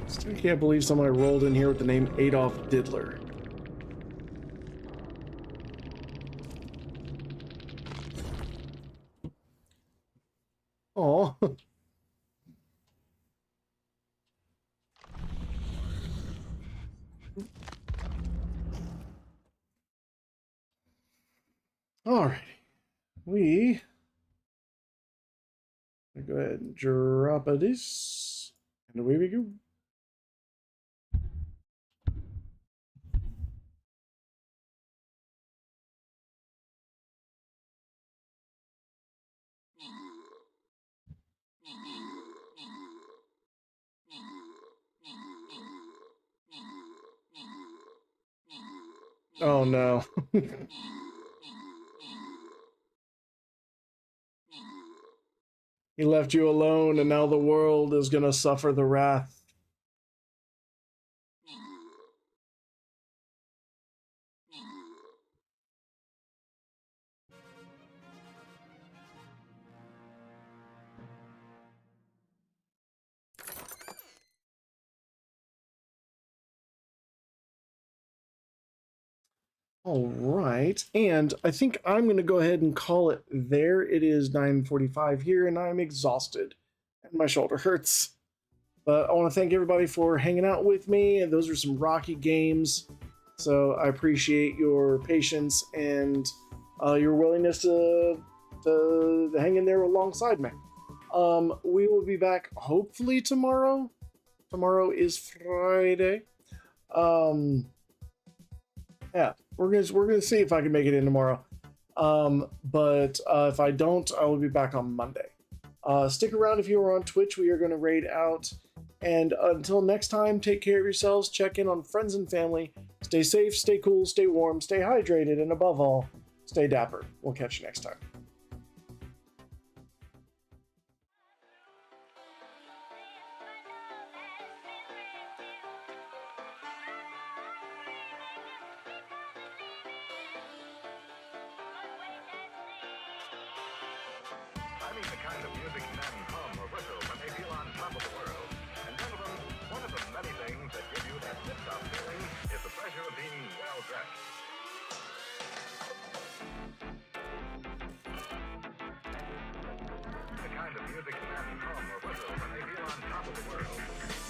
Still can't believe someone rolled in here with the name Adolf Diddler. Aw. Alrighty. We go ahead and drop this. And away we go. Oh no. He left you alone, and now the world is gonna suffer the wrath. All right, and I think I'm going to go ahead and call it there. It is 9:45 here, and I'm exhausted, and my shoulder hurts. But I want to thank everybody for hanging out with me, and those are some rocky games. So I appreciate your patience and your willingness to hang in there alongside me. We will be back hopefully tomorrow. Tomorrow is Friday. Yeah, we're gonna see if I can make it in tomorrow. But if I don't, I will be back on Monday. Stick around if you are on Twitch. We are going to raid out. And until next time, take care of yourselves. Check in on friends and family. Stay safe, stay cool, stay warm, stay hydrated, and above all, stay dapper. We'll catch you next time. I mean the kind of music men hum or whistle when they feel on top of the world. And gentlemen, one of the many things that give you that tip-top feeling is the pleasure of being well-dressed. The kind of music men hum or whistle when they feel on top of the world.